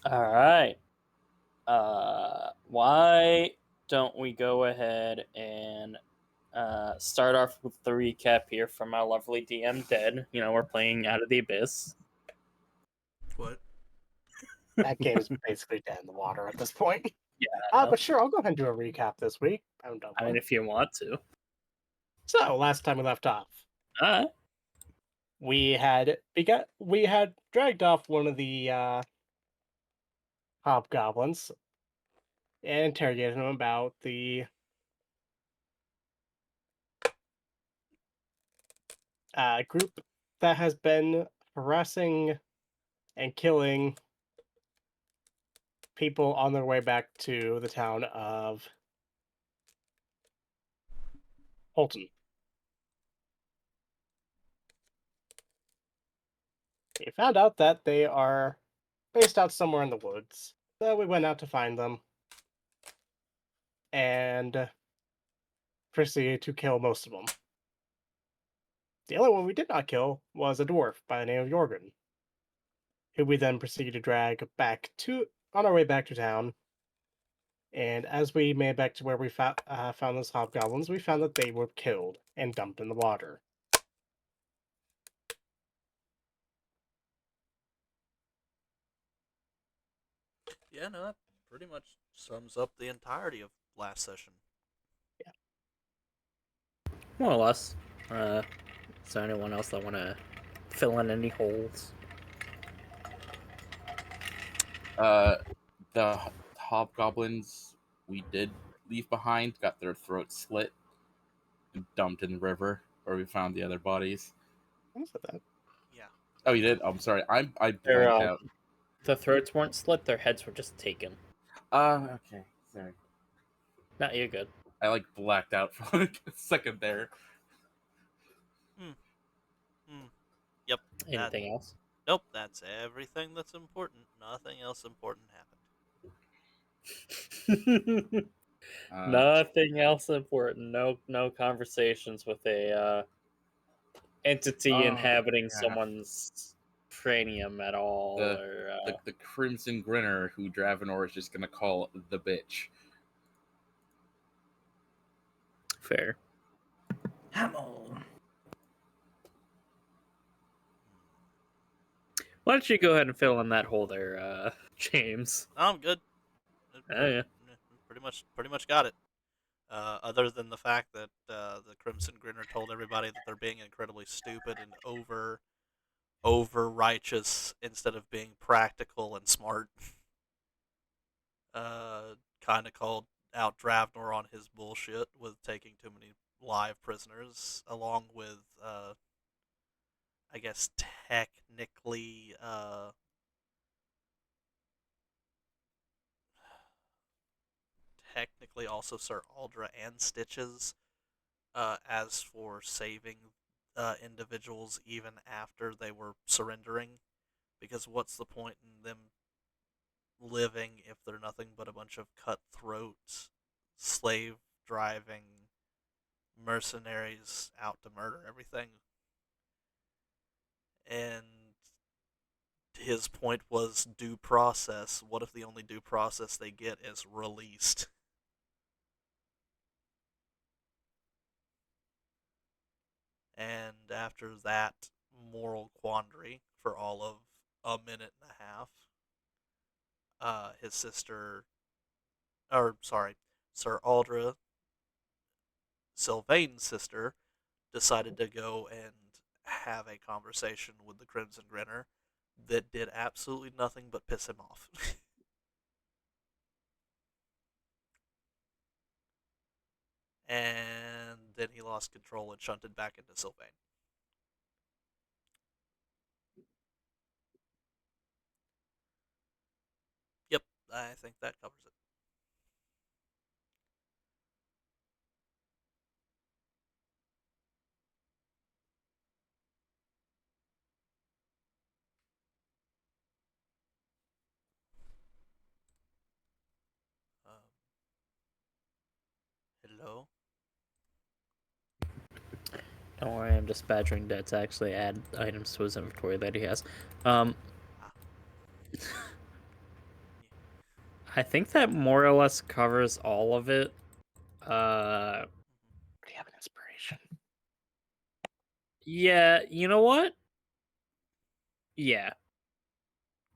All right. Why don't we go ahead and start off with the recap here from our lovely DM Dead. You know, we're playing Out of the Abyss. What? That game is basically dead in the water at this point. Yeah, But sure, I'll go ahead and do a recap this week. I haven't done I one. mean, if you want to. So last time we left off, All right. we had dragged off one of the hobgoblins and interrogated him about the group that has been harassing and killing people on their way back to the town of Holton. We found out that they are based out somewhere in the woods. So we went out to find them and proceeded to kill most of them. The only one we did not kill was a dwarf by the name of Jorgen, who we then proceeded to drag back to on our way back to town. And as we made back to where we found those hobgoblins, we found that they were killed and dumped in the water. Yeah, no, that pretty much sums up the entirety of last session. More or less. Is there anyone else that want to fill in any holes? The hobgoblins we did leave behind got their throats slit and dumped in the river where we found the other bodies. What was that? Yeah. Oh, you did? Oh, I'm sorry. I Their, blanked out. the throats weren't slit, their heads were just taken. Okay. Sorry. No, you're good. I blacked out for like a second there. Yep. Anything else? Nope, that's everything that's important. Nothing else important happened. Nothing else important. No conversations with a entity inhabiting yeah. someone's cranium at all. The Crimson Grinner, who Dravenor is just gonna call the bitch. Fair. Hamel. Why don't you go ahead and fill in that hole there, James? I'm good. Oh, yeah. Pretty much got it. Other than the fact that the Crimson Grinner told everybody that they're being incredibly stupid and over righteous instead of being practical and smart. Kind of called out Dravnor on his bullshit with taking too many live prisoners, along with, I guess, technically also Sir Aldra and Stitches, as for saving individuals even after they were surrendering, because what's the point in them living if they're nothing but a bunch of cutthroat, slave driving mercenaries out to murder everything? And his point was due process. What if the only due process they get is released? And after that moral quandary for all of a minute and a half, his sister, or sorry, Sir Aldra, Sylvain's sister, decided to go and have a conversation with the Crimson Grinner that did absolutely nothing but piss him off. And then he lost control and shunted back into Sylvain. Yep, I think that covers it. Hello? Don't worry, I'm just badgering Dead to actually add items to his inventory that he has. I think that more or less covers all of it. Do you have an inspiration? Yeah, you know what? Yeah.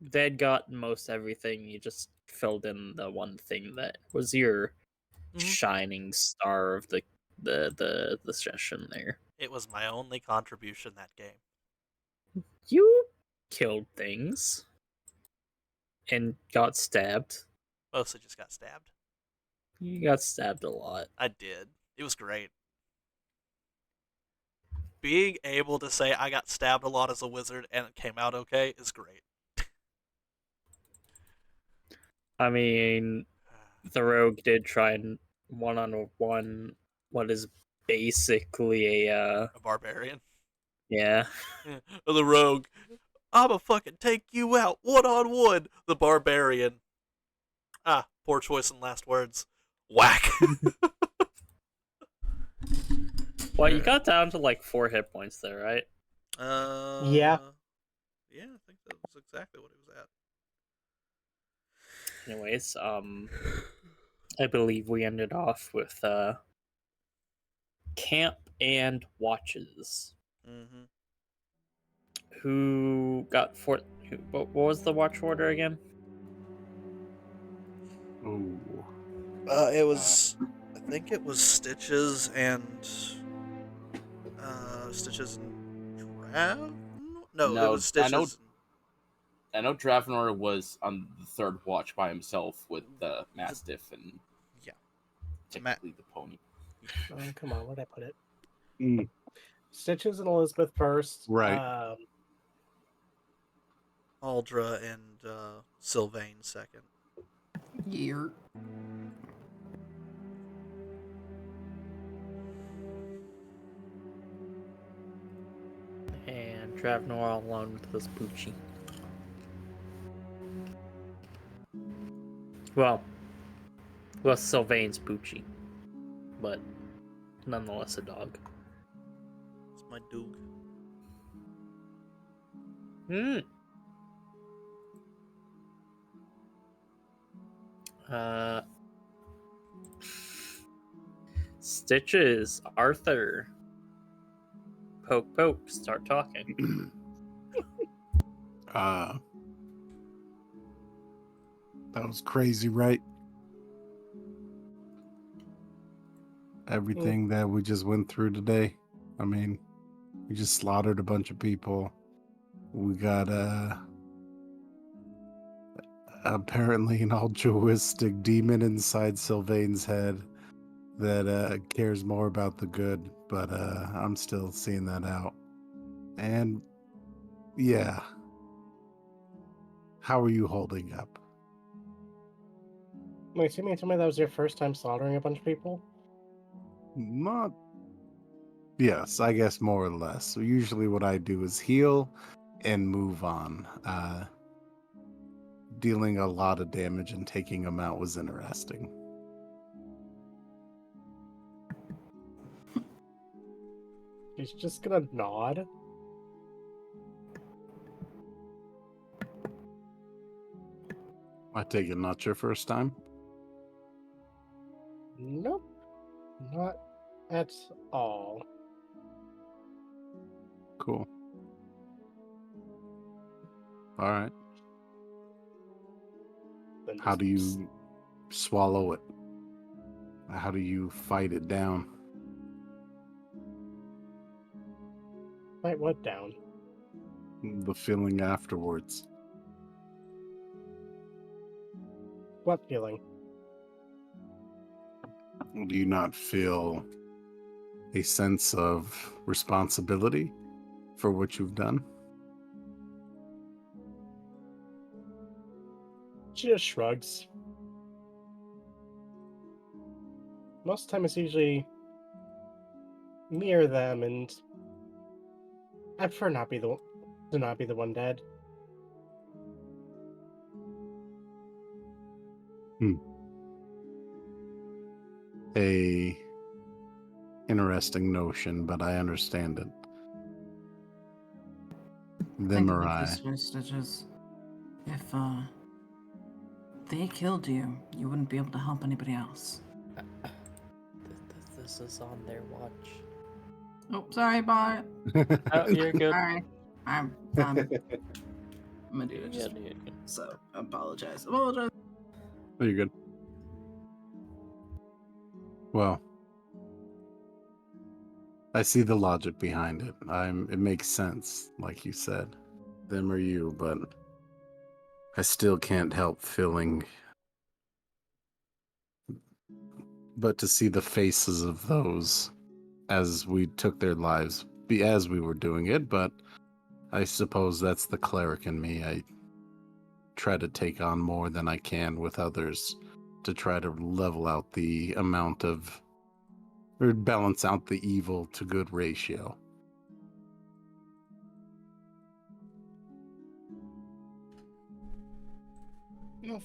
They'd got most everything. You just filled in the one thing that was your shining star of the session there. It was my only contribution that game. You killed things and got stabbed. Mostly just got stabbed. You got stabbed a lot. I did. It was great. Being able to say I got stabbed a lot as a wizard and it came out okay is great. I mean, the rogue did try and one-on-one what is basically a A barbarian. yeah. The rogue. I'ma fucking take you out one-on-one. The barbarian. Ah, poor choice in last words. Whack. Well, you got down to like 4 hit points there, right? Yeah. Yeah, I think that was exactly what it was at. Anyways, I believe we ended off with camp and watches. Mm-hmm. Who got what was the watch order again? Ooh. It was, I think it was Stitches and Trav? No, it was Stitches. I know Dravenor was on the third watch by himself with the Mastiff and technically the pony. Oh, come on, where'd I put it? Stitches and Elizabeth first. Right. Aldra and Sylvain second. Year. And Dravenor all alone with this Poochie. Well, Sylvain's Poochie, but nonetheless a dog. It's my Doog. Stitches, Arthur. Poke, poke, start talking. That was crazy, right? Everything that we just went through today. I mean, we just slaughtered a bunch of people. We got apparently an altruistic demon inside Sylvain's head that cares more about the good, but I'm still seeing that out. And yeah, how are you holding up? Wait, you mean tell me that was your first time slaughtering a bunch of people? Not. Yes, I guess more or less. So usually what I do is heal and move on. Dealing a lot of damage and taking them out was interesting. He's just gonna nod. I take it not your first time? Nope. Not at all. Cool. All right. Then How just do you swallow it? How do you fight it down? fight what down? The feeling afterwards. What feeling? Do you not feel a sense of responsibility for what you've done? She just shrugs. Most of the time it's usually me or them, and I prefer to not be the one dead. A interesting notion, but I understand it. Them Think or of it I. this way, Stitches. If they killed you, you wouldn't be able to help anybody else. This is on their watch. Oh, sorry, Bart. Oh, you're good. Sorry. I'm gonna do You're it just good, you're good. so. Apologize. Oh, you're good. Well, I see the logic behind it. It makes sense, like you said. Them or you, but I still can't help feeling. But to see the faces of those as we took their lives, as we were doing it, but I suppose that's the cleric in me. I try to take on more than I can with others to try to level out the amount of, or balance out the evil to good ratio.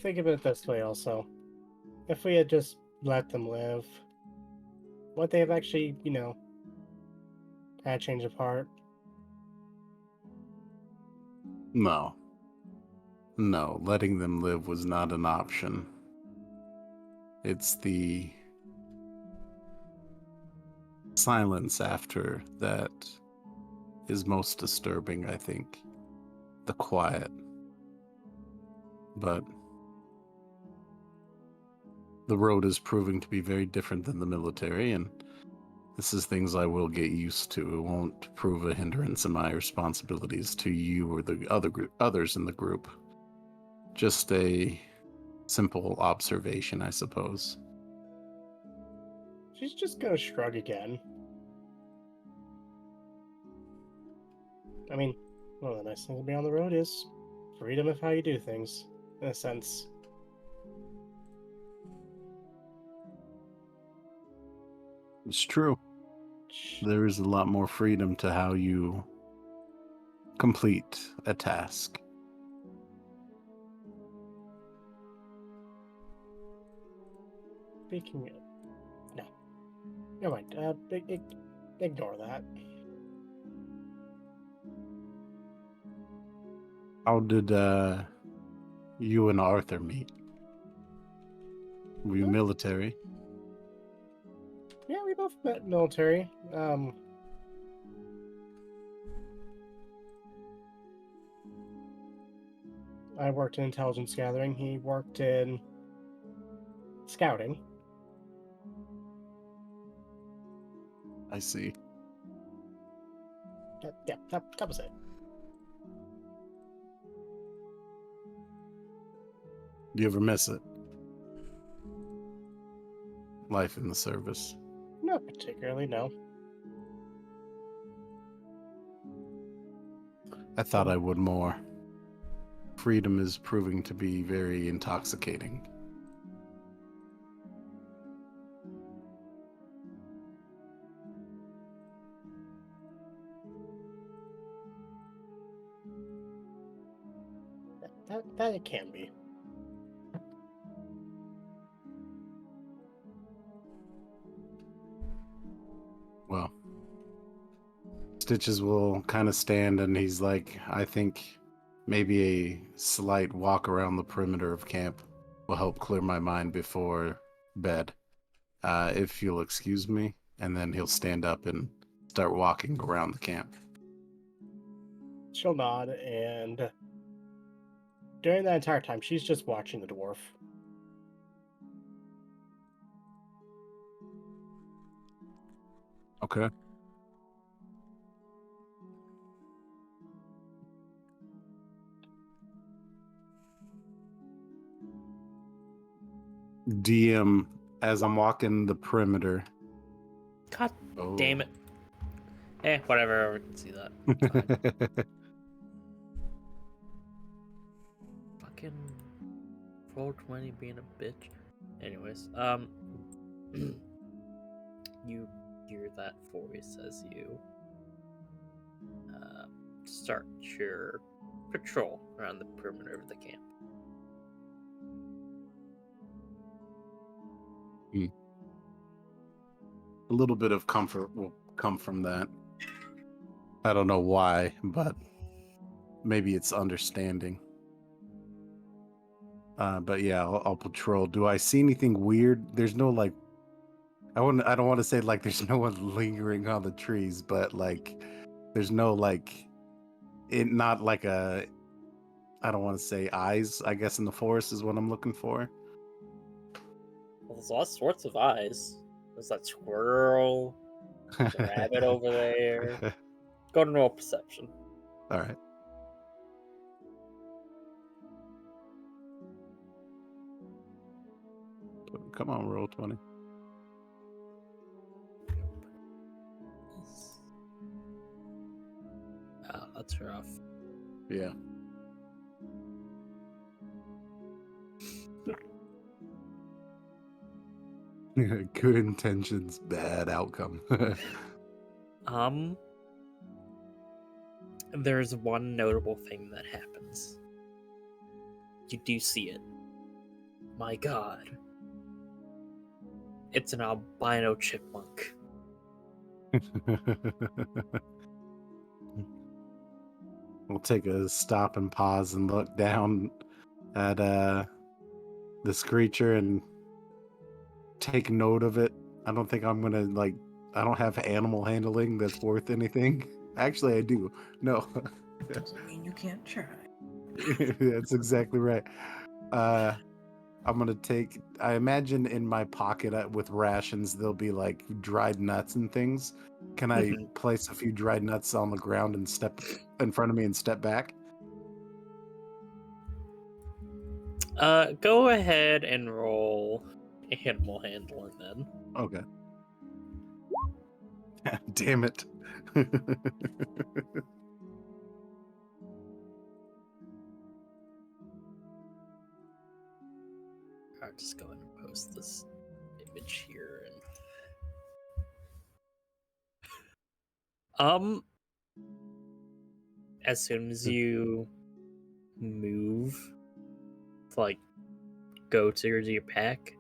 Think of it this way also. If we had just let them live, would they have actually, had a change of heart? No. No, letting them live was not an option. It's the silence after that is most disturbing, I think. The quiet. But the road is proving to be very different than the military, and this is things I will get used to. It won't prove a hindrance in my responsibilities to you or the others in the group. Just a simple observation, I suppose. She's just gonna shrug again. I mean, one of the nice things to be on the road is freedom of how you do things, in a sense. It's true. There is a lot more freedom to how you complete a task. Speaking of... No. Never mind. Ignore that. How did you and Arthur meet? Were you military? Yeah, we both met military. I worked in intelligence gathering. He worked in scouting. I see. Yeah, that was it. Do you ever miss it? Life in the service. Not particularly, no. I thought I would more. Freedom is proving to be very intoxicating. That it can be. Well, Stitches will kind of stand and he's like, I think maybe a slight walk around the perimeter of camp will help clear my mind before bed. If you'll excuse me. And then he'll stand up and start walking around the camp. She'll nod, and during that entire time, she's just watching the dwarf. Okay. DM, as I'm walking the perimeter. God damn it. Whatever, I can see that. Fucking 420 being a bitch. Anyways, you hear that voice as you start your patrol around the perimeter of the camp. A little bit of comfort will come from that. I don't know why, but maybe it's understanding. But yeah, I'll patrol. Do I see anything weird? There's no like. I don't want to say like there's no one lingering on the trees, but like there's no like it not like a. I don't want to say eyes. I guess in the forest is what I'm looking for. Well, there's all sorts of eyes. There's that squirrel, there's a rabbit over there. Go to roll perception. All right. Come on, roll 20. Oh, that's rough. Yeah. Good intentions, bad outcome. There's one notable thing that happens. You do see it. My god. It's an albino chipmunk. We'll take a stop and pause and look down at this creature and take note of it. I don't think I'm gonna like. I don't have animal handling that's worth anything. Actually, I do. No, Doesn't mean you can't try. that's exactly right. I'm gonna take. I imagine in my pocket with rations there'll be like dried nuts and things. Can I place a few dried nuts on the ground and step in front of me and step back? Go ahead and roll animal handling then. Okay. Damn it. I'll just go ahead and post this image here and as soon as you move to like go towards your pack,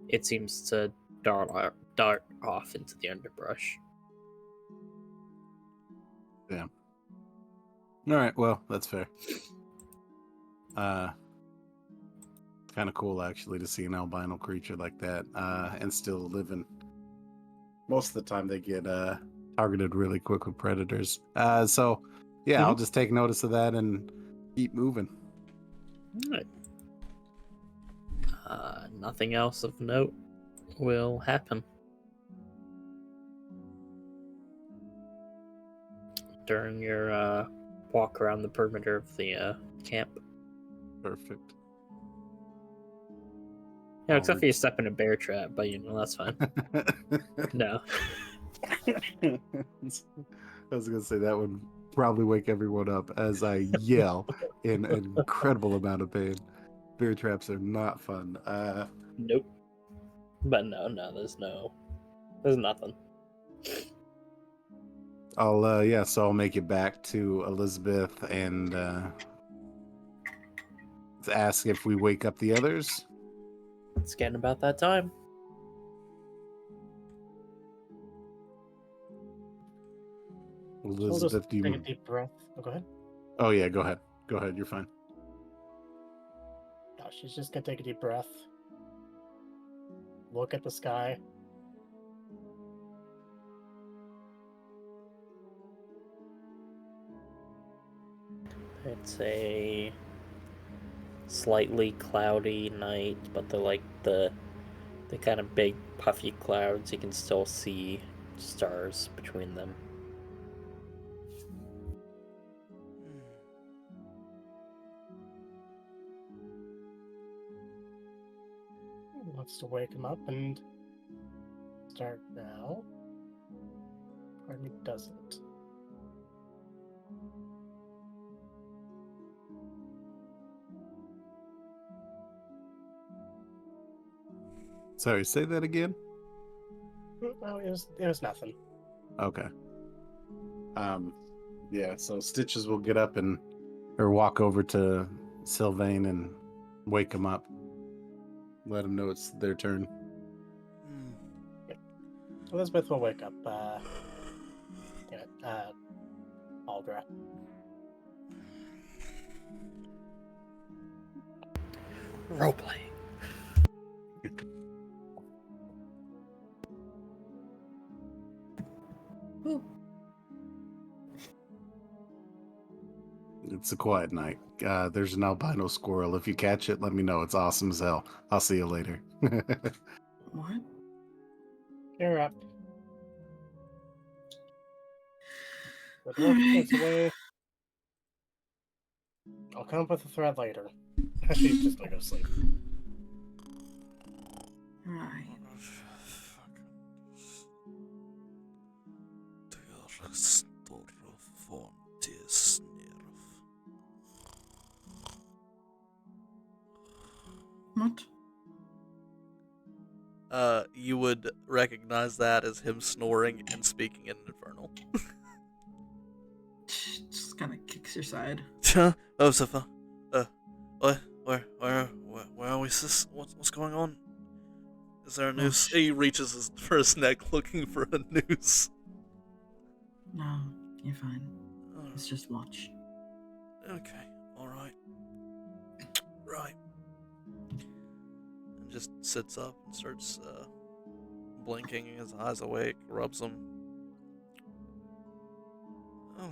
it seems to dart off into the underbrush. Damn. All right, well, that's fair. Kind of cool actually to see an albino creature like that and still living. Most of the time they get targeted really quick with predators. So yeah, I'll just take notice of that and keep moving. All right. Nothing else of note will happen during your walk around the perimeter of the camp. Perfect. Yeah, except for you step in a bear trap, but that's fine. No. I was gonna say that would probably wake everyone up as I yell in an incredible amount of pain. Bear traps are not fun. Nope. But no, there's nothing. So I'll make it back to Elizabeth and ask if we wake up the others. It's getting about that time. Elizabeth, do you take a deep breath? Oh, go ahead. Oh yeah, go ahead. Go ahead, you're fine. No, she's just gonna take a deep breath. Look at the sky. It's a slightly cloudy night, but they're like the kind of big puffy clouds. You can still see stars between them. Wants to wake him up and start now. Part of me doesn't. Sorry, say that again. No, it was nothing. Okay. Yeah, so Stitches will get up or walk over to Sylvain and wake him up. Let him know it's their turn. Elizabeth will wake up Aldra. Roleplay. Ooh. It's a quiet night. There's an albino squirrel. If you catch it, let me know. It's awesome as hell. I'll see you later. What? You're up. The dwarf Alright. goes away. I'll come up with a thread later. Actually, he's just gonna go sleep. Right. What? You would recognize that as him snoring and speaking in Infernal. Just kind of kicks your side. Oh, Safa. Where are we, sis? What's going on? Is there a noose? He reaches for his neck looking for a noose. No, you're fine. Let's just watch. Okay, alright. Right. And just sits up and starts blinking, his eyes awake, rubs them. Oh.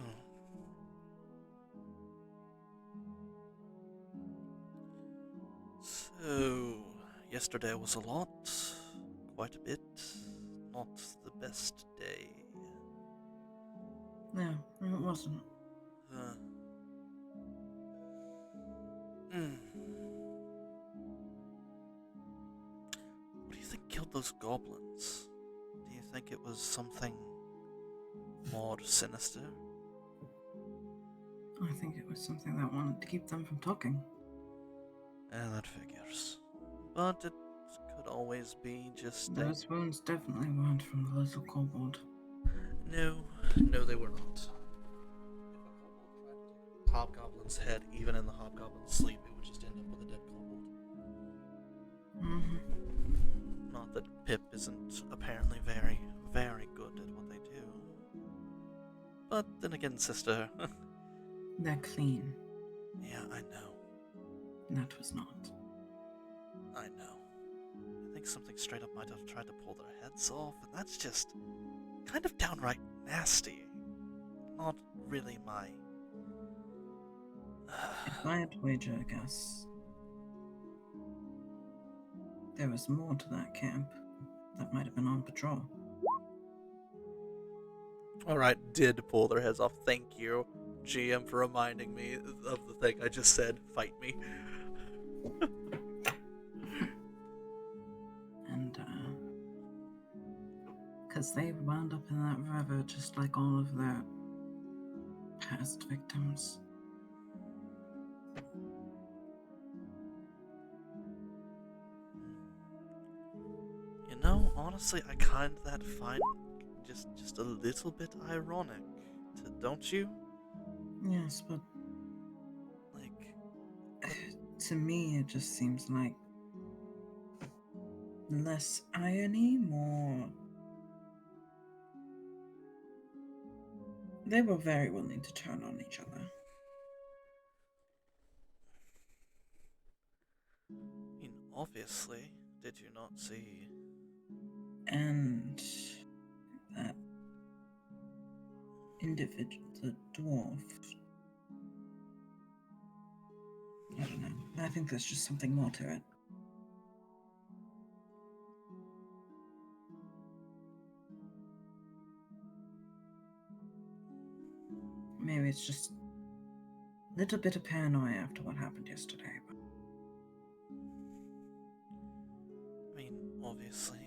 So, yesterday was a lot, quite a bit, not the best day. No, it wasn't. What do you think killed those goblins? Do you think it was something more sinister? I think it was something that wanted to keep them from talking. That figures. But it could always be just Those wounds definitely weren't from the little kobold. No, they were not. If a kobold tried to take a hobgoblin's head, even in the hobgoblin's sleep, it would just end up with a dead kobold. Mm-hmm. Not that Pip isn't apparently very, very good at what they do. But then again, sister... They're clean. Yeah, I know. That was not. I know. I think something straight up might have tried to pull their heads off, and that's just kind of downright nasty. Not really my... If I had to wager a guess, there was more to that camp that might have been on patrol. Alright, did pull their heads off. Thank you, GM, for reminding me of the thing I just said. Fight me. And, because they wound up in that river just like all of their past victims. You know, honestly, I kind of that find just a little bit ironic, don't you? Yes, but Like, to me it just seems like less irony, more... They were very willing to turn on each other. I mean, obviously, did you not see? And that individual, the dwarf, I don't know. I think there's just something more to it. Maybe it's just a little bit of paranoia after what happened yesterday. But I mean, obviously,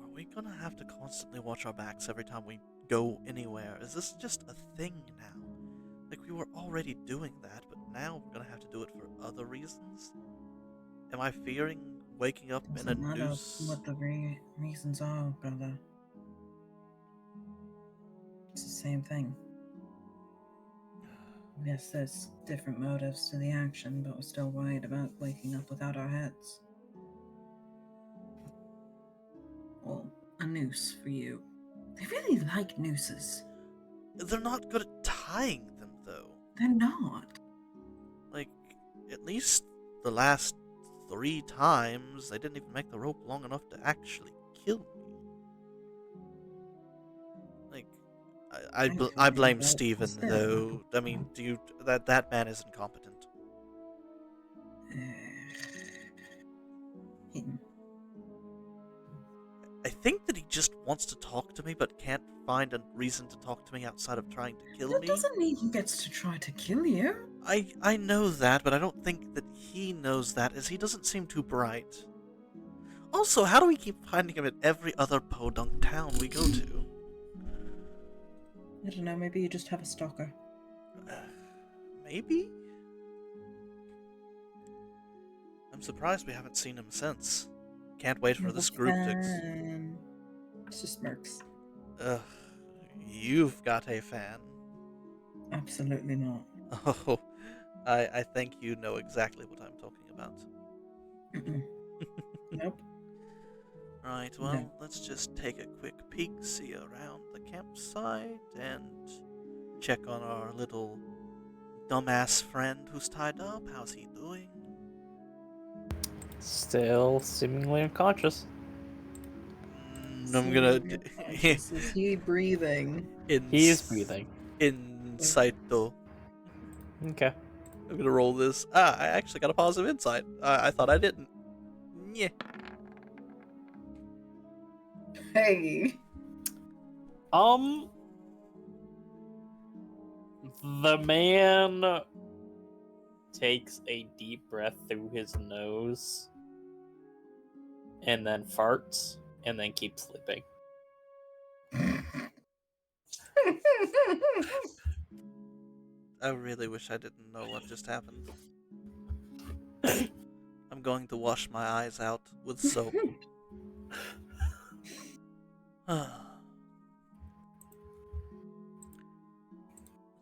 are we gonna have to constantly watch our backs every time we go anywhere? Is this just a thing now? Like, we were already doing that, but now we're gonna have to do it for other reasons? Am I fearing waking up in a doesn't matter noose? what the reasons are, brother. It's the same thing. Yes, there's different motives to the action, but we're still worried about waking up without our heads. Well, a noose for you. They really like nooses. They're not good at tying them, though. They're not. Like, at least the last 3 times, they didn't even make the rope long enough to actually kill me. Like, I feel I like blame that Steven, was it. though. I mean, that man is incompetent. Him. I think that he just wants to talk to me, but can't find a reason to talk to me outside of trying to kill That me. doesn't mean he gets to try to kill you. I know that, but I don't think that he knows that, as he doesn't seem too bright. Also, how do we keep finding him at every other podunk town we go to? I don't know, maybe you just have a stalker. Maybe? I'm surprised we haven't seen him since. Can't wait for this group to... It's just smirks. Ugh, you've got a fan. Absolutely not. Oh, I think you know exactly what I'm talking about. Mm-mm. Nope. Right, well, No. let's just take a quick peek-see around the campsite and check on our little dumbass friend who's tied up. How's he doing? Still seemingly unconscious. I'm gonna... Is he breathing? He is breathing. Insight, though. Okay. I'm gonna roll this. I actually got a positive insight. I thought I didn't. Yeah. Hey. The man takes a deep breath through his nose and then farts and then keeps sleeping. I really wish I didn't know what just happened. I'm going to wash my eyes out with soap. I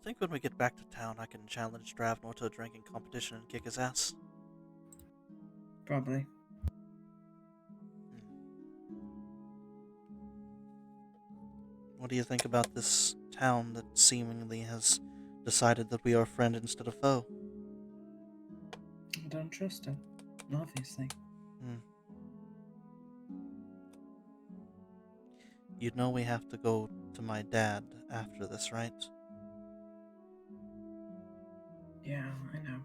think when we get back to town, I can challenge Dravnor to a drinking competition and kick his ass. Probably. What do you think about this town that seemingly has decided that we are friend instead of foe? I don't trust it. Obviously. You know we have to go to my dad after this, right? Yeah, I know.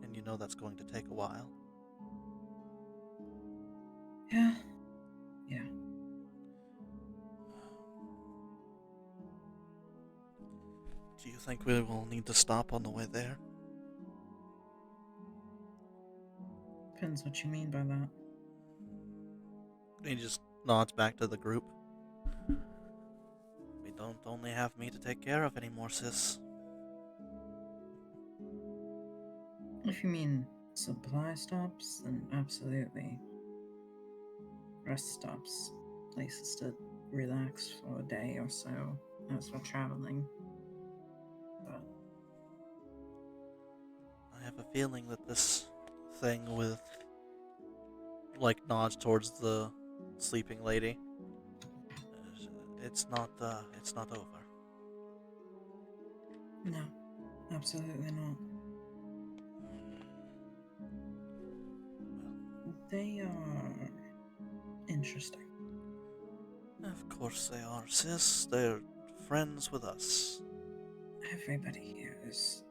And you know that's going to take a while. Yeah. Yeah. Do you think we will need to stop on the way there? Depends what you mean by that. He just nods back to the group. We don't only have me to take care of anymore, sis. If you mean supply stops, then absolutely. Rest stops. Places to relax for a day or so as we're traveling. But I have a feeling that this thing with, like, nods towards the sleeping lady, it's not over. no, absolutely not. They are interesting. Of course they are, sis. They're friends with us. Everybody here is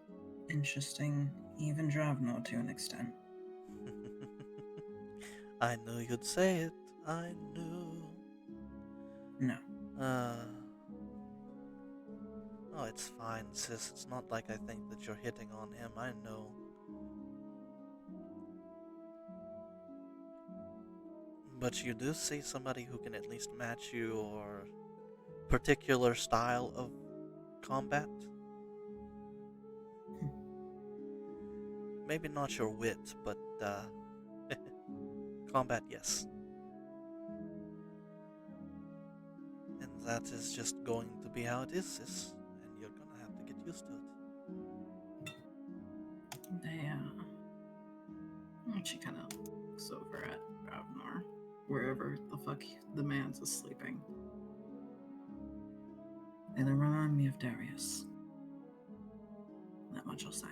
interesting, even Dravnor to an extent. I knew you'd say it. I knew. No. Oh, it's fine, sis. It's not like I think that you're hitting on him. I know. But you do see somebody who can at least match your particular style of combat? Maybe not your wit, but, combat, yes. And that is just going to be how it is, sis. And you're gonna have to get used to it. She kind of looks over at Ravnor, wherever the fuck the man's is sleeping. They remind me of Darius. That much I'll say.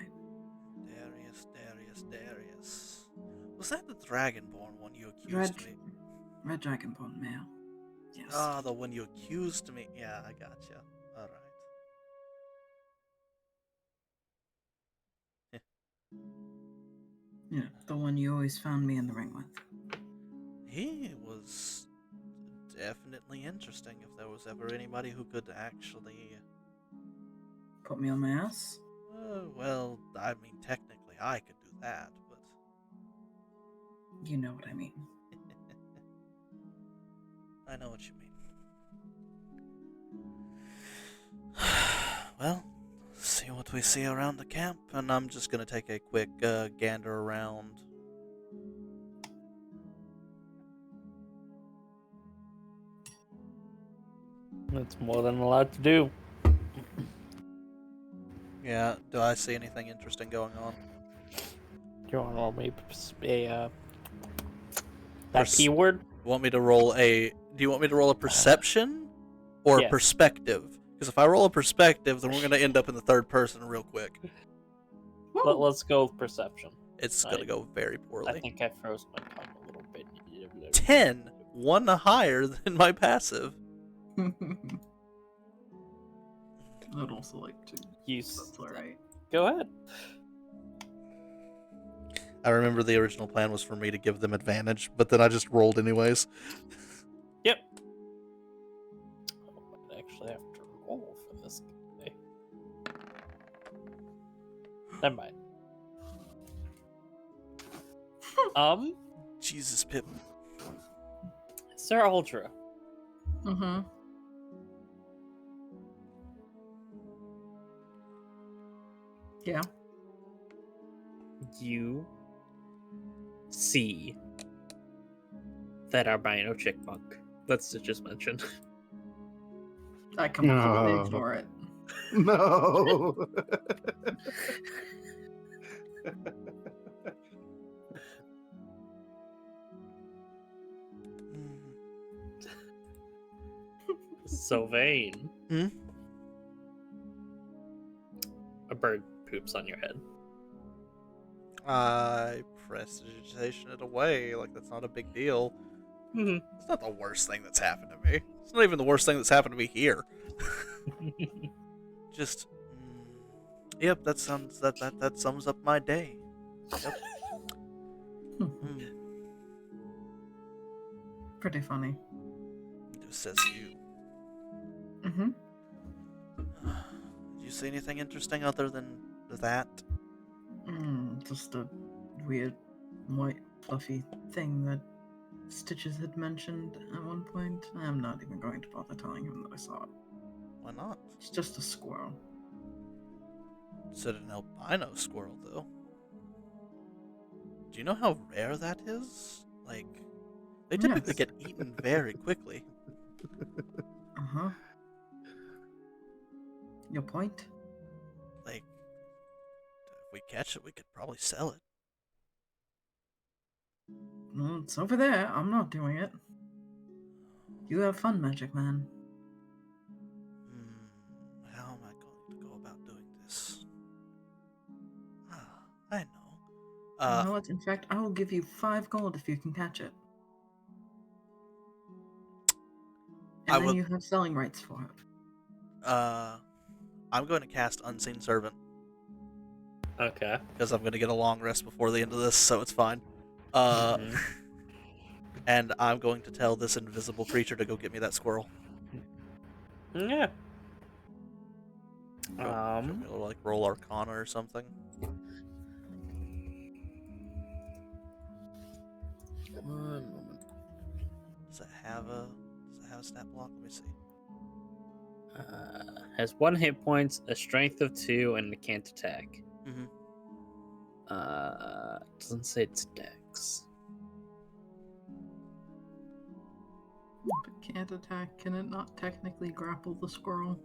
Darius. Was that the Dragonborn one you accused Red, me? Red Dragonborn male. Yes. Ah, the one you accused me. Yeah, I gotcha. All right. Yeah, the one you always found me in the ring with. He was definitely interesting. If there was ever anybody who could actually, Put me on my ass? well, I mean, technically I could do that, but You know what I mean. I know what you mean. Well, see what we see around the camp, and I'm just gonna take a quick gander around. That's more than allowed to do. Yeah, do I see anything interesting going on? Do you want to roll me that Pers- P word? Want me to roll a? Do you want me to roll a perception or a Yes. perspective? Because if I roll a perspective, then we're gonna end up in the third person real quick. Let's go with perception. It's gonna go very I poorly. think I froze my tongue a little bit. 10, one higher than my passive. I'd also like to. That's alright. Go ahead. I remember the original plan was for me to give them advantage, but then I just rolled anyways. Yep. I actually have to roll for this guy. Never mind. Jesus, Pip. Sir Ultra, Mm-hmm. Yeah. you see that albino chickmunk that Stitches mentioned. I completely No. ignore it. No. Sylvain. Hmm? A bird poops on your head. I prestidigitation it away, like that's not a big deal. It's not the worst thing that's happened to me. It's not even the worst thing that's happened to me here. Just, yep, that sums that sums up my day. Yep. Pretty funny. Just says you. Mm-hmm. Did you see anything interesting other than that? Just a weird white fluffy thing that Stitches had mentioned at one point. I'm not even going to bother telling him that I saw it. Why not? It's just a squirrel. It's an albino squirrel, though. Do you know how rare that is? Like, they typically Yes. get eaten very quickly. Uh-huh. Your point? Like, if we catch it, we could probably sell it. Well, it's over there. I'm not doing it. You have fun, Magic Man. How am I going to go about doing this? I know. You know what? In fact, I will give you 5 gold if you can catch it. And then you have selling rights for it. I'm going to cast Unseen Servant. Okay. Because I'm going to get a long rest before the end of this, so it's fine. And I'm going to tell this invisible creature to go get me that squirrel. Yeah. Should we like roll Arcana or something? One moment. Does it have a stat block? Let me see. Has 1 hit points, a strength of 2, and it can't attack. Mm-hmm. Doesn't say it's Dex. But can't attack. Can it not technically grapple the squirrel?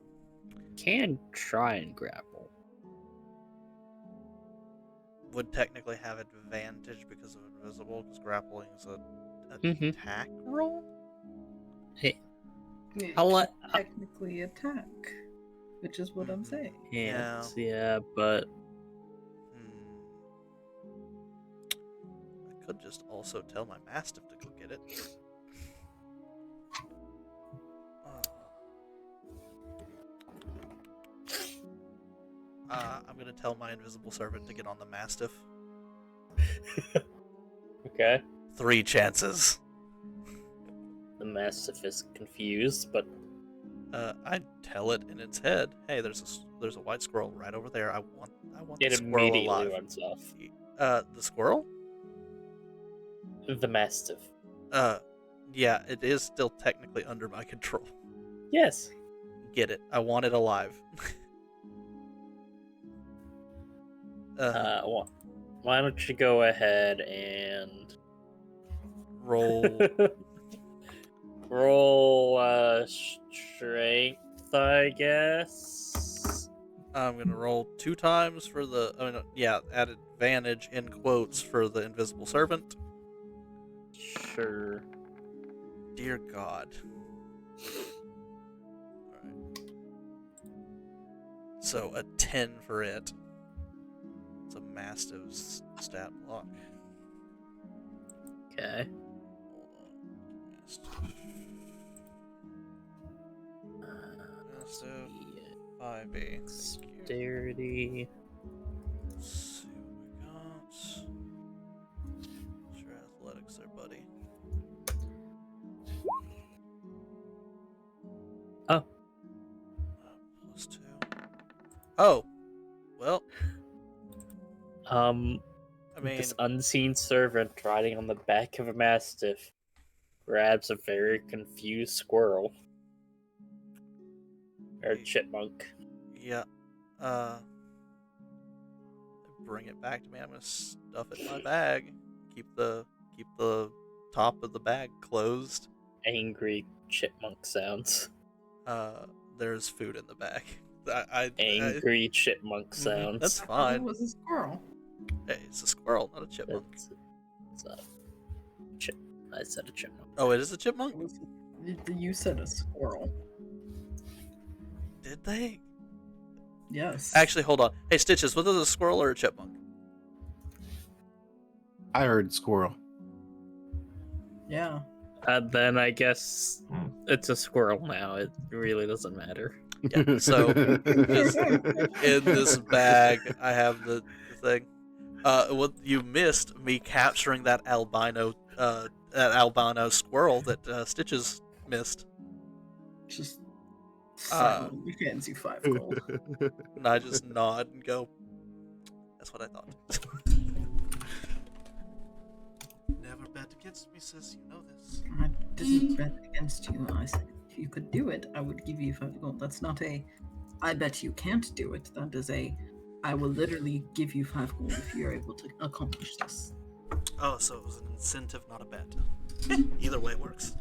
Can try and grapple. Would technically have advantage because of invisible, because grappling is an attack roll? Hey, It I'll let technically attack. which is what I'm saying. Can't, yeah, but I could just also tell my Mastiff to go get it. I'm gonna tell my invisible servant to get on the Mastiff. okay. 3 chances. The Mastiff is confused, but I tell it in its head, "Hey, there's a white squirrel right over there. I want it the squirrel immediately alive." runs off. The squirrel? The Mastiff. Yeah, it is still technically under my control. Yes. Get it? I want it alive. Why don't you go ahead and Roll. roll strength, I guess. I'm gonna roll 2 times for the. At advantage in quotes for the invisible servant. Sure. Dear God. Alright. So a 10 for it. It's a massive stat block. Okay. Hold on. Massive 5A. Thank you. Dexterity. Let's see what we got. What's your athletics there, buddy? Oh. +2. Oh. Well, I mean, This unseen servant riding on the back of a mastiff grabs a very confused squirrel. Or chipmunk. yeah. Bring it back to me. I'm gonna stuff it in my bag. Keep the top of the bag closed. Angry chipmunk sounds. There's food in the bag. Angry chipmunk sounds. That's It fine. was a squirrel. Hey, it's a squirrel, not a chipmunk. It's a chip. I said a chipmunk. Oh, it is a chipmunk? You said a squirrel. Did they? Yes. Actually, hold on. Hey, Stitches, was it a squirrel or a chipmunk? I heard squirrel. Yeah. Then I guess it's a squirrel now. It really doesn't matter. Yeah, so just in this bag, I have the thing. What you missed me capturing that albino squirrel that Stitches missed. Just silently hands you 5 gold. And I just nod and go, "That's what I thought." Never bet against me, sis. You know this. I didn't bet against you. I said if you could do it, I would give you 5 gold. That's not a I bet you can't do it. That is a I will literally give you 5 gold if you're able to accomplish this. Oh, so it was an incentive, not a bet. Either way works.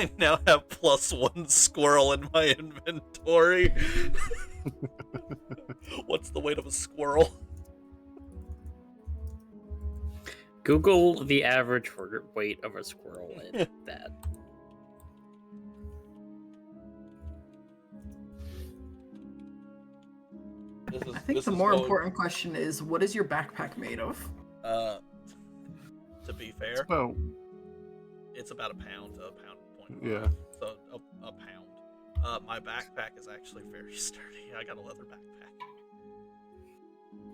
I now have +1 squirrel in my inventory. What's the weight of a squirrel? Google the average weight of a squirrel and that. I think the more important question is, what is your backpack made of? To be fair, Oh, it's about a pound point. yeah. So a pound. My backpack is actually very sturdy. I got a leather backpack.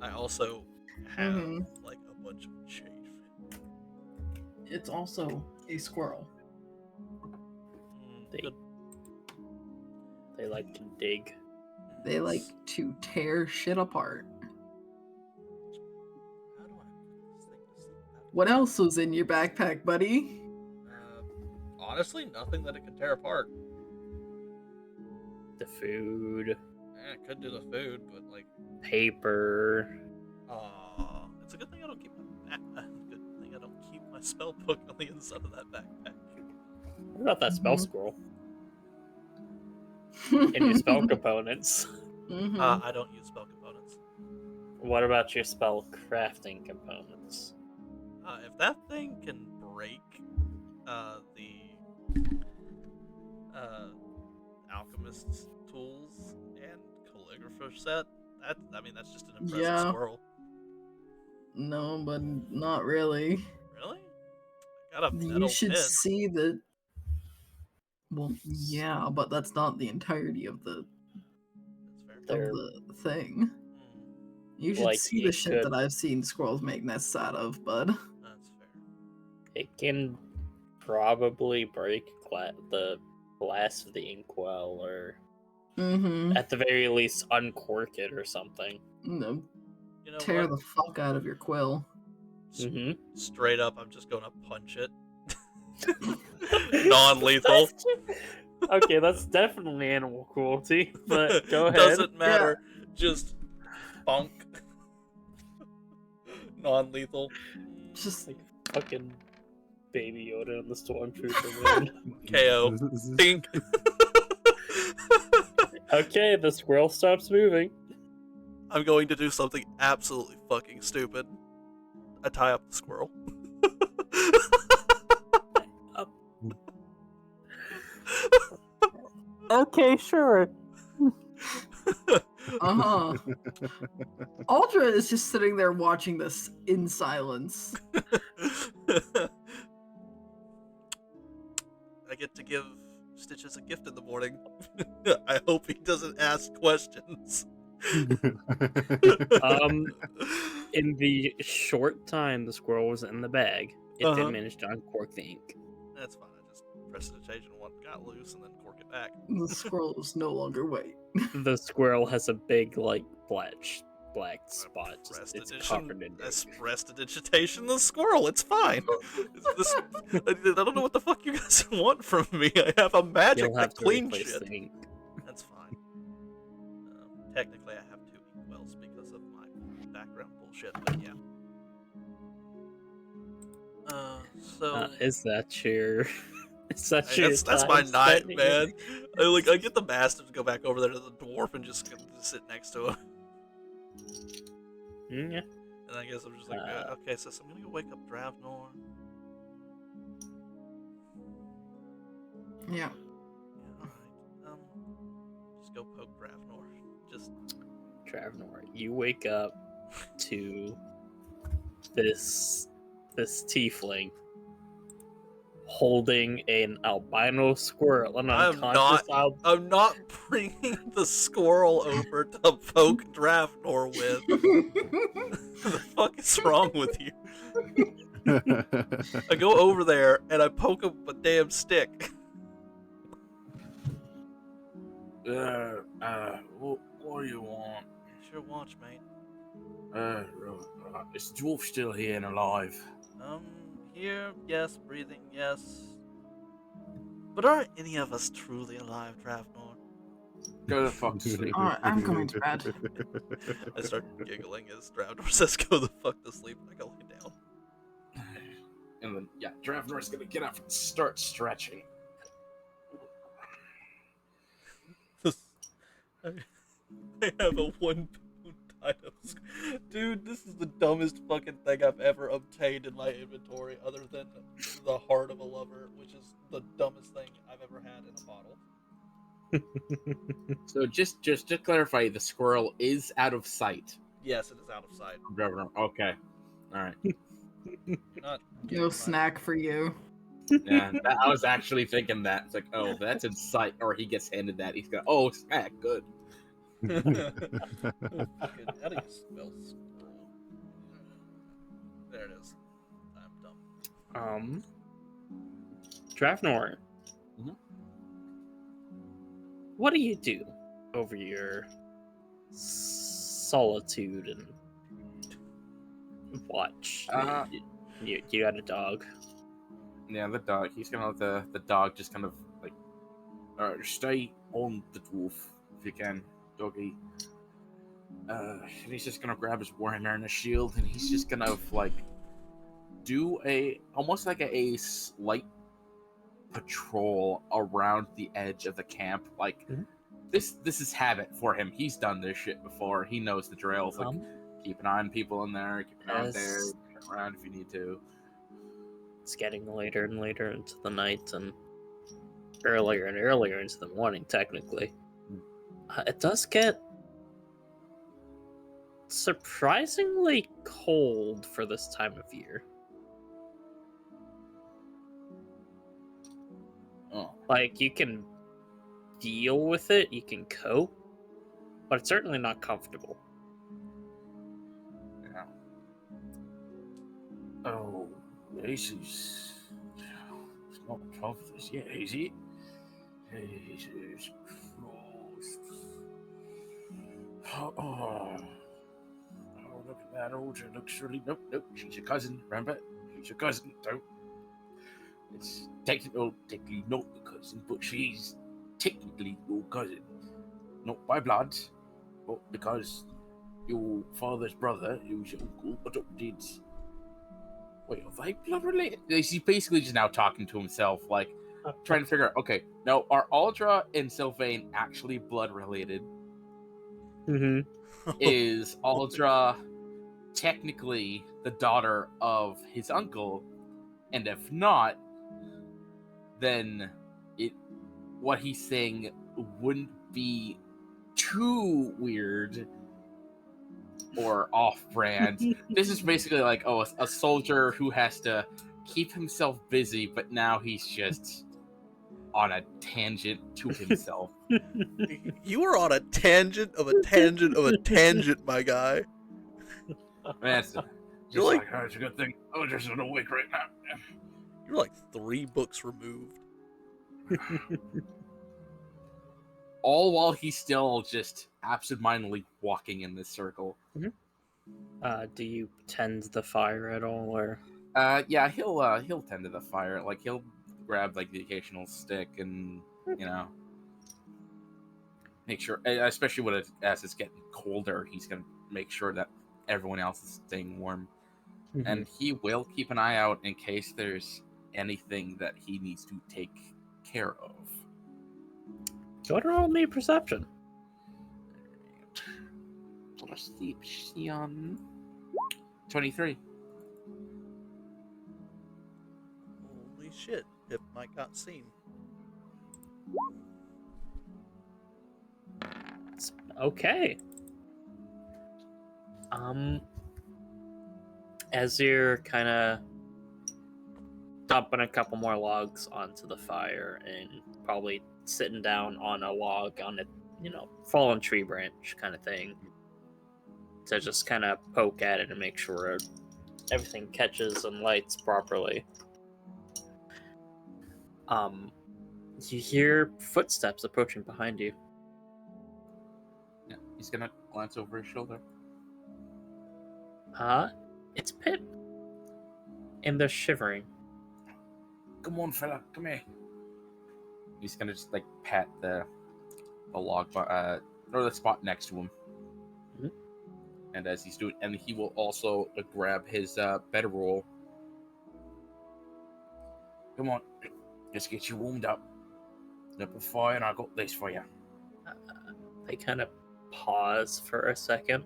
I also have like a bunch of chafe. It's also a squirrel. They like to dig. They like to tear shit apart. How do I put this thing to sleep? What else was in your backpack, buddy? Honestly, nothing that it could tear apart. The food, I could do the food, but like, paper. it's a good thing I don't keep my spell book on the inside of that backpack. What about that spell scroll? And your spell components. I don't use spell components. What about your spell crafting components? If that thing can break the alchemist's tools and calligrapher set. That's just an impressive Yeah. squirrel. No, but not really. Really? I got a You metal should pin. see the. Well, yeah, but that's not the entirety of the That's fair. They're thing. You should like see the it shit could. that I've seen squirrels make nests out of, bud. That's fair. It can probably break the glass of the inkwell, or Mm-hmm. at the very least uncork it or something. No, You know tear what? the fuck out of your quill. Mm-hmm. Straight up, I'm just gonna punch it. Non-lethal. Okay, that's definitely animal cruelty, but go ahead. Doesn't matter. Just bonk. Non-lethal. Just Like fucking Baby Yoda and the Stormtrooper, man. KO. Dink. Okay, the squirrel stops moving. I'm going to do something absolutely fucking stupid. I tie up the squirrel. Okay, sure. uh-huh. Aldra is just sitting there watching this in silence. I get to give Stitches a gift in the morning. I hope he doesn't ask questions. In the short time the squirrel was in the bag, it did manage to uncork the ink. That's fine. I just prestidigitation one got loose and then cork it back. The squirrel is no longer white. The squirrel has a big, like, black spot. Just, it's covered in That's ink. prestidigitation the squirrel. It's fine. I don't know what the fuck you guys want from me. I have a magic You'll have that to cleans replace shit. the ink. That's fine. Technically, I have 2 ink wells because of my background bullshit, but yeah. Is that your... Is that your That's my time night, spending man. it? I get the bastard to go back over there to the dwarf and just sit next to him. Yeah. And I guess I'm just like, okay, so I'm gonna go wake up Dravnor. Yeah. Yeah, alright. Just go poke Dravnor. Just Travnor, you wake up to this tiefling holding an albino squirrel, an unconscious I'm not bringing the squirrel over to poke Dravnor with. What the fuck is wrong with you? I go over there and I poke him with a damn stick. What do you want? It's your watch, mate. Is the dwarf still here and alive? Here, yes, breathing, yes. But are any of us truly alive, Dravnor? Go the fuck to sleep. Alright, I'm going to bed. I start giggling as Dravnor says, go the fuck to sleep, and I go lay down. And then, yeah, Dravnor's gonna get up and start stretching. I have a 1 pound dino. Dude, this is the dumbest fucking thing I've ever obtained in my inventory, other than the heart of a lover, which is the dumbest thing I've ever had in a bottle. So just to clarify, the squirrel is out of sight. Yes, it is out of sight. Okay. Alright. No snack for you. Yeah, I was actually thinking that. It's like, oh, that's in sight, or he gets handed that. He's got, oh, snack, good. How do you spell squirrel? There it is. I'm dumb. Dravnor. Mhm. What do you do over your solitude and watch? You got a dog. Yeah, the dog. He's gonna let the dog just kind of like, stay on the dwarf if you can, doggy. And he's just gonna grab his warhammer and his shield, and he's just gonna like do almost like a slight patrol around the edge of the camp. Like this is habit for him. He's done this shit before. He knows the drills. Like keep an eye on people in there, keep an eye out there, turn around if you need to. It's getting later and later into the night, and earlier and earlier into the morning, technically. It does get surprisingly cold for this time of year. Oh, Like, you can deal with it, you can cope, but it's certainly not comfortable. yeah. Oh, this is. It's not comfortable yet, is it? Jesus Christ. Oh, look at that Audra. Looks really. Nope. She's your cousin, remember? She's your cousin. Don't. It's technically not the cousin, but she's technically your cousin. Not by blood, but because your father's brother, who's your uncle, adopted. Wait, are they blood related? He's basically just now talking to himself, like trying to figure out. Okay, now are Aldra and Sylvain actually blood related? Mm-hmm. Is Aldra technically the daughter of his uncle? And if not, then what he's saying wouldn't be too weird or off-brand. This is basically like, a soldier who has to keep himself busy, but now he's just on a tangent to himself. You were on a tangent of a tangent of a tangent, my guy. That's You're just like- it's a good thing I'm just not awake right now. You're like 3 books removed. All while he's still just absentmindedly walking in this circle. Do you tend the fire at all, or? Yeah, he'll tend to the fire. Like he'll grab like the occasional stick and make sure, especially as it's getting colder, he's gonna make sure that everyone else is staying warm. Mm-hmm. And he will keep an eye out in case there's anything that he needs to take care of. Go ahead and roll me perception. Perception 23. Holy shit. Pip might got seen. Okay. As you're kind of dumping a couple more logs onto the fire and probably sitting down on a log on a, fallen tree branch kind of thing to just kind of poke at it and make sure everything catches and lights properly. You hear footsteps approaching behind you. Yeah, he's gonna glance over his shoulder. It's Pip. And they're shivering. Come on, fella, come here. He's gonna just like pat the log, or the spot next to him. Mhm. And as he's doing, and he will also grab his bedroll. Come on, just get you warmed up. Up a fire, and I got this for you. They kind of pause for a second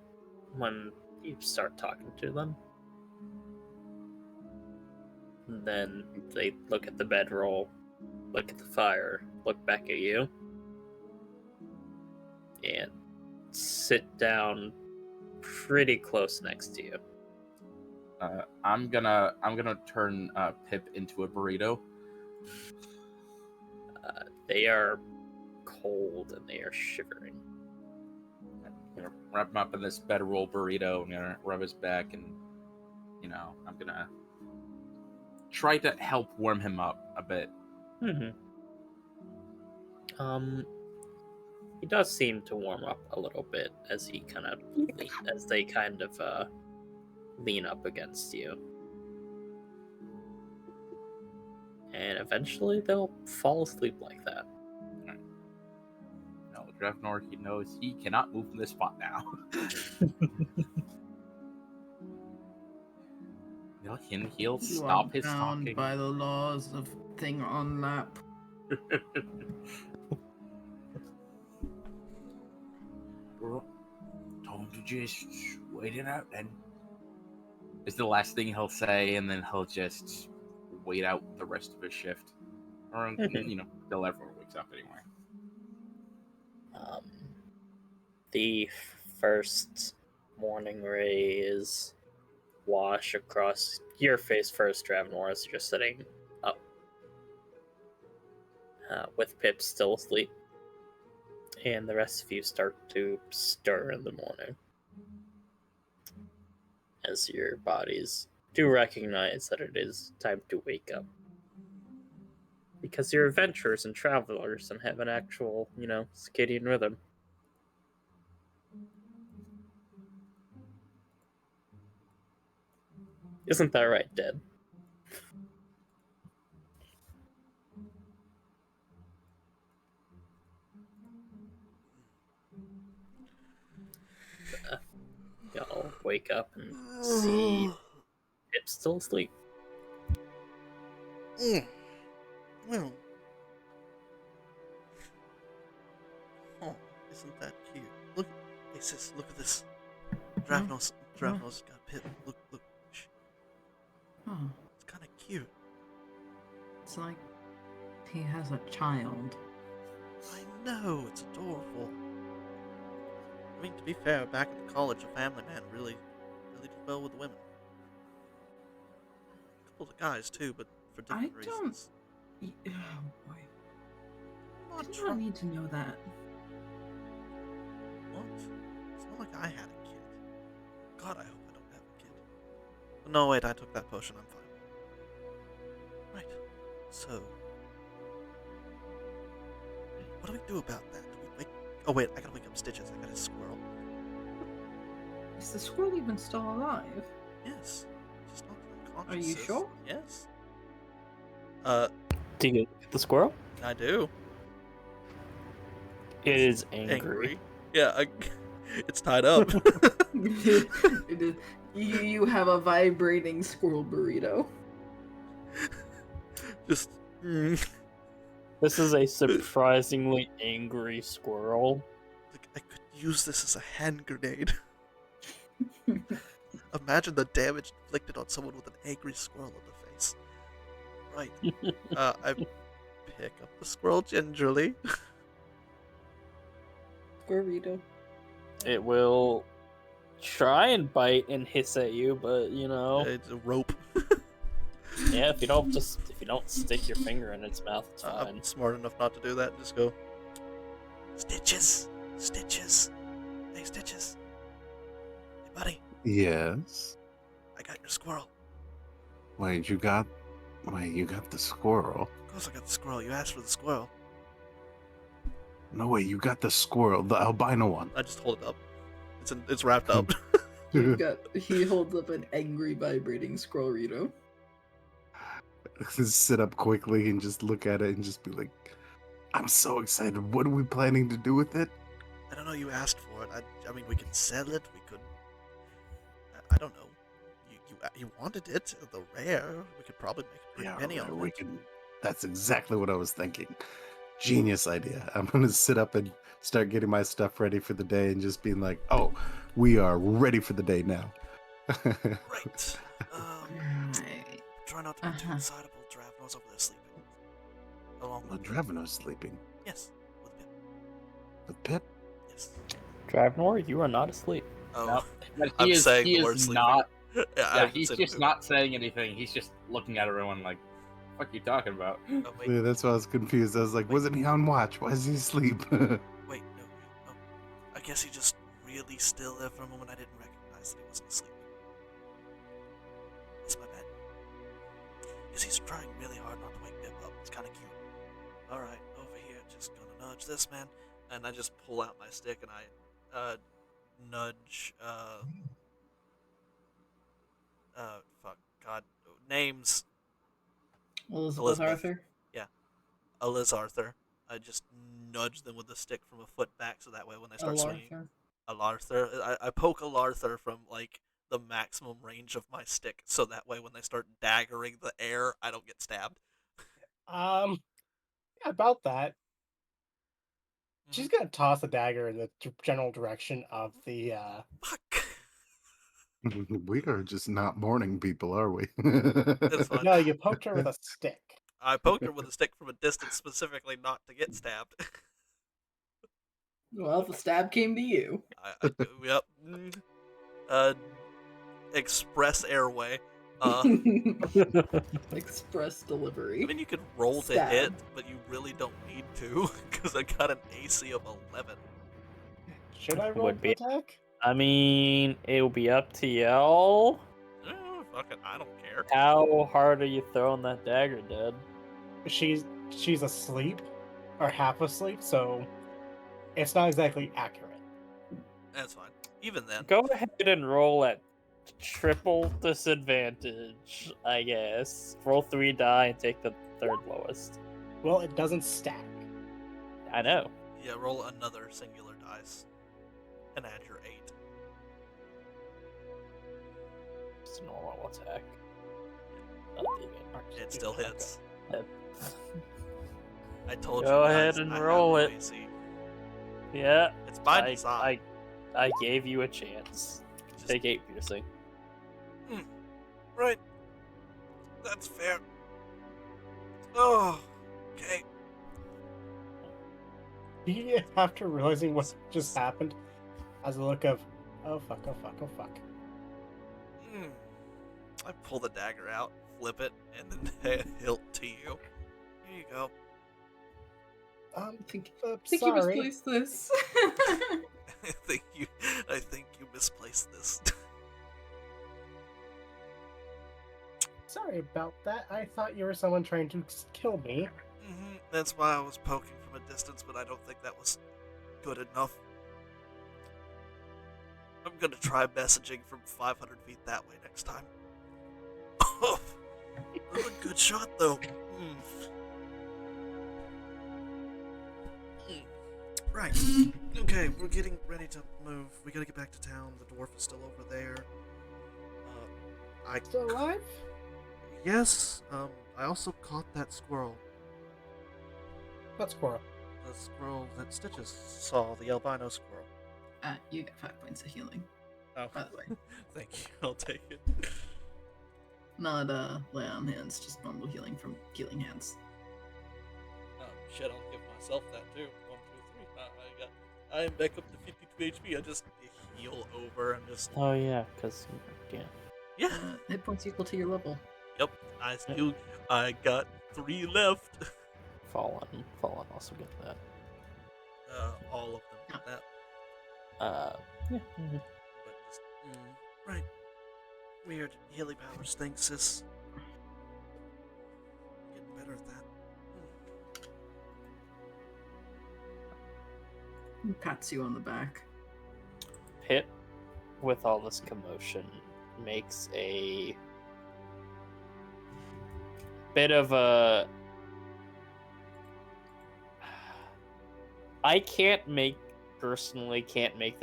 when you start talking to them. And then they look at the bedroll, look at the fire, look back at you, and sit down pretty close next to you. I'm gonna turn Pip into a burrito. They are cold and they are shivering. I'm gonna wrap him up in this bedroll burrito. I'm gonna rub his back, and I'm gonna try to help warm him up a bit. Mm-hmm. He does seem to warm up a little bit as they kind of lean up against you. And eventually they'll fall asleep like that. No, Drevnor, he knows he cannot move from this spot now. He'll You stop are his bound talking. by the laws of thing on lap. Well, time to just wait it out then. Is the last thing he'll say, and then he'll just wait out the rest of his shift. Or, Mhm. till everyone wakes up anyway. The first morning rays wash across your face first, Dravenor, as you're sitting up, with Pip still asleep, and the rest of you start to stir in the morning as your bodies do recognize that it is time to wake up. Because you're adventurers and travelers and have an actual, circadian rhythm. Isn't that right, Dad? Y'all wake up and see Pip still asleep. Well. Oh, isn't that cute? Look, hey sis, look at this. Dravenos got Pip. Look. Shh. Oh, It's kind of cute. it's like he has a child. I know, it's adorable. I mean, to be fair, back at the college, a family man really did well with the women. A couple of the guys too, but for different reasons. Oh boy. I'm I not do not need to know that. What? It's not like I had a kid. God, I hope I don't have a kid. But no, wait, I took that potion. I'm fine. Right. So, what do we do about that? Do we wake? Oh wait, I gotta wake up Stitches. I got a squirrel. Is the squirrel even still alive? Yes. It's not unconscious. Are you sure? Yes. Do you get the squirrel? I do. It is angry. Yeah, it's tied up. It is, you have a vibrating squirrel burrito. Just. This is a surprisingly angry squirrel. Like, I could use this as a hand grenade. Imagine the damage inflicted on someone with an angry squirrel in the face. Right. I pick up the squirrel gingerly. Squirrito. It will try and bite and hiss at you, but It's a rope. yeah, if you don't stick your finger in its mouth, it's fine. I'm smart enough not to do that and just go, Stitches! Stitches! Hey, Stitches! Hey, buddy, Yes. I got your squirrel. Wait, you got the squirrel? Of course I got the squirrel. You asked for the squirrel. No way, you got the squirrel, the albino one. I just hold it up. It's wrapped up. He holds up an angry vibrating squirrelito. Sit up quickly and just look at it and just be like, I'm so excited. What are we planning to do with it? I don't know. You asked for it. I mean, we could sell it. We could. I don't know. You wanted it, the rare. We could probably make a pretty penny on it. That's exactly what I was thinking. Genius idea. I'm gonna sit up and start getting my stuff ready for the day and just being like, oh, we are ready for the day now. Right. Right. Try not to be too excitable. Dravenor's over there sleeping. Along with Dravenor's sleeping. Yes, with Pip. With Pip? Yes. Dravenor, you are not asleep. Oh, No, but I'm saying he the word is sleeping. not. Yeah, Yeah, he's just not saying anything. He's just looking at everyone like, "What are you talking about?" Oh, wait, Yeah, that's why I was confused. I was like, wasn't he on watch? Why is he asleep? wait, no. Oh, I guess he just really still there for a moment. I didn't recognize that he wasn't asleep. It's my bad. Because he's trying really hard not to wake Pip up. It's kind of cute. Alright, over here, just gonna nudge this man. And I just pull out my stick and I nudge, fuck, God, names. Elizabeth Elizabeth. Arthur. Yeah, Eliz Arthur. I just nudge them with the stick from a foot back so that way when they start swinging. Alarthur. I poke Alarthur from, like, the maximum range of my stick so that way when they start daggering the air, I don't get stabbed. Yeah, about that. She's gonna toss a dagger in the general direction of the. Fuck. We are just not morning people, are we? It's fine. No, you poked her with a stick. I poked her with a stick from a distance specifically not to get stabbed. Well, the stab came to you. Yep. Uh, express airway. Express delivery. I mean, you could roll to Stab. hit, but you really don't need to, because I got an AC of 11. Should I roll Would be. attack? I mean, it'll be up to y'all. Fuck it, I don't care. How hard are you throwing that dagger, Dad? She's asleep, or half asleep, so it's not exactly accurate. That's fine. Even then. Go ahead and roll at triple disadvantage, I guess. Roll 3 die and take the third lowest. Well, it doesn't stack. I know. Yeah, roll another singular dice. And add your 8. It's a normal attack. Not even. It still hits. Okay. I told Go you guys ahead and I roll have it. no AC. Yeah. It's by design. I gave you a chance. Just- Take 8 piercing. Right. That's fair. Oh, okay. He, after realizing what just happened, has a look of, oh fuck, oh fuck, oh fuck. I pull the dagger out, flip it, and then hilt to you. Here you go. I think you Sorry. misplaced this. I think you misplaced this. Sorry about that. I thought you were someone trying to kill me. That's why I was poking from a distance, but I don't think that was good enough. I'm gonna try messaging from 500 feet that way next time. Oh, that was a good shot, though. Right. Okay, we're getting ready to move. We gotta get back to town. The dwarf is still over there. Still alive? Yes. I also caught that squirrel. What squirrel? The squirrel that Stitches saw. The albino squirrel. You get 5 points of healing, Oh, by the way. thank you. I'll take it. Not lay on hands, just normal healing from healing hands. Oh shit! I'll give myself that too. 1, 2, 3. I am back up to 52 HP. I just heal over and just. Oh yeah, because Yeah. Hit points equal to your level. Yep. I got 3 left. Fallen also get that. All of them get that. Yeah. But just right. Weird healing powers. Thanks, sis. Getting better at that. He pats you on the back. Pit, with all this commotion, makes a bit of a. I can't make the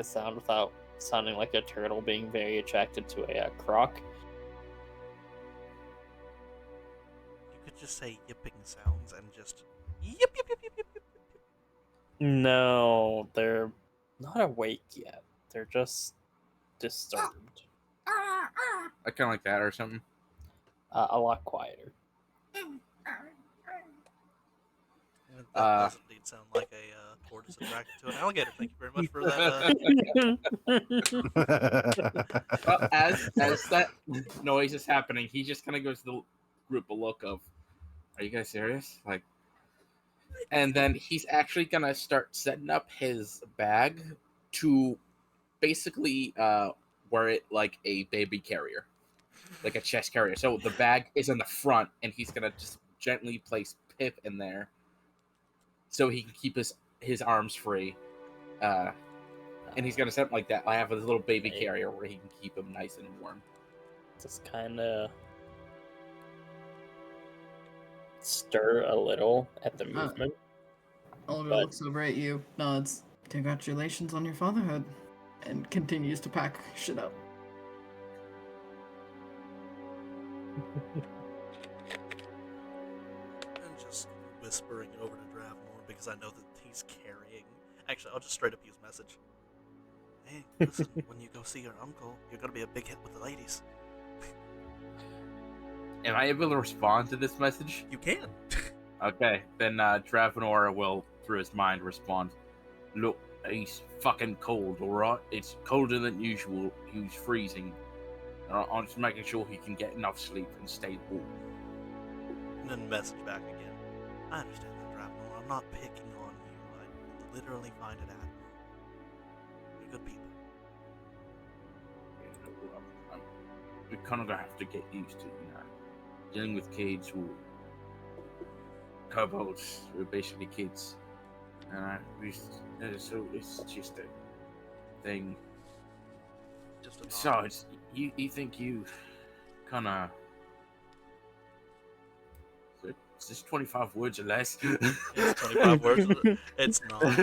sound without sounding like a turtle being very attracted to a croc. You could just say yipping sounds and just yip yip yip yip yip yip. No, they're not awake yet. They're just disturbed. I kind of like that or something. A lot quieter. That does indeed sound like a tortoise attracted to an alligator. Thank you very much for that. Well, as that noise is happening, he just kind of gives the group a look of, "Are you guys serious?" Like, and then he's actually gonna start setting up his bag to basically wear it like a baby carrier, like a chest carrier. So the bag is in the front, and he's gonna just gently place Pip in there, so he can keep his arms free. And he's gonna set up like that. I have a little baby carrier where he can keep him nice and warm. Just kind of stir a little at the movement. Olga looks over at you, nods. Congratulations on your fatherhood, and continues to pack shit up. And just whispering it over to Dravmore because I know that he's carrying. Actually, I'll just straight up use message. Hey, listen, when you go see your uncle, you're gonna be a big hit with the ladies. am I able to respond to this message? You can. Okay, then Dravenor will, through his mind, respond. Look, he's fucking cold, alright? It's colder than usual. He's freezing. I'm just making sure he can get enough sleep and stay warm. And then message back again. I understand that, Dravenor. I'm not picking on you. I literally find it admirable. You're good people. We're kind of gonna have to get used to, dealing with kids or kobolds who are basically kids. So it's just a thing. Just a nod. Besides, you think you kind of. Is this 25 words or less? It's 25 words. It's not.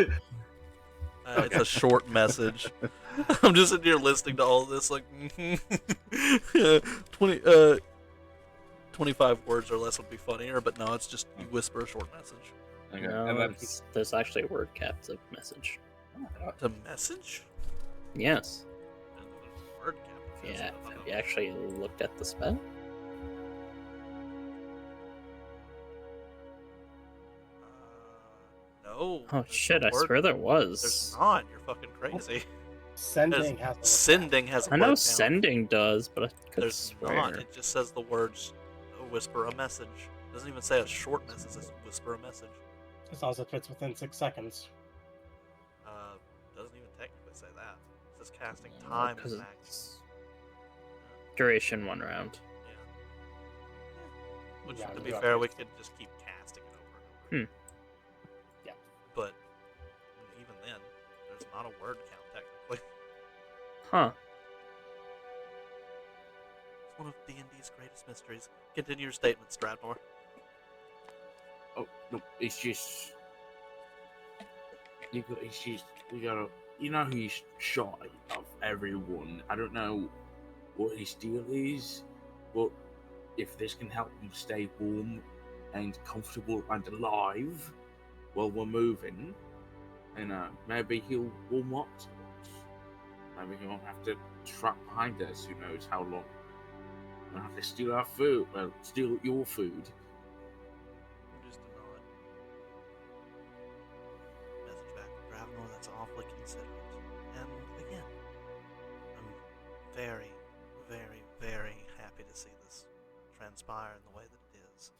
It's a short message. I'm just sitting here listening to all this, like, 25 words or less would be funnier, but no, it's just you whisper a short message. Okay. No, And then there's actually a word cap to message. The message? Yes. And then there's a word cap. It says Yeah. it. Have you actually looked at the spell? No. Oh there's shit! no I word. swear there There's was. not. You're fucking crazy. Sending has a Sending has a I word know count. sending does, but I could There's swear. not. It just says the words whisper a message. It doesn't even say a short message. It says whisper a message. As long as it fits within 6 seconds. Doesn't even technically say that. It says casting Oh, time 'cause is maximum. it's duration 1 round. Yeah. Which, Yeah, to you be do have fair, to- we could just keep casting it over and over. Yeah. But even then, there's not a word count technically. Huh. It's one of D&D's greatest mysteries. Continue your statement, Stradmore. oh no, it's just we gotta. He's shy of everyone. I don't know what his deal is, but if this can help him stay warm and comfortable and alive while we're moving, and maybe he'll warm up to us. Maybe he won't have to trap behind us. Who knows how long? We'll have to steal our food. Well, steal your food. Just a nod. Message back to Dravenor, that's awfully considerate. And again, I'm very, very, very happy to see this transpire in the way that it is.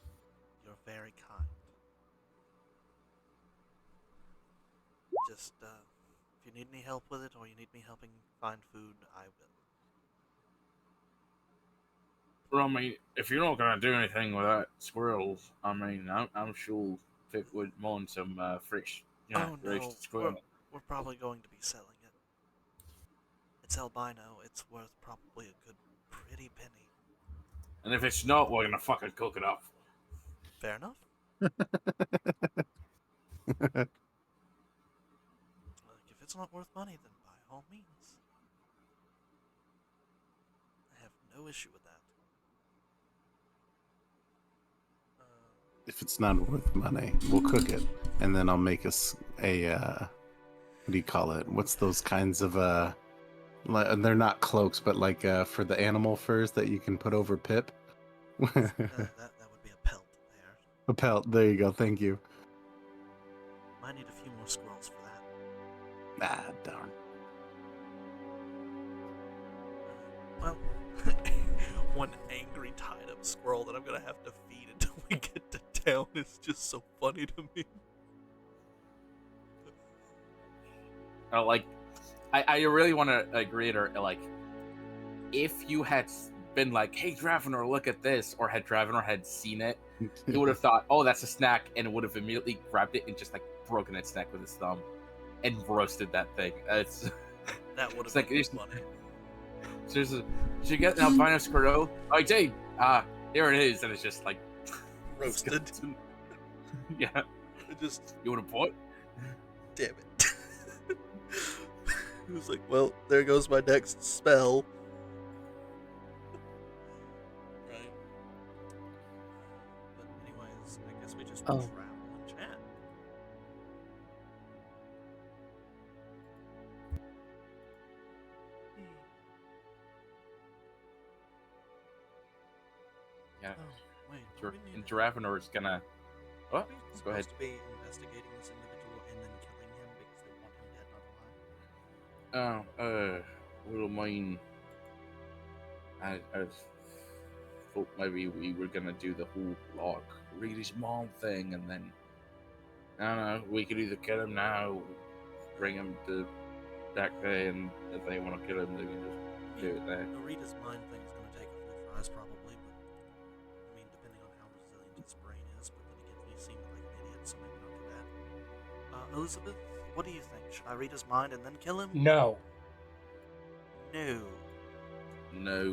You're very kind. Just, if you need any help with it or you need me helping find food, I will. Well, I mean, if you're not gonna do anything with that squirrel, I mean, I'm sure Pip would mind some fresh, Oh no, roasted squirrel. we're probably going to be selling it. It's albino, it's worth probably a good pretty penny. And if it's not, we're gonna fucking cook it up. Fair enough? If it's not worth money, then by all means. I have no issue with that. If it's not worth money, we'll cook it, and then I'll make us a what do you call it? What's those kinds of they're not cloaks, but like for the animal furs that you can put over Pip. That would be a pelt there. A pelt. There you go. Thank you. Might need a few more squirrels for that. Ah, darn. Well, one angry tied up squirrel that I'm gonna have to feed until we get to town is just so funny to me. I really want to agree to like, if you had been like, "Hey, Dravenor, look at this," or had Dravenor had seen it, he would have thought, "Oh, that's a snack," and would have immediately grabbed it and just like broken its neck with his thumb and roasted that thing. That would have like, been funny. Seriously, did you get an albino squirrel? I did. Here it is, and it's just like Roasted. Yeah. Just, You want a pot? damn it. It was like, well, there goes my next spell. Right. But anyways, I guess we just travel and chat. Yeah. Oh, wait. don't we And need- Giraffenor is gonna. Oh, Are we go ahead. supposed to be investigating this individual and then killing him because they want him dead, not alive? Well, mine. I thought maybe we were gonna do the whole like read his mom thing, and then I don't know. We could either kill him now, bring him to back day, and if they want to kill him, they can just do it there. The Rita's mind thing is going to take a few tries, probably, but I mean, depending on how resilient his brain is. But then again, he seemed like an idiot, so maybe not too bad. Elizabeth, what do you think? Should I read his mind and then kill him? No. No. No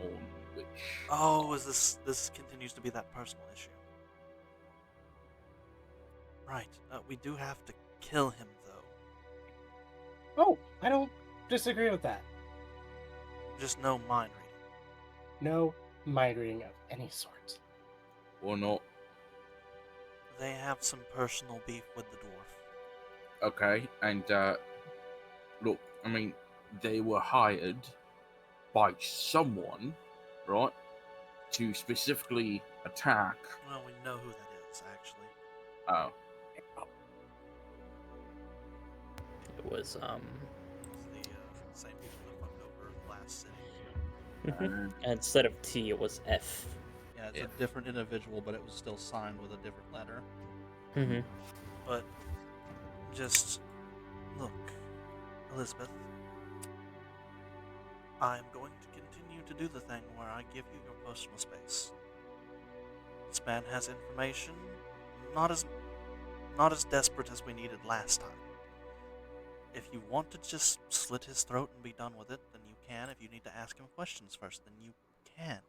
on which. Oh, is this continues to be that personal issue? Right. We do have to kill him, though. Oh, I don't disagree with that. Just no mind reading. No mind reading of any sort. Or not. They have some personal beef with the dwarf. Okay, and look, I mean, they were hired by someone, right, to specifically attack. Well, we know who that is, actually. Oh, It was It was the same people that fucked over the last city. and instead of T, it was F. Yeah, it's Yeah. a different individual, but it was still signed with a different letter. Mm-hmm. But just look, Elizabeth, I'm going to continue to do the thing where I give you your personal space. This man has information, not as desperate as we needed last time. If you want to just slit his throat and be done with it, then you can. If you need to ask him questions first, then you can.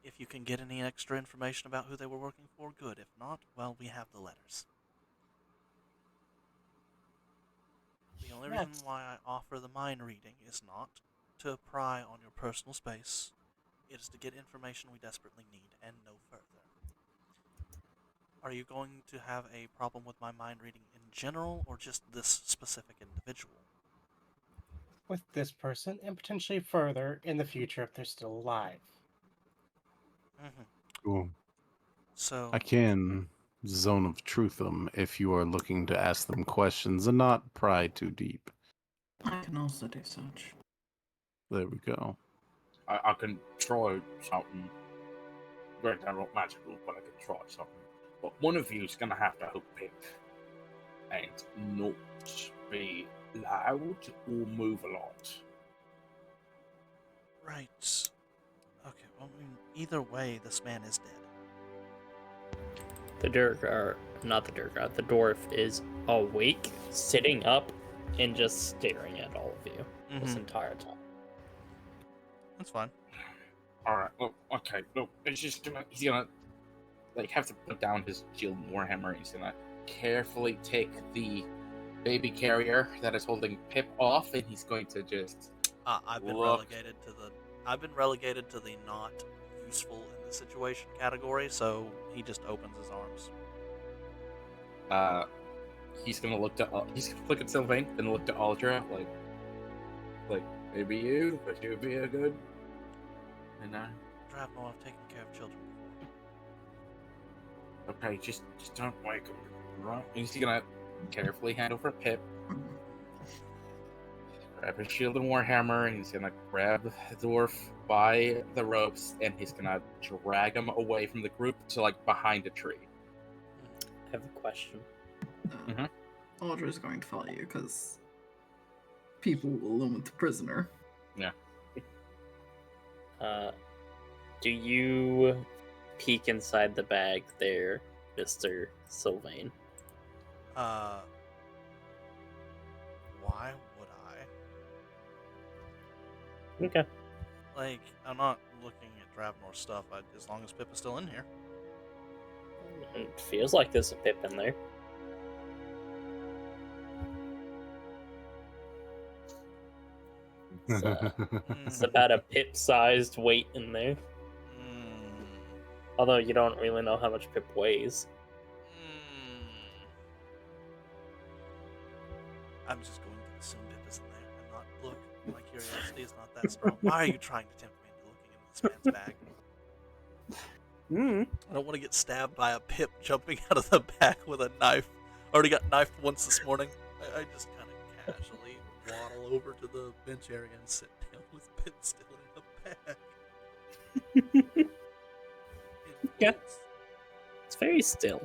If you can get any extra information about who they were working for, good. If not, well, we have the letters. The only reason why I offer the mind reading is not to pry on your personal space. It is to get information we desperately need, and no further. Are you going to have a problem with my mind reading in general, or just this specific individual? With this person, and potentially further in the future if they're still alive. Mm-hmm. Cool. So, I can zone of truth them if you are looking to ask them questions and not pry too deep. I can also do such. There we go. I can try something. Granted, I'm not magical, but I can try something. But one of you is gonna have to help Pip and not be loud or move a lot. right. Okay, well, I mean, either way, this man is dead. The the dwarf is awake, sitting up, and just staring at all of you this entire time. That's fine. Alright, look, okay, look, he's gonna like have to put down his shield and warhammer. He's gonna carefully take the baby carrier that is holding Pip off, and he's going to just I've been look. relegated to the not useful in this situation category, so he just opens his arms. He's gonna look at Sylvain, then look to Aldra, like maybe you, but you'd be a good. And Drabnor, I've taken care of children before. okay, just don't wake him, right? And he's gonna carefully hand over Pip, grab his shield and warhammer, and he's gonna grab the dwarf by the ropes, and he's gonna drag him away from the group to like behind a tree. I have a question. Audra is going to follow you because people will limit the prisoner. Yeah. Do you peek inside the bag there, Mr. Sylvain? Why would I? Okay. Like, I'm not looking at Drabnor's stuff, as long as Pip is still in here. It feels like there's a Pip in there. It's about a Pip-sized weight in there. Although you don't really know how much Pip weighs. I'm just going to assume Pip is in there and not look. My curiosity is not that strong. Why are you trying to tempt me into looking in this man's bag? Mm. I don't want to get stabbed by a pip jumping out of the back with a knife. Already got knifed once this morning. I just kind of casually waddle over to the bench area and sit down with Pip still in the bag. In Yeah. place. It's very still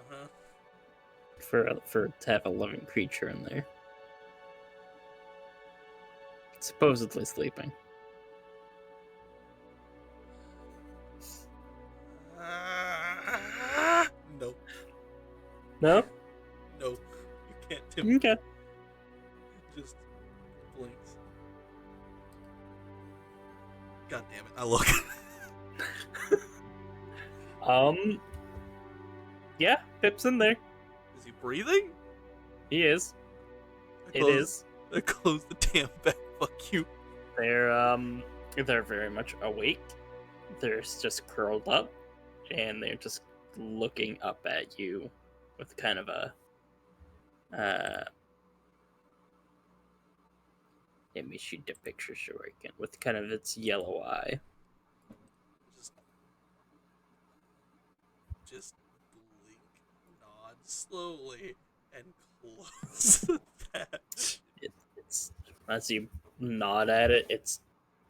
Uh-huh. for to have a living creature in there. Supposedly sleeping. No. No? No. You can't tempt me. Okay. Just blinks. God damn it. I look. Yeah, Pip's in there. Is he breathing? He is. I It is. I close the damn bag. Fuck you. They're very much awake. They're just curled up, and they're just looking up at you with kind of a let me shoot the picture shuriken with kind of its yellow eye. Just blink, nod slowly, and close that. It's as you nod at it, its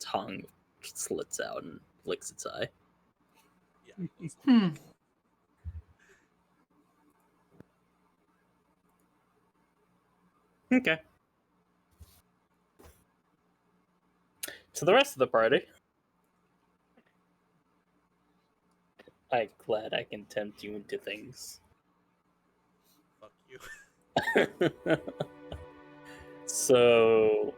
tongue slits out and licks its eye. Yeah. Hmm. Okay. So the rest of the party, I'm glad I can tempt you into things. Fuck you. So,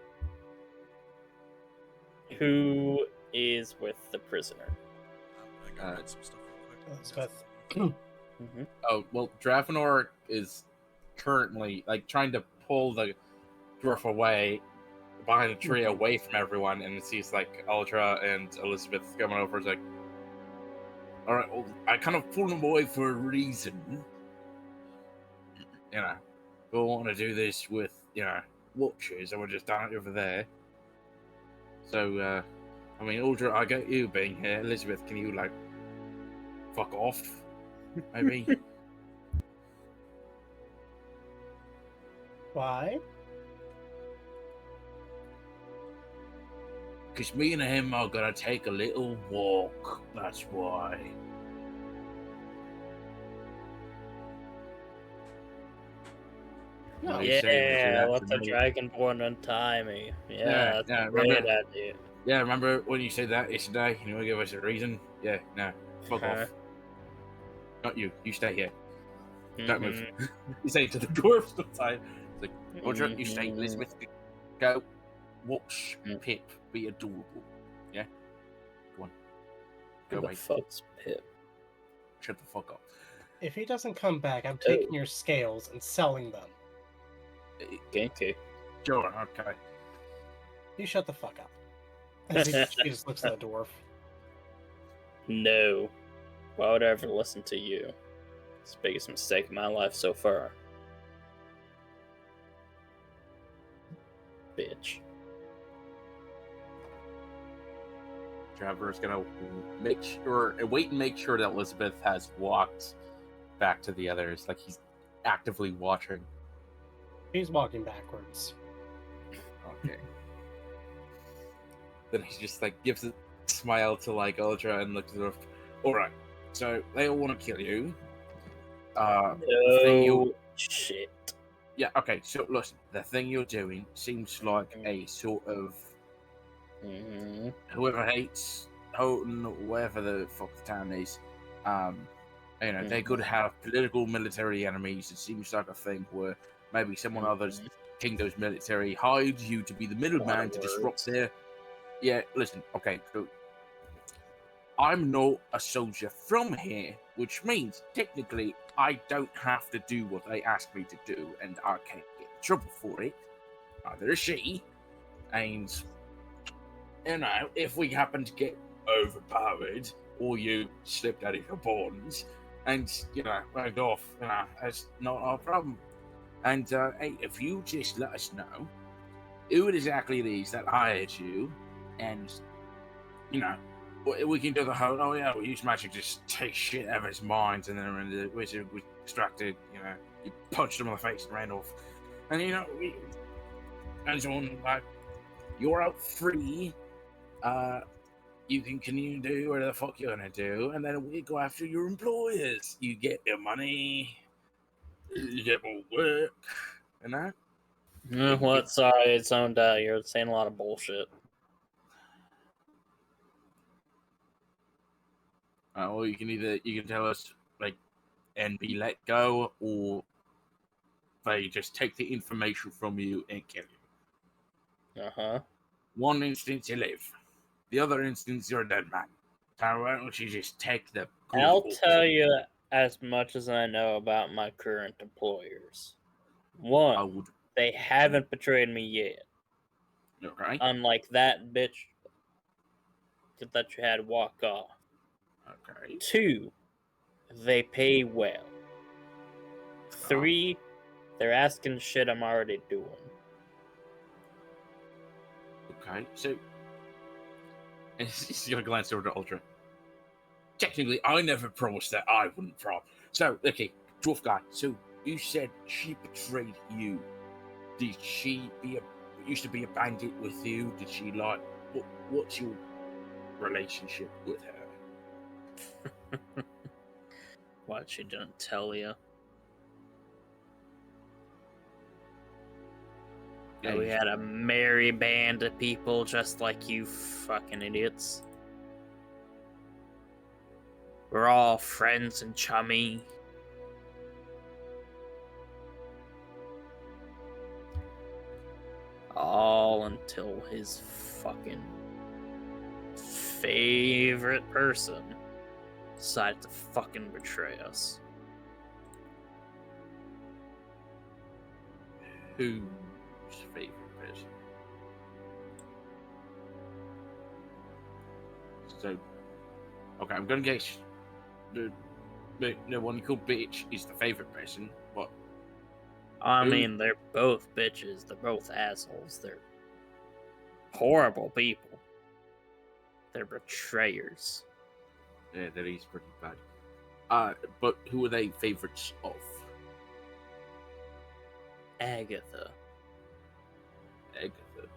who is with the prisoner? I'm gonna go write some stuff real quick. Elizabeth. Mm-hmm. Oh, well, Dravenor is currently like trying to pull the dwarf away behind a tree away from everyone, and sees like Ultra and Elizabeth coming over. It's like, all right, well, I kind of pulled him away for a reason. You know, we want to do this with, watchers, and we're just down over there. So, I mean, Ultra, I get you being here. Elizabeth, can you, like, fuck off? Maybe? Why? Because me and him are gonna take a little walk. That's why. No. You say Yeah, that let to the me. Dragonborn untie me. Yeah, that's a remember, great idea. Yeah, remember when you said that yesterday? You want to give us a reason? Yeah, no, fuck off. Not you. You stay here. Don't move. You say to the dwarf sometimes. It's like, Roger, you stay. Elizabeth, go. Watch Pip be adorable. Yeah? Go on. Go Who the away. fuck's Pip? Shut the fuck up. If he doesn't come back, I'm taking your scales and selling them. Okay. Sure, okay. You shut the fuck up. As she just looks at the dwarf. No. Why would I ever listen to you? It's the biggest mistake of my life so far. Bitch. Trevor's gonna wait and make sure that Elizabeth has walked back to the others. Like he's actively watching. He's walking backwards. Okay. Then he just like gives a smile to like Ultra and looks at her. Alright, so they all want to kill you. The thing Shit. Yeah, okay, so listen, the thing you're doing seems like a sort of whoever hates Houghton, whatever the fuck the town is, they could have political military enemies. It seems like a thing where maybe someone other's kingdom's military hides you to be the middleman to disrupt their. Yeah, listen, okay, so I'm not a soldier from here, which means technically I don't have to do what they ask me to do, and I can't get in trouble for it. Neither is she. And, if we happen to get overpowered, or you slipped out of your bonds, and, rugged off, that's not our problem. And, hey, if you just let us know who exactly it is that hired you, and you know, we can do the whole, oh yeah, we use magic to just take shit out of his mind, and then when the wizard was distracted, you know, you punched him in the face and ran off. And, you know, and so on, like, you're out free, you can continue to do whatever the fuck you're gonna do, and then we go after your employers. You get your money, you get more work, and that. What? Sorry, it's owned. You're saying a lot of bullshit. Or you can tell us like and be let go, or they just take the information from you and kill you. One instance you live, the other instance you're a dead man. So why don't you just take the I'll tell you as much as I know about my current employers. One, they haven't betrayed me yet. Okay. Unlike that bitch that you had walk off. Okay. Two, they pay well. Three, they're asking shit I'm already doing. Okay, so he's gonna glance over to Ultra. Technically, I never promised that I wouldn't rob. So, okay, dwarf guy. So you said she betrayed you. Did she used to be a bandit with you? Did she like? What's your relationship with her? What, she didn't tell you? Yeah, we had a merry band of people just like you fucking idiots. We're all friends and chummy. All until his fucking favorite person decided to fucking betray us. Whose favorite person? So, okay, I'm gonna guess the one you call bitch is the favorite person, but I mean, they're both bitches. They're both assholes. They're horrible people. They're betrayers. Yeah, that is pretty bad. But who are they favorites of? Agatha. Agatha.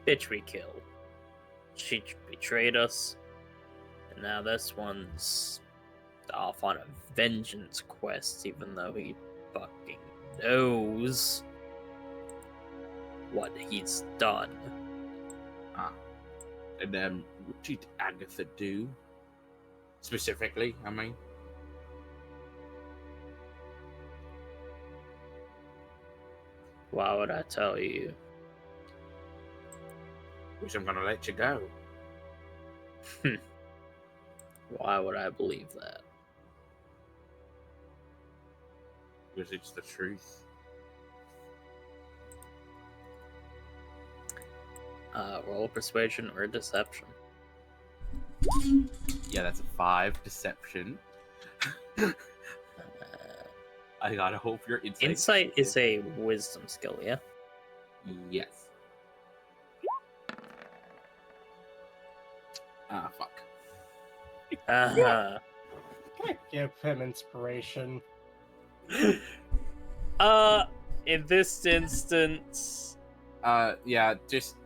Bitch we killed. She betrayed us. And now this one's off on a vengeance quest, even though he fucking knows what he's done. And what did Agatha do? Specifically, I mean. Why would I tell you? Which I'm gonna let you go. Why would I believe that? Because it's the truth. Roll persuasion or deception. Yeah, that's a 5 deception. I gotta hope your insight. Insight is a wisdom skill, yeah? Yes. Fuck. Can I give him inspiration? In this instance. Yeah, just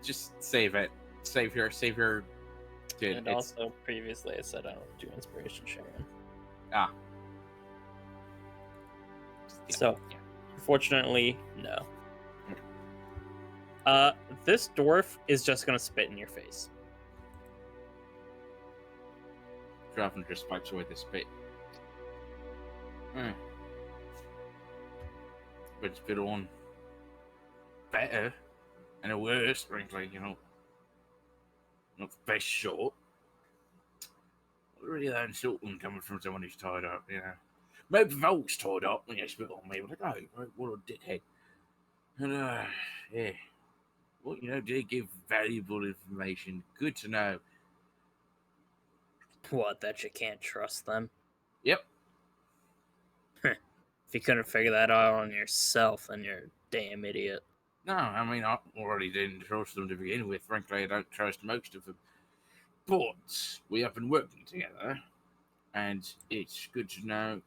save it. Save your. Dude, And also, previously I said I don't do inspiration sharing. Yeah, So, unfortunately, no. This dwarf is just gonna spit in your face. Draven just spikes away the spit. But it's been on better and a worse, frankly, you know. Not the best shot. Not really that insulting coming from someone who's tied up, you know. Maybe if I was tied up when you spit on me, but like, oh, what a dickhead. And, yeah. Well, you know, did give valuable information. Good to know. What, that you can't trust them? Yep. If you couldn't figure that out on yourself, then you're a damn idiot. No, I mean, I already didn't trust them to begin with. Frankly, I don't trust most of them. But we have been working together, and it's good to know,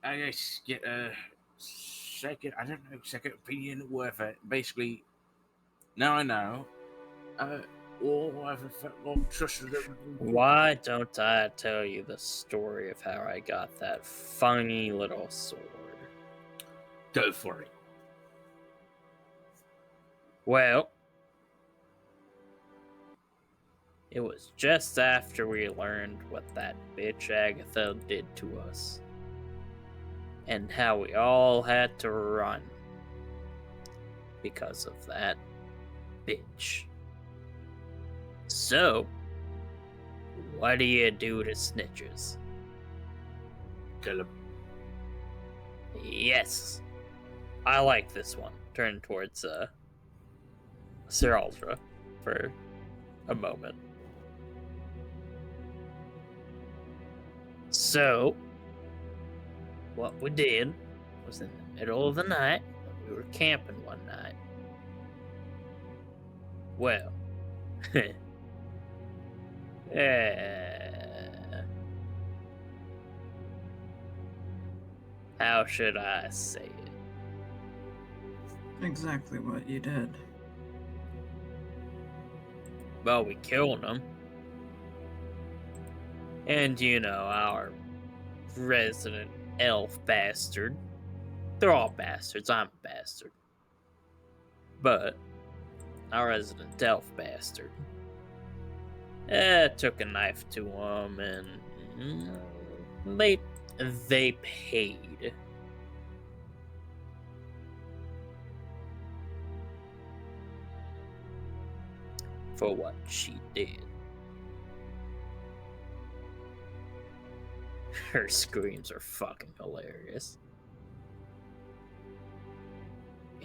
I guess get a second opinion, whatever. Basically, now I know, or I've not trusted them. Why don't I tell you the story of how I got that funny little sword? Go for it. Well, it was just after we learned what that bitch Agatha did to us. And how we all had to run. Because of that bitch. So, what do you do to snitches? Kill him. Yes. I like this one. Turn towards Sir Aldra for a moment. So, what we did was in the middle of the night, when we were camping one night. Well, how should I say it? Exactly what you did. Well, we killed him. And our resident elf bastard. They're all bastards, I'm a bastard. But our resident elf bastard took a knife to him, and they paid. For what she did. Her screams are fucking hilarious.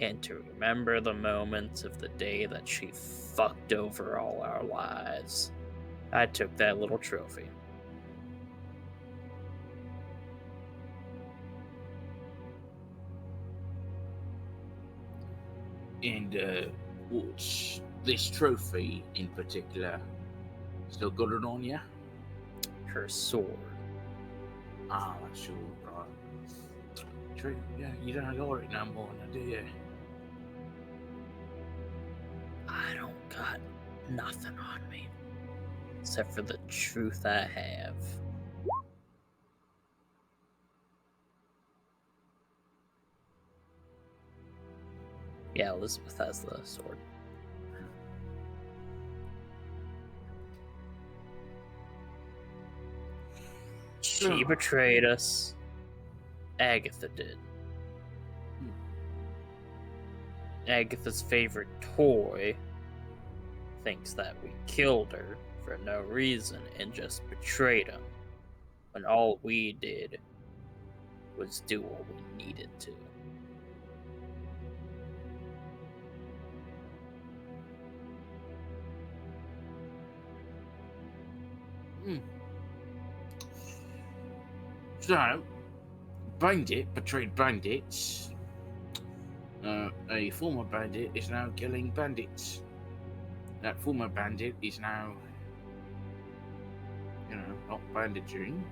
And to remember the moments of the day that she fucked over all our lives, I took that little trophy. And what's this trophy in particular? Still got it on you? Her sword. Ah, that's your right. True. Yeah, you don't got it no more, now, do you? I don't got nothing on me. Except for the truth I have. Yeah, Elizabeth has the sword. She betrayed us. Agatha did. Agatha's favorite toy thinks that we killed her for no reason and just betrayed him, when all we did was do what we needed to. So, Bandit betrayed bandits. A former bandit is now killing bandits. That former bandit is now, not bandaging.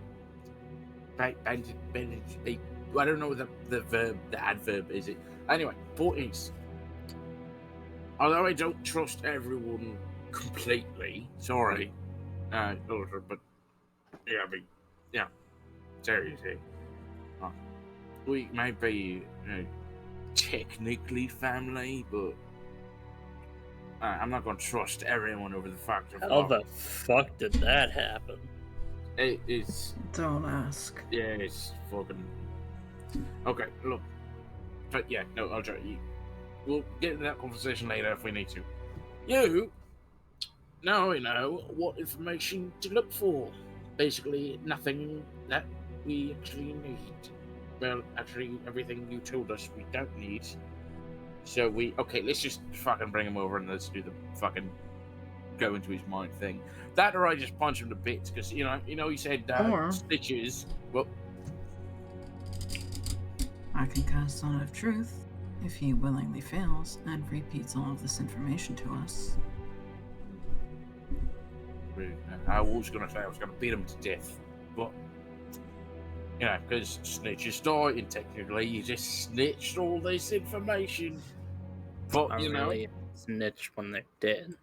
Bandit. I don't know the verb, the adverb is it. Anyway, point is, although I don't trust everyone completely, sorry, but seriously, we may be technically family, but I'm not gonna trust everyone over the fact of How the fuck did that happen? It's Don't ask. yeah, it's fucking okay. Look, but yeah, no, I'll try. We'll get into that conversation later if we need to. Now we know what information to look for. Basically, nothing that we actually need. Well, actually, everything you told us we don't need. So let's just fucking bring him over and let's do the fucking go into his mind thing. That or I just punch him to bits because he said Or- stitches. Well, I can cast Son of Truth if he willingly fails and repeats all of this information to us. I was going to say I was going to beat him to death, but because snitches die, and technically you just snitched all this information. But Not really snitch when they're dead.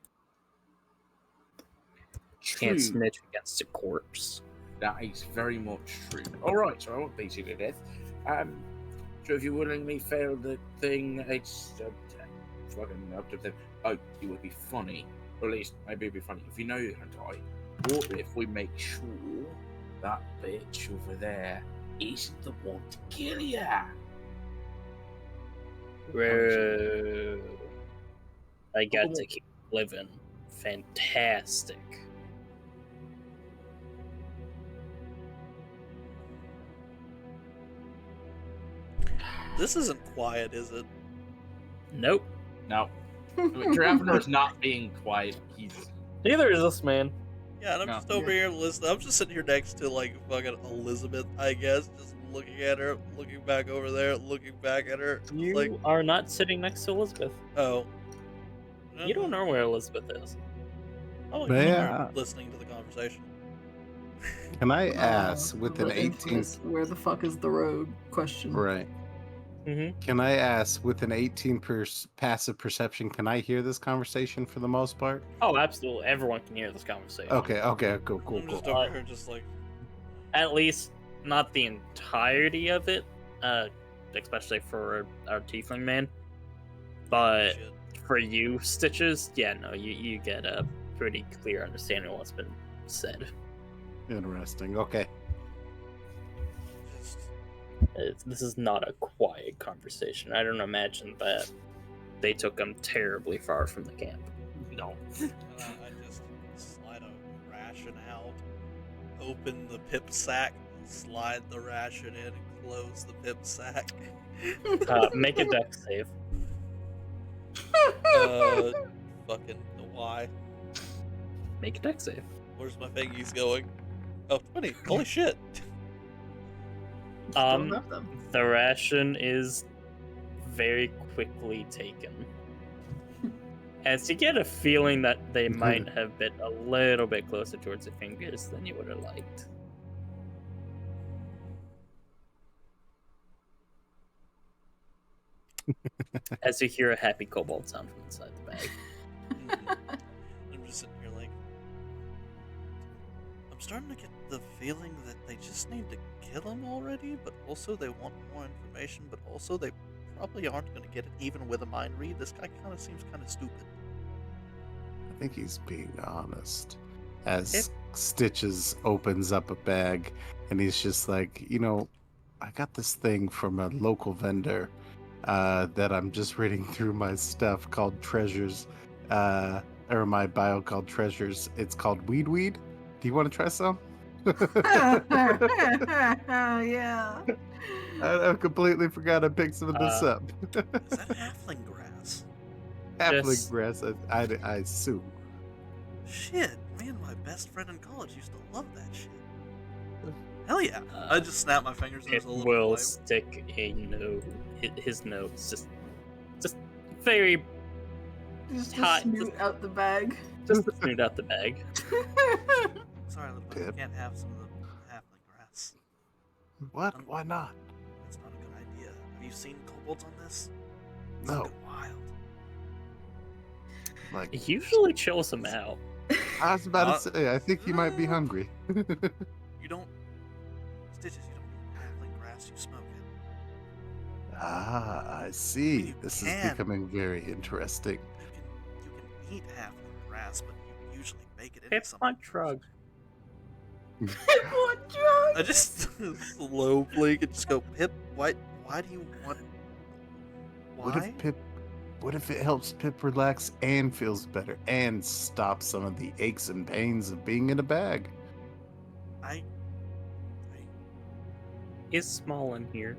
Can't true. snitch against a corpse. That is very much true. All right, so I won't beat you to death. So if you willingly fail the thing, it's fucking up to them. Oh, it would be funny, or at least maybe it'd be funny if you know you're gonna die. What if we make sure that bitch over there isn't the one to kill ya? Bro, I got to keep living. Fantastic. This isn't quiet, is it? Nope. No, Traveler's not being quiet. He's Neither is this man. Yeah, and I'm just over here listening. I'm just sitting here next to, like, fucking Elizabeth, I guess, just looking at her, looking back over there, looking back at her. You like, are not sitting next to Elizabeth. oh. You don't know where Elizabeth is. Oh, May you're I- listening to the conversation. Can I ask with an The 18? infamous, where the fuck is the road question? Right. Mm-hmm. Can I ask with an 18 passive perception? Can I hear this conversation for the most part? Oh, absolutely. Everyone can hear this conversation. Okay. Cool. I'm just over here just like... At least not the entirety of it, especially for our tiefling man. But shit. for you, Stitches, yeah, no, you get a pretty clear understanding of what's been said. Interesting. Okay. Just... This is not a quiet conversation. I don't imagine that they took him terribly far from the camp. no. I just slide a ration out, open the pip sack, slide the ration in, and close the pip sack. Make a dex save. Fucking why? Make a dex save. Where's my fingies going? Oh, 20. Holy shit. Don't have them. The ration is very quickly taken. As you get a feeling that they might have been a little bit closer towards the fingers than you would have liked. As you hear a happy kobold sound from inside the bag. I'm just sitting here like... I'm starting to get the feeling that they just need to kill him already, but also they want more information, but also they probably aren't going to get it even with a mind read. This guy kind of seems kind of stupid. I think he's being honest. As Stitches opens up a bag and he's just like, I got this thing from a local vendor that I'm just reading through my stuff called Treasures, or my bio called Treasures. It's called Weed. Do you want to try some? Yeah. I completely forgot I picked some of this up. Is that halfling grass? Halfling Just- grass, I assume. Shit, me and my best friend in college used to love that shit. Hell yeah. I just snap my fingers and It there's a little will flame. stick a note. His notes just very Just Hot. snoot out the bag. just to snoot out the bag. Sorry, little buddy, you Pip. can't have some of the halfling grass. What? Why not? That's not a good idea. Have you seen kobolds on this? It's No. fucking wild. Like, It usually chills him out. I was about Not- to say, I think you might be hungry. You don't... Stitches, you don't eat halfling grass, you smoke it. I see. You This can. is becoming very interesting. You can eat halfling grass, but you usually make it into Pip something. on shrug. What drug? I just slow blink and just go, Pip, why do you want... Why? What if it helps Pip relax and feels better and stops some of the aches and pains of being in a bag? Is small in here.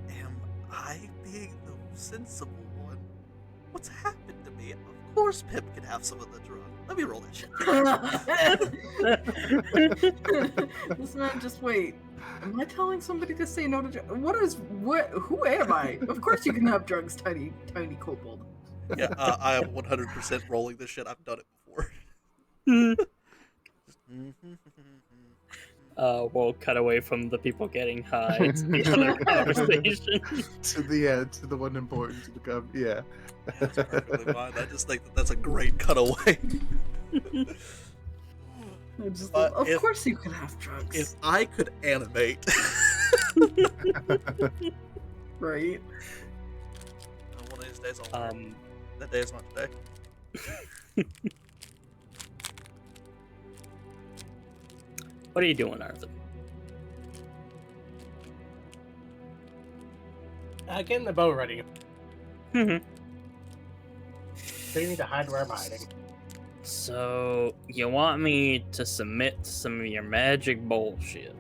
Am I being the sensible one? What's happened to me? Of course Pip can have some of the drug. Let me roll that shit. This man just wait. Am I telling somebody to say no to drugs? Who am I? Of course you can have drugs, tiny kobold. Yeah, I am 100% rolling this shit. I've done it before. We'll cut away from the people getting high to the other conversation. to the one important to the yeah. Yeah, that's perfectly fine. I just think that that's a great cutaway. Of course you can have drugs. If I could animate, right? one of these days I'll learn. That day is not today. What are you doing, Arthur? Getting the bow ready. Mhm. So you need to hide where I'm hiding. So, you want me to submit to some of your magic bullshit?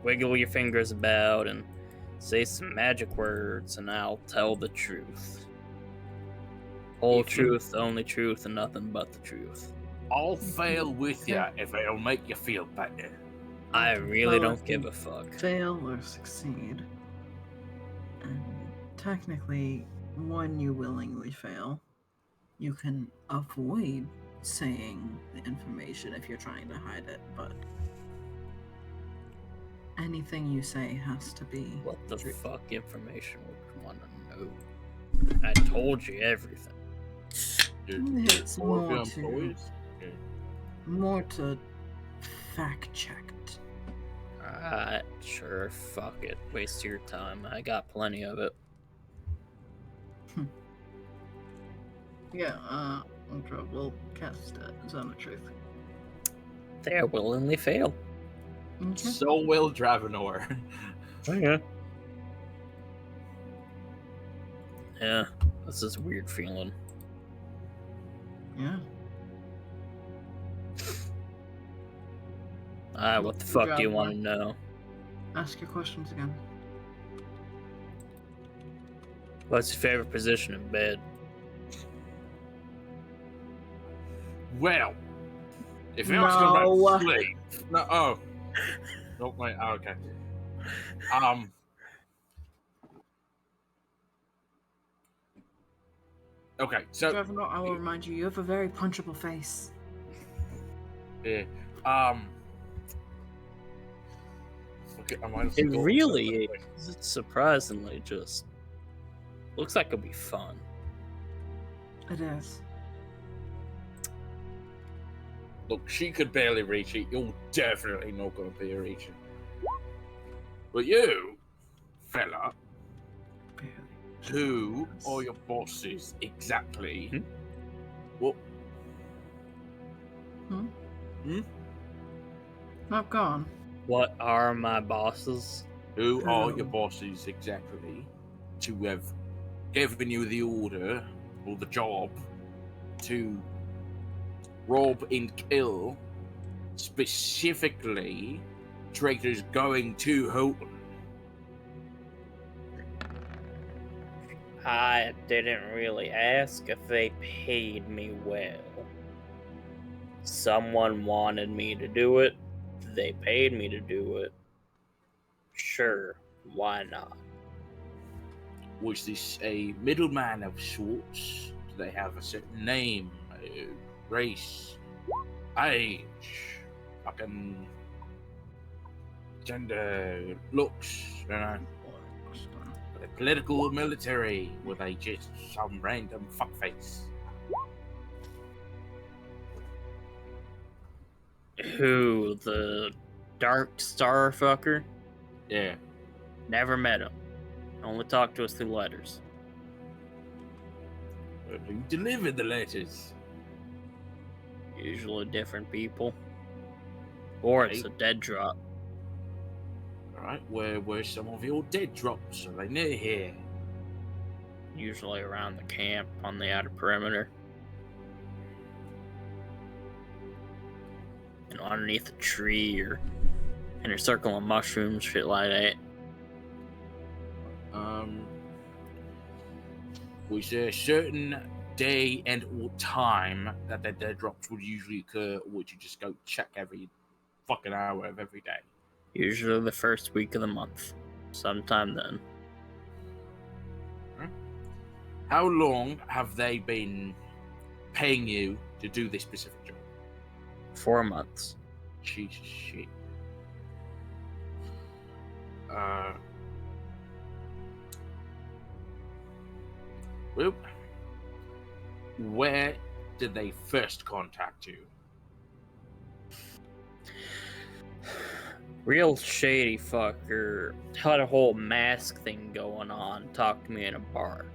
Wiggle your fingers about and say some magic words, and I'll tell the truth. Whole truth, only truth, and nothing but the truth. I'll fail with you if it'll make you feel better. I really Well, don't give a fuck. Fail or succeed. And technically, when you willingly fail, you can avoid saying the information if you're trying to hide it, but anything you say has to be What the true. fuck information would you want to know? I told you everything. It's Or if more you're to employees, fact checked. Alright, sure, fuck it. Waste your time. I got plenty of it. Yeah, Ultra will cast Zone of Truth. They willingly fail. Okay. So will Dravenor. Okay. Yeah, this is a weird feeling. Yeah. Alright, what the fuck do you want to know? Ask your questions again. What's your favorite position in bed? Well, if you're asking about No. sleep, no, no, wait, okay. Okay, so Trevor, I will remind you, you have a very punchable face. yeah, fuck it, I might have It forgotten really something. is. It's surprisingly just looks like it'll be fun. It is. Look, she could barely reach it. You're definitely not going to be reaching. But you, fella, Barely. who are your bosses exactly? Hmm? What? Not gone. What are my bosses? Who are your bosses exactly to have given you the order or the job to rob and kill specifically traitors going to Houghton? I didn't really ask if they paid me well. Someone wanted me to do it. They paid me to do it. Sure, why not? Was this a middleman of sorts? Do they have a certain name, race, age, fucking gender, looks, you know? Were they political or military? Were they just some random fuckface? Who, the Dark Star fucker? Yeah. Never met him. Only talked to us through letters. Who delivered the letters? Usually different people. Or it's Okay. a dead drop. Alright, where were some of your dead drops? Are they near here? Usually around the camp on the outer perimeter. You know, underneath a tree or in a circle of mushrooms, shit like that. Was there a certain day and or time that the dead drops would usually occur, or would you just go check every fucking hour of every day? Usually the first week of the month. Sometime then. How long have they been paying you to do this specific job? 4 months. Jesus shit. Well, where did they first contact you? Real shady fucker had a whole mask thing going on. Talked to me in a bar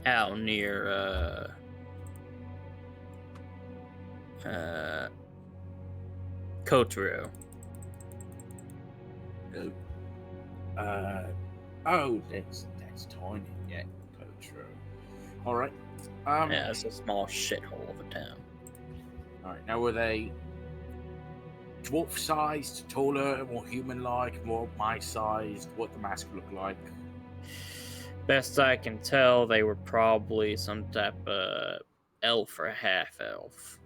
out near Kotaro. Oh, that's tiny. Yeah, true. All right. Yeah, it's a small shithole of a town. All right. Now, were they dwarf-sized, taller, more human-like, more my-sized? What the mask look like? Best I can tell, they were probably some type of elf or half elf.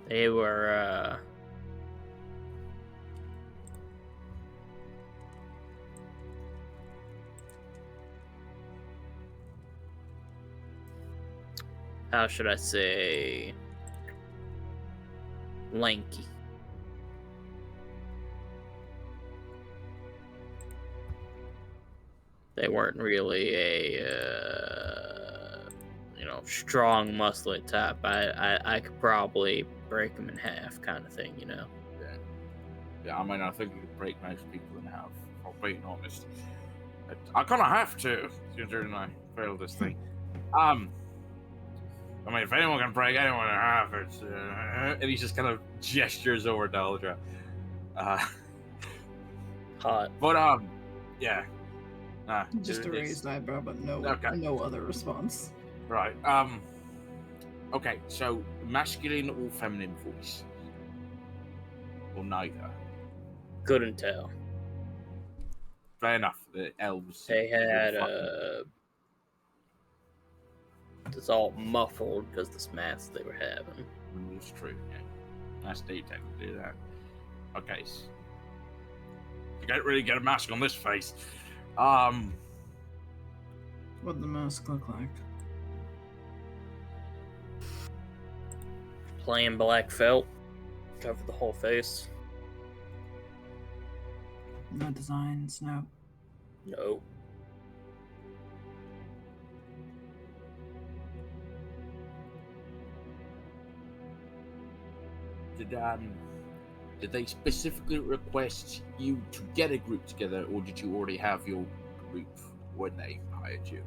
They were how should I say, lanky. They weren't really a strong, muscly type. I could probably break them in half, kind of thing, Yeah. I mean, I think you could break most people in half. If I'm being honest, I kind of have to, considering I failed this thing. I mean, if anyone can break anyone in half, it's and he just kind of gestures over Daldra. Hot. But yeah. Just a raised eyebrow, but no other response. Right. Okay. So, masculine or feminine voice, or neither? Couldn't tell. Fair enough. The elves. They had it's all muffled because the mask they were having. It's true. Yeah. That's detail to do that. Okay. So you can't really get a mask on this face. What'd the mask look like? Plain black felt, covered the whole face. No designs, no. No. Did they specifically request you to get a group together, or did you already have your group when they hired you?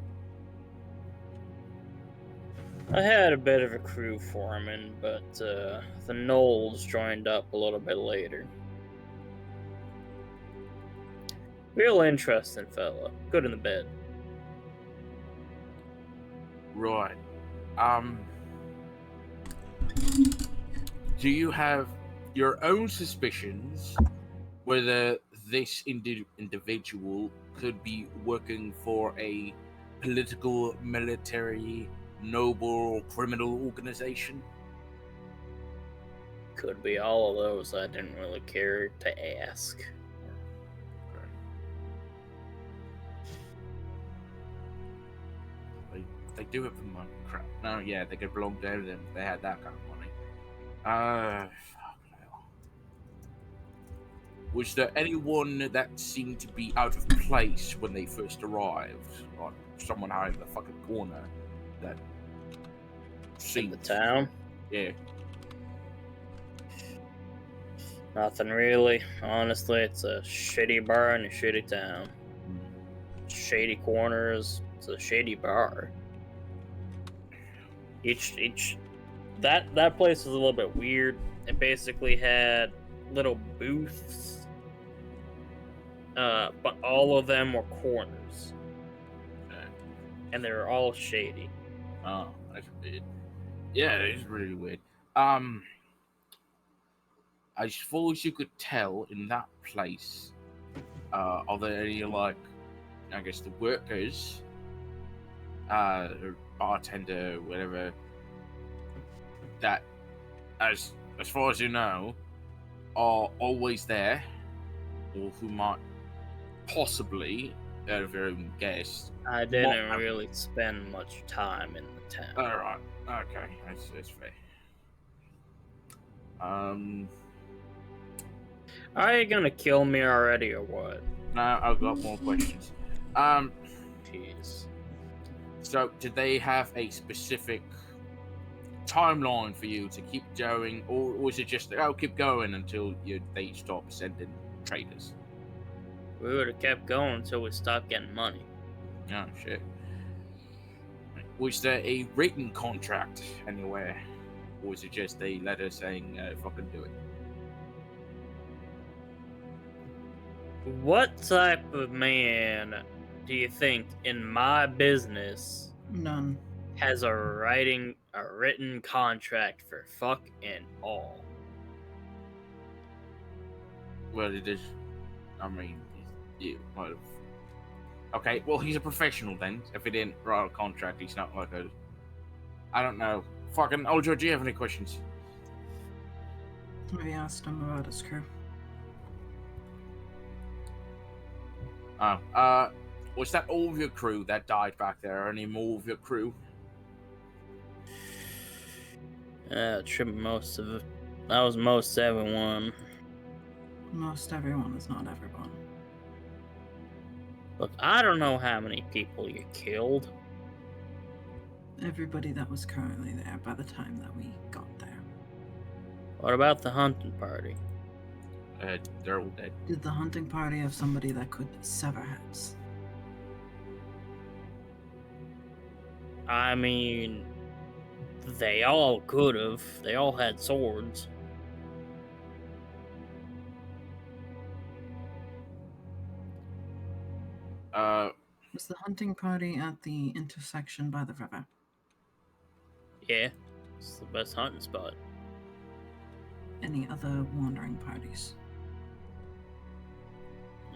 I had a bit of a crew forming, but the Knolls joined up a little bit later. Real interesting fella. Good in the bed. Right. Do you have your own suspicions whether this individual could be working for a political, military, noble, or criminal organization? Could be all of those. I didn't really care to ask. They do have the money. Crap. No, yeah, they could belong to them if they had that kind of money. Fuck hell. Was there anyone that seemed to be out of place when they first arrived? Like someone hiding in the fucking corner that In seemed... the town? Yeah. Nothing really. Honestly, it's a shitty bar in a shitty town. Shady corners. It's a shady bar. That place was a little bit weird. It basically had little booths, but all of them were corners, and they were all shady. Oh, that's weird. Yeah, it's really weird. I suppose you could tell in that place, are there any, like, I guess the workers, or bartender, whatever, that, as far as you know, are always there, or who might possibly, out of your own guess, I didn't really spend much time in the town. All right. Okay, that's fair. Are you gonna kill me already or what? No, I've got more questions. Jeez. So did they have a specific timeline for you to keep going, or was it just keep going until they stop sending traders? We would have kept going until we stopped getting money. Oh shit. Was there a written contract anywhere, or was it just a letter saying fucking do it? What type of man do you think in my business None. has a written contract for fuck and all? Well, it is. I mean, you might have. Okay, well, he's a professional then. If he didn't write a contract, he's not like a. I don't know. Fucking Ojo, do you have any questions? Maybe asked him about his crew. Was that all of your crew that died back there? Any more of your crew? Most of it. That was most everyone. Most everyone is not everyone. Look, I don't know how many people you killed. Everybody that was currently there by the time that we got there. What about the hunting party? They're all dead. Did the hunting party have somebody that could sever heads? I mean, they all could have. They all had swords. Was the hunting party at the intersection by the river? Yeah, it's the best hunting spot. Any other wandering parties?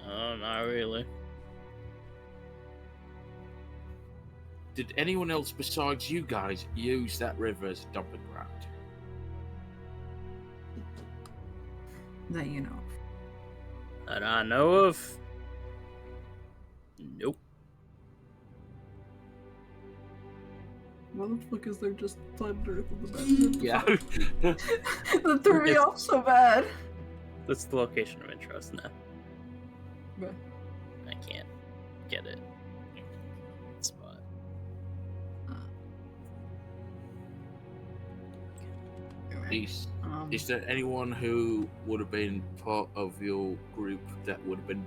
No, not really. Did anyone else besides you guys use that river as a dumping ground? That you know of. That I know of? Nope. Why the fuck is there just planet Earth in the background? Yeah. That threw me off so bad. That's the location of interest now. But I can't get it. Spot. Is there anyone who would have been part of your group that would have been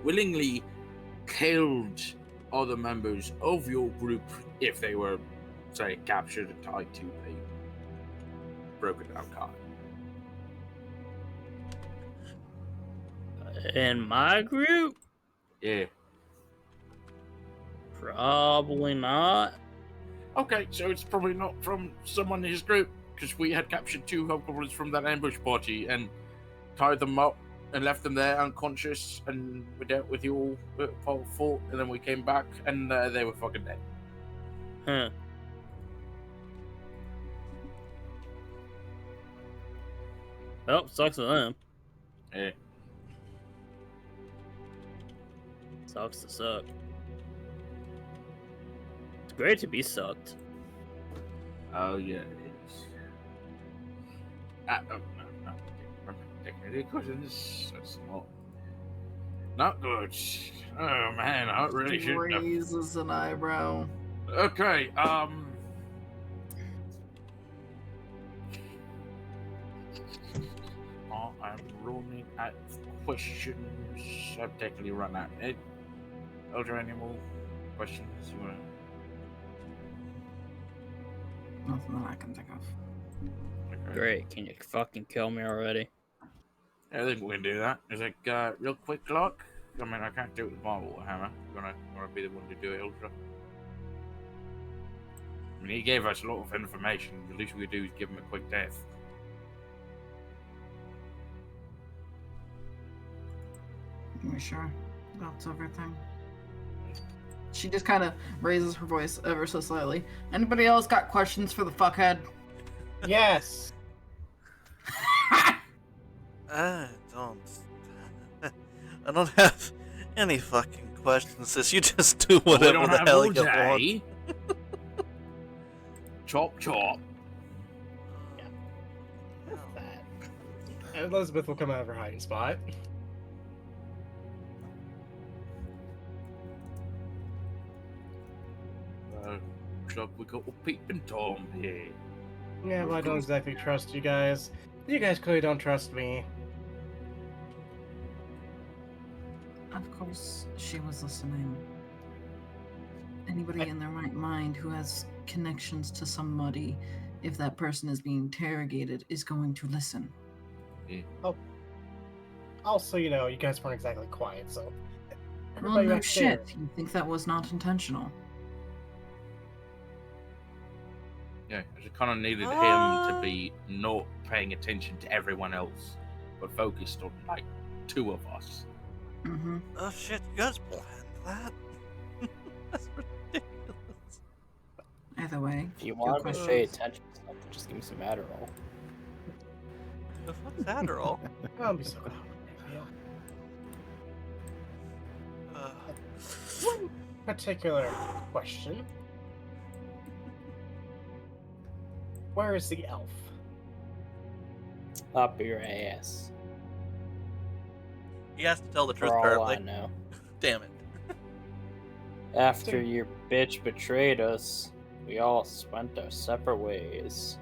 willingly killed other members of your group if they were, say, captured and tied to a broken down car? In my group? Yeah. Probably not. Okay, so it's probably not from someone in his group, because we had captured 2 hobgoblins from that ambush party and tied them up and left them there unconscious, and we dealt with you all fought, and then we came back and they were fucking dead. Huh. Well, sucks for them. Yeah. Sucks to suck. It's great to be sucked. Oh yeah, it is. No. Taking any questions? That's not good. Oh man, I really should have. Raises an eyebrow. Okay, I'm running out of questions. I've technically run out. Are there any more questions you want to? Nothing that I can think of. Okay. Great, can you fucking kill me already? I think we can do that. Is it real quick, Clark? I mean, I can't do it with my Warhammer. You wanna be the one to do it, Ultra? I mean, he gave us a lot of information. The least we could do is give him a quick death. Are we sure? That's everything. She just kind of raises her voice ever so slightly. Anybody else got questions for the fuckhead? Yes. I don't. I don't have any fucking questions, sis. You just do We whatever don't the have hell all you want. day. Chop chop. What's that? And Elizabeth will come out of her hiding spot. Looks like we got a peeping Tom here. Yeah, well, I don't exactly trust you guys. You guys clearly don't trust me. Of course, she was listening. Anybody in their right mind who has connections to somebody, if that person is being interrogated, is going to listen. Also, you know, you guys weren't exactly quiet, so. Well, Everybody no back there. shit. You think that was not intentional? Yeah, I just kind of needed him to be not paying attention to everyone else, but focused on like two of us. Mm-hmm. Oh shit, you guys planned that? That's ridiculous. Either way, If you good want me to question. pay attention to something, just give me some Adderall. The fuck's Adderall? I'll be so glad. One particular question. Where is the elf? Up your ass. He has to tell the truth, For all I apparently. know. Damn it. After your bitch betrayed us, we all went our separate ways.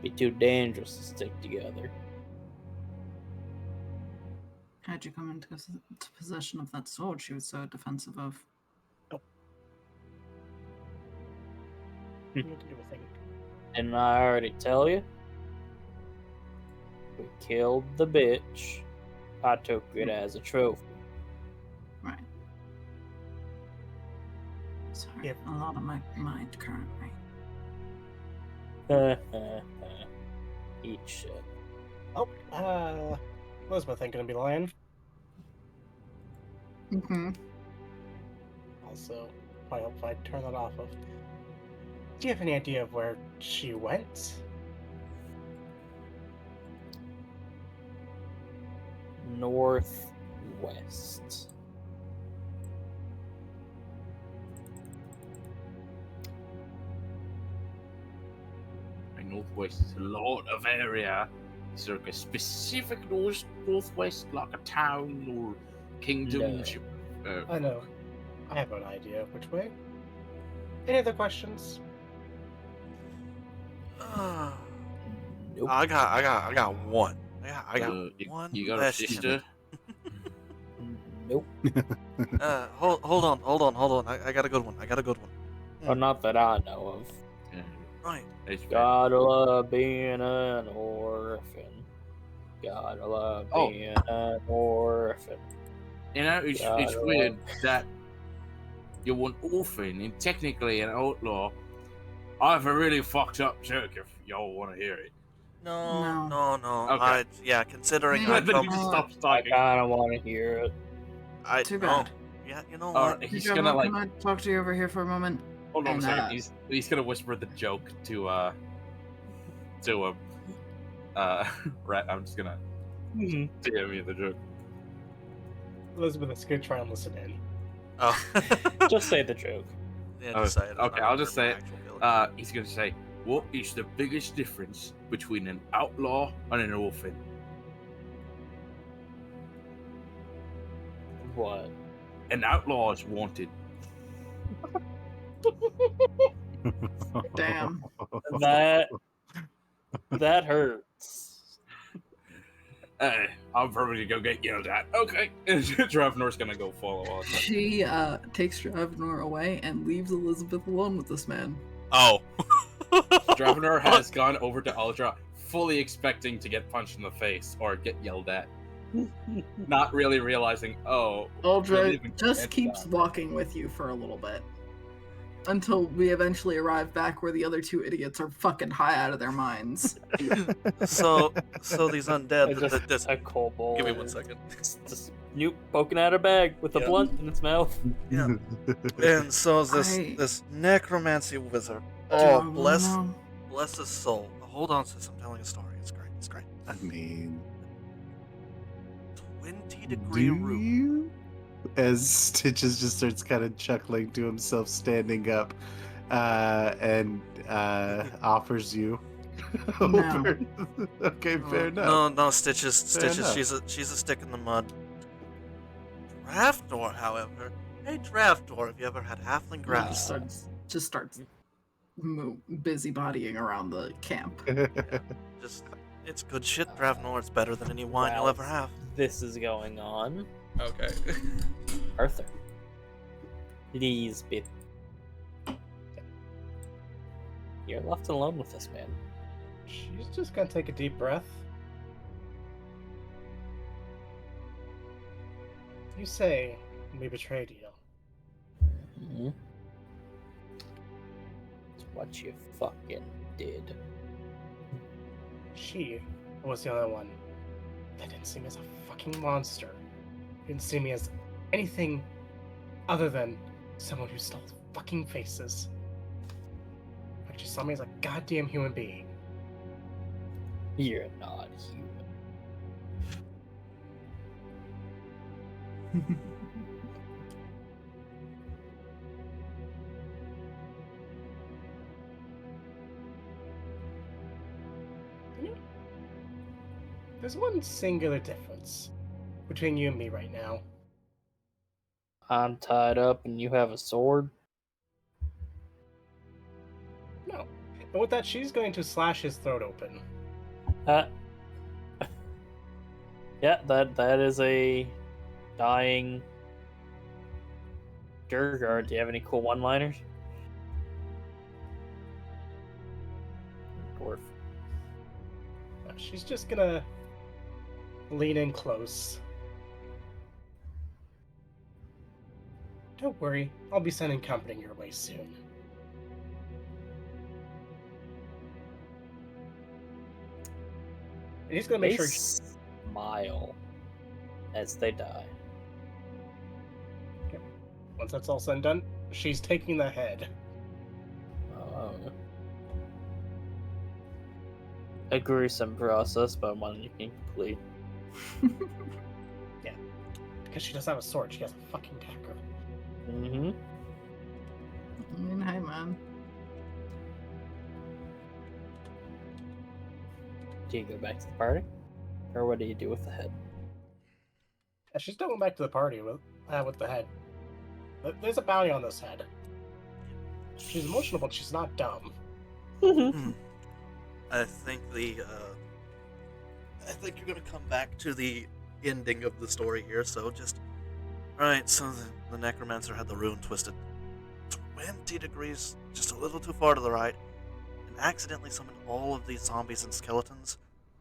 Be too dangerous to stick together. How'd you come into possession of that sword she was so defensive of? You need to do a thing. Didn't I already tell you? We killed the bitch. I took it as a trophy. Right. Sorry, Yep. a lot on my mind currently. Eat shit. Oh, Elizabeth ain't gonna be lying. Mm-hmm. Also, I hope I turn that off of. Do you have any idea of where she went? Northwest. And northwest is a lot of area. Is there like a specific northwest, like a town or kingdom? No. I know. I have an idea of which way. Any other questions? Nope. I got one. I got You- one you got a question. sister? Nope. Hold on. I got a good one. Or not that I know of. Yeah, Right. it's fair. Gotta love being an orphan. Gotta love Oh. being an orphan. You know, it's Gotta weird love- that you're an orphan and technically an outlaw. I have a really fucked up joke if y'all want to hear it. No. Okay. Considering Yeah, I And then come, he just Oh. stops I talking. kinda wanna hear it. I Too no. bad. Yeah, you know Or what? he's Hey, gonna Trevor, like can I talk to you over here for a moment? hold on a and, second. He's gonna whisper the joke to him. Right. I'm just gonna DM you the joke. Elizabeth is gonna try and listen in. Oh. Just say the joke. Yeah, just say it. It's Okay, not I'll just my say it. actual feeling. He's gonna say, "What is the biggest difference between an outlaw and an orphan?" What? An outlaw is wanted. Damn. That hurts. I'm probably gonna go get yelled at. Okay, Dravnor's gonna go follow us. She takes Dravenor away and leaves Elizabeth alone with this man. Oh. Dravnor has gone over to Aldra, fully expecting to get punched in the face or get yelled at, not really realizing. Oh, Aldra even just get keeps that. walking with you for a little bit. Until we eventually arrive back where the other two idiots are fucking high out of their minds. So these undead. Just This. a kobold. Give me 1 second. Just Snoop poking out a bag with a Yeah. blunt in its mouth. Yeah. And so is I this necromancy wizard. Do I Oh, wanna bless. know? Bless his soul. Hold on, sis. I'm telling a story. It's great. It's great. I mean, 20-degree do room. you? As Stitches just starts kind of chuckling to himself, standing up, and offers you No. over. Okay, fair enough. No, Stitches. Fair Stitches. enough. She's a stick in the mud. Draft door, however. Hey, draft door. Have you ever had halfling grass? Just starts busybodying around the camp. Just, it's good shit, Dravnor. It's better than any wine you'll ever have. This is going on. Okay. Arthur. Please be. You're left alone with this man. She's just gonna take a deep breath. You say we betrayed you. Mm-hmm. It's what you fucking did. She was the only one that didn't see me as a fucking monster. Didn't see me as anything other than someone who stole fucking faces. Like, she saw me as a goddamn human being. You're not human. There's one singular difference between you and me right now. I'm tied up and you have a sword. No. And with that, she's going to slash his throat open. Yeah, that is a dying Durgard. Do you have any cool one-liners? Dwarf. She's just gonna lean in close. Don't worry, I'll be sending company your way soon. And he's gonna make They sure. smile as they die. Once that's all said and done, she's taking the head. Oh. A gruesome process, but one you can complete. Yeah. Because she doesn't have a sword, she has a fucking dagger. Mm-hmm. I mean, hey, man. Do you go back to the party? Or what do you do with the head? And she's going back to the party with the head. There's a bounty on this head. She's emotional, but she's not dumb. I think I think you're gonna come back to the ending of the story here. So just, right. So the necromancer had the rune twisted 20 degrees, just a little too far to the right, and accidentally summoned all of these zombies and skeletons.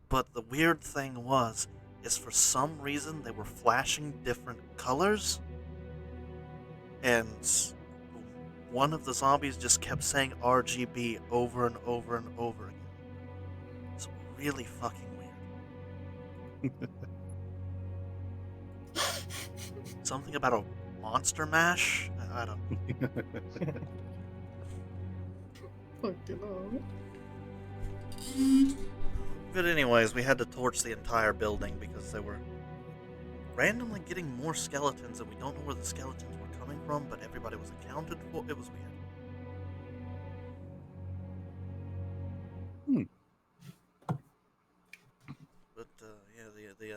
But the weird thing is for some reason they were flashing different colors, and one of the zombies just kept saying RGB over and over and over again. It's really fucking weird. Something about a monster mash? I don't know. Fucking hell. But anyways, we had to torch the entire building because they were randomly getting more skeletons, and we don't know where the skeletons were coming from, but everybody was accounted for. It was weird. But yeah, the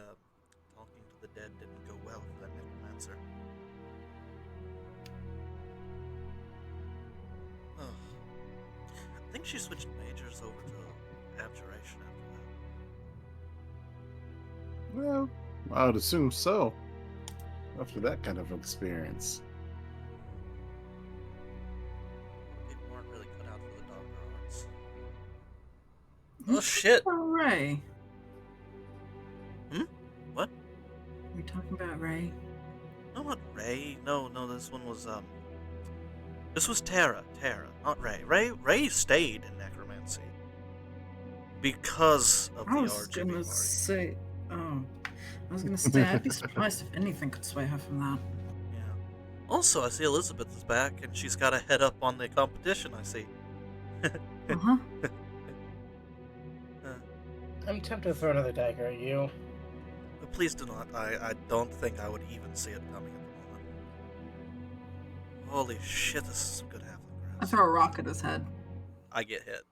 talking to the dead didn't go well for that necromancer. Oh. I think she switched majors over to abjuration after that. Well, I would assume so. After that kind of experience. People weren't really cut out for the doctor arts. Oh shit! Oh, Ray. What? Are we talking about Ray? No, not Ray. No, this one was this was Tara, not Ray. Ray stayed in necromancy because of the I was RGB gonna party. say, I was gonna say, I'd be surprised if anything could sway her from that. Yeah. Also, I see Elizabeth is back, and she's got a head up on the competition. I see. Uh-huh. I'm tempted to throw another dagger at you. But please do not. I don't think I would even see it coming at the moment. Holy shit, this is some good halfling I grass. throw a rock at his head. I get hit.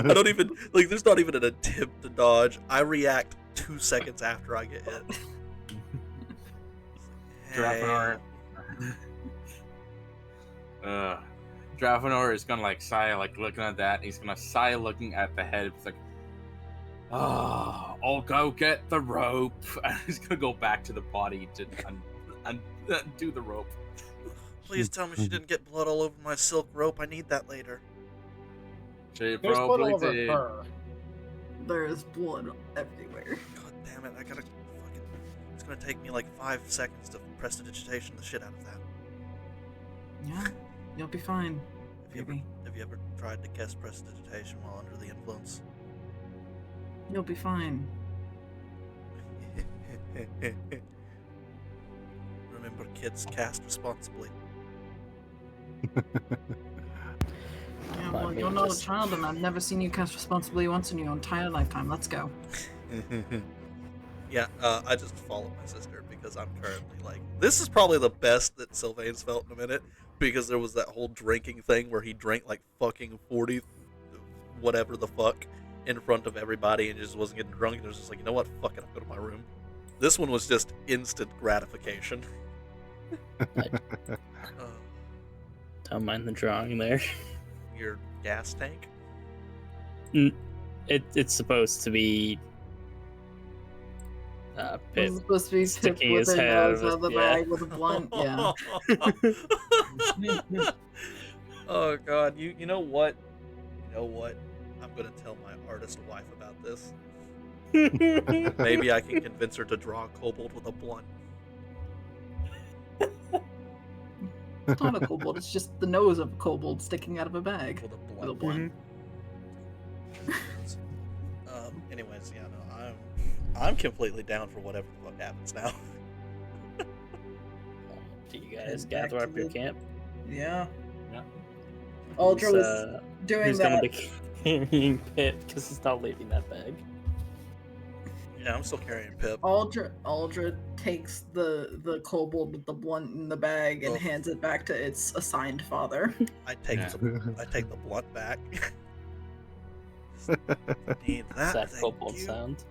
I don't even, like, there's not even an attempt to dodge. I react 2 seconds after I get hit. Dravenor. Dravenor is gonna like sigh, like looking at that. He's gonna sigh, looking at the head. It's like, I'll go get the rope. And he's gonna go back to the body to undo the rope. Please tell me she didn't get blood all over my silk rope. I need that later. She There's blood probably all over did. her. There's blood everywhere. God damn it, I gotta fucking... It's gonna take me like 5 seconds to prestidigitation the shit out of that. Yeah, you'll be fine. Have you ever tried to cast prestidigitation while under the influence? You'll be fine. Remember, kids, cast responsibly. Yeah, Let well, me you're not a just- child, and I've never seen you cast responsibly once in your entire lifetime. Let's go. Yeah, I just followed my sister because I'm currently like, this is probably the best that Sylvain's felt in a minute, because there was that whole drinking thing where he drank like fucking 40 whatever the fuck in front of everybody and just wasn't getting drunk, and it was just like, you know what, fuck it, I'll go to my room. This one was just instant gratification. Don't mind the drawing there. Your gas tank? It's supposed to be This Pip is supposed to be Pip sticking with his her head nose out of the yeah. bag with a blunt. Yeah. Oh god, you know what? You know what? I'm gonna tell my artist wife about this. Maybe I can convince her to draw a kobold with a blunt. It's not a kobold. It's just the nose of a kobold sticking out of a bag With a with a blunt. blunt. Anyways, yeah, no, I'm completely down for whatever the fuck happens now. Do you guys Head back gather to up your the- camp? Yeah. Yeah. Aldra was Who's doing who's that. gonna be carrying Pip because he's not leaving that bag? Yeah, I'm still carrying Pip. Aldra takes the kobold with the blunt in the bag and Oh. hands it back to its assigned father. I take Yeah. the blunt back. Need What's that. that Thank kobold you. sound?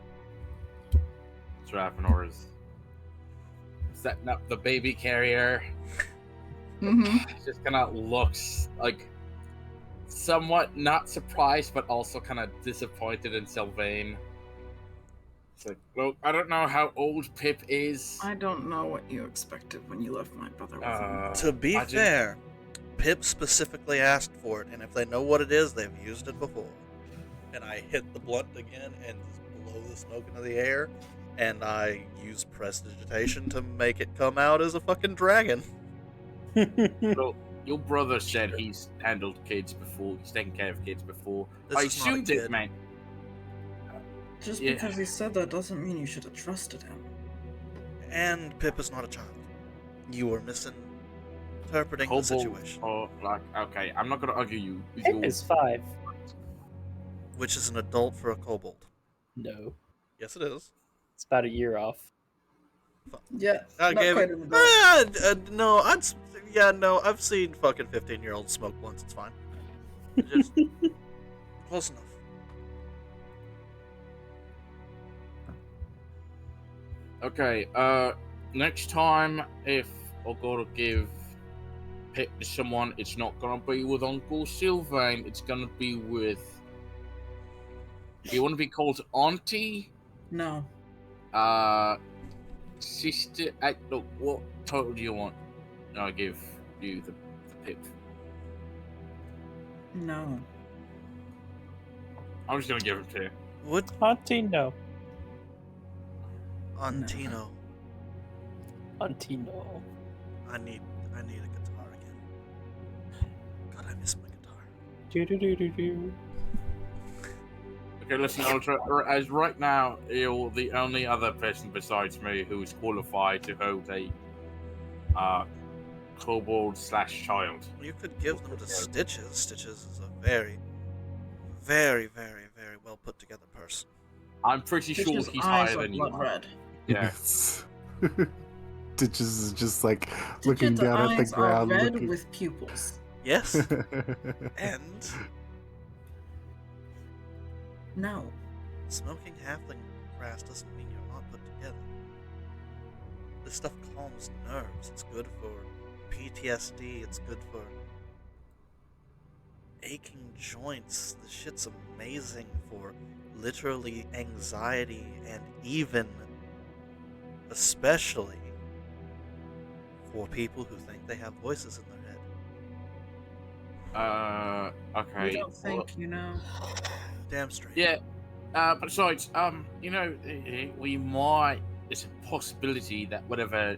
Dravenor is setting up the baby carrier. Mm-hmm. Just kind of looks like somewhat not surprised, but also kind of disappointed in Sylvain. It's like, well, I don't know how old Pip is. I don't know what you expected when you left my brother with him. To be I just- fair, Pip specifically asked for it, and if they know what it is, they've used it before. And I hit the blunt again and just blow the smoke into the air, and I use prestidigitation to make it come out as a fucking dragon. Well, your brother said he's handled kids before. He's taken care of kids before. This I is not a assumed kid. it meant. Just yeah. because he said that doesn't mean you should have trusted him. And Pip is not a child. You were misinterpreting the Kobold situation, or like, okay, I'm not gonna argue you. with Pip your- is 5. which is an adult for a kobold. No, Yes, it is. it's about a year off. Yeah, I not gave quite it. an adult. No, no, I've seen fucking 15-year-olds smoke blunts. It's fine. Just close enough. Okay, next time if I'll go to give Pip to someone, it's not gonna be with Uncle Sylvain, it's gonna be with. Do you want to be called Auntie? No. Sister? Look, what title do you want? And I'll give you the Pip. No. I'm just gonna give it to you. Would Auntie, no. Antino? Auntie, no. I need a guitar again. God, I miss my guitar. Do-do-do-do-do. Okay, listen, Ultra, as right now, you're the only other person besides me who is qualified to hold a kobold/child. You could give them to Stitches. Stitches is a very, very, very, very well put together person. I'm pretty sure Stitch's he's eyes higher are than you blood are. red. Yeah. Stitches is just like looking Stitch's down at the eyes are ground. red looking... with pupils. Yes. And No. smoking halfling grass doesn't mean you're not put together. This stuff calms nerves. It's good for PTSD. It's good for aching joints. This shit's amazing for literally anxiety and even, especially, for people who think they have voices in their head. Okay. You don't think, well, you know? Damn straight. Yeah. Besides, we might. It's a possibility that whatever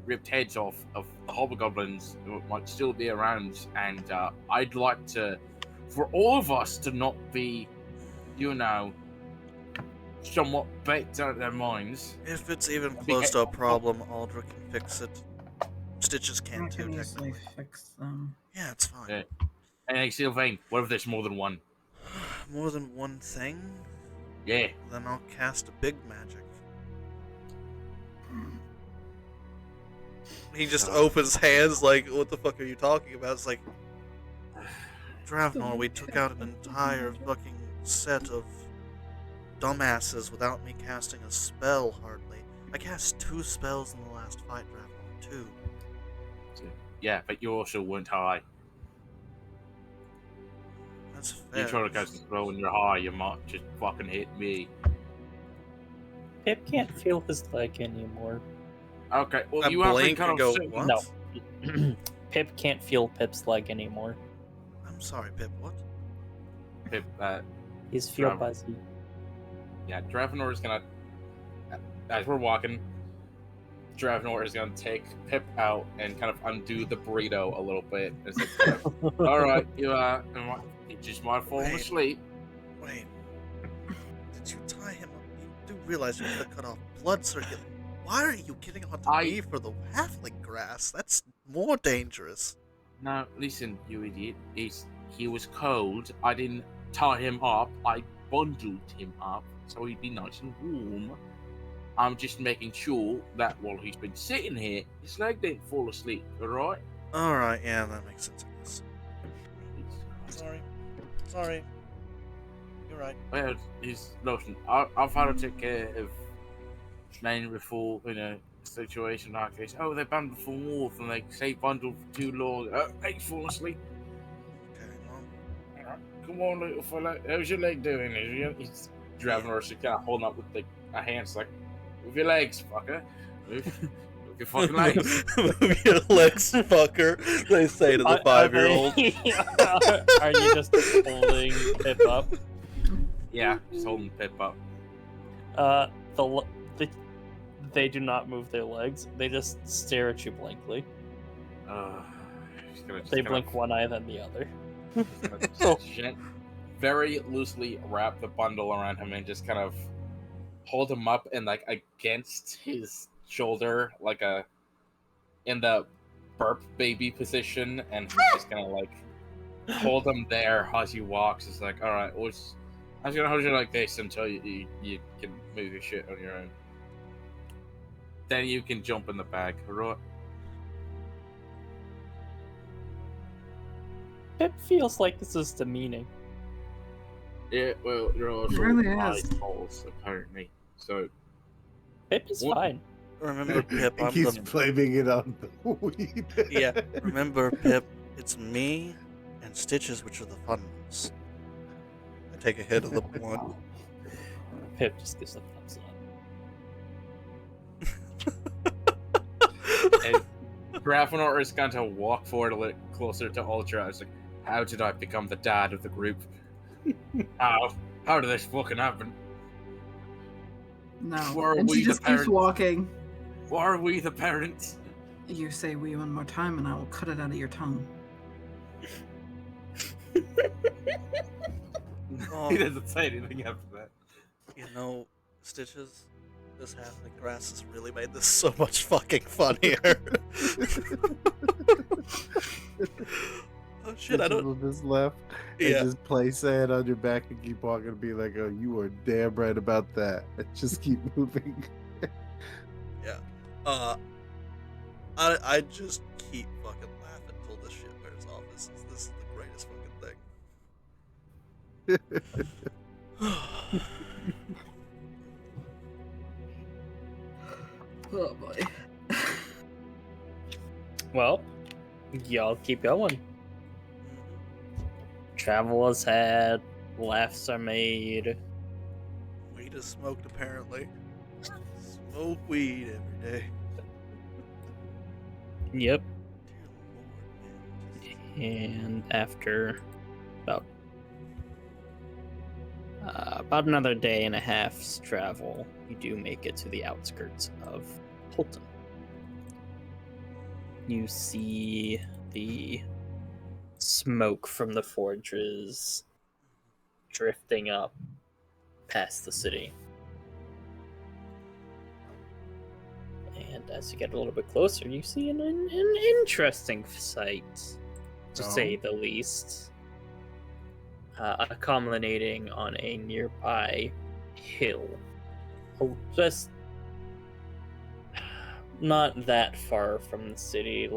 ripped heads off of the hobgoblins might still be around, and I'd like to, for all of us to not be, somewhat baked out of their minds. If it's even close to a problem, Aldra can fix it. Stitches can I too, can easily technically. fix them. Yeah, it's fine. Yeah. And hey, Sylvain, what if there's more than one? More than one thing? Yeah. Then I'll cast a big magic. He just opens hands like, what the fuck are you talking about? It's like, Dravenor, we took out an entire fucking set of dumbasses without me casting a spell, hardly. I cast 2 spells in the last fight, Dravenor. 2. Yeah, but you also weren't high. That's fair. You try to cast a spell when you're high, you might just fucking hit me. Pip can't feel his leg anymore. Okay, well, I you have to blink kind and of go, what? No. Pip can't feel Pip's leg anymore. I'm sorry, Pip, what? Pip, He's feel Dravenor. buzzy. Yeah, Dravenor is gonna, as we're walking, Dravenor is gonna take Pip out and kind of undo the burrito a little bit. It's like, all right, you just might fall Wait. asleep. Wait. Did you tie him up? You do realize you could have cut off blood circulation. Why are you getting onto me for the halfling grass? That's more dangerous. No, listen, you idiot. He was cold. I didn't tie him up. I bundled him up so he'd be nice and warm. I'm just making sure that while he's been sitting here, his leg didn't fall asleep, alright? Alright, yeah, that makes sense, I guess. Sorry. You're right. Well, listen, I've had to take care of men before in a situation like this. Oh, they bundled for warmth and they stay bundled for too long. They fall asleep. Okay, well, Alright, come on, little fella. How's your leg doing? He's driving or kind of holding up with a hand's like, move your legs, fucker. Move your fucking legs. move your legs, fucker. They say to the 5-year-old. Are you just holding Pip up? Yeah, just holding Pip up. They do not move their legs. They just stare at you blankly. They blink one eye then the other. Very loosely wrap the bundle around him and just kind of hold him up and like against his shoulder, like in the burp baby position, and he's just gonna like hold him there as he walks. It's like, all right, I'm just gonna hold you like this until you can move your shit on your own. Then you can jump in the bag, right? Pip feels like this is demeaning. Yeah, well, you're also really high is. balls, apparently. So, Pip is What? fine. Remember, Pip, I'm He's the... blaming it on the weed. Yeah, remember, Pip, it's me and Stitches which are the fun ones. I take a hit of the blunt. Pip just gives a thumbs up. and Dravenor is going to walk forward a little closer to Ultra. It's like, how did I become the dad of the group? How did this fucking happen? No. Where are And we she the just keeps parents? walking. Why are we the parents? You say we one more time and I will cut it out of your tongue. Oh, He doesn't say anything after that. you know, Stitches, this halfling grass has really made this so much fucking funnier. Oh shit! I Each of don't. them is left. And Yeah. just place a hand on your back and keep walking and be like, oh, you are damn right about that. And just keep moving. Yeah. I just keep fucking laughing till this shit wears off. This is the greatest fucking thing. Oh boy. Well, y'all keep going. Travel is had, laughs are made. Weed is smoked apparently. Smoke weed every day. Yep. Dear Lord, man. And after about another day and a half's travel, you do make it to the outskirts of Holton. You see the smoke from the forges drifting up past the city. And as you get a little bit closer, you see an interesting sight, to say the least. Culminating on a nearby hill. Just not that far from the city,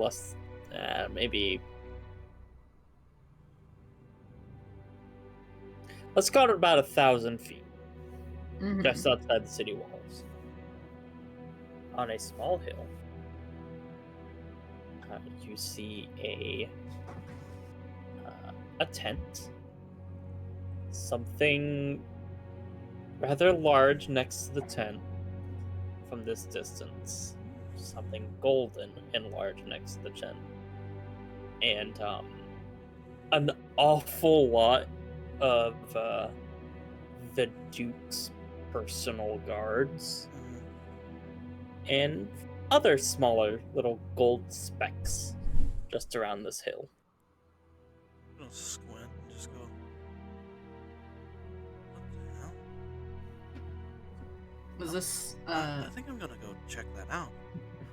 maybe. Let's call it about 1,000 feet, Mhm. just outside the city walls. On a small hill, you see a tent. Something rather large next to the tent from this distance. Something golden and large next to the tent. And an awful lot of the Duke's personal guards and other smaller little gold specks just around this hill. I'm gonna squint and just go. What the hell? Was this I think I'm gonna go check that out.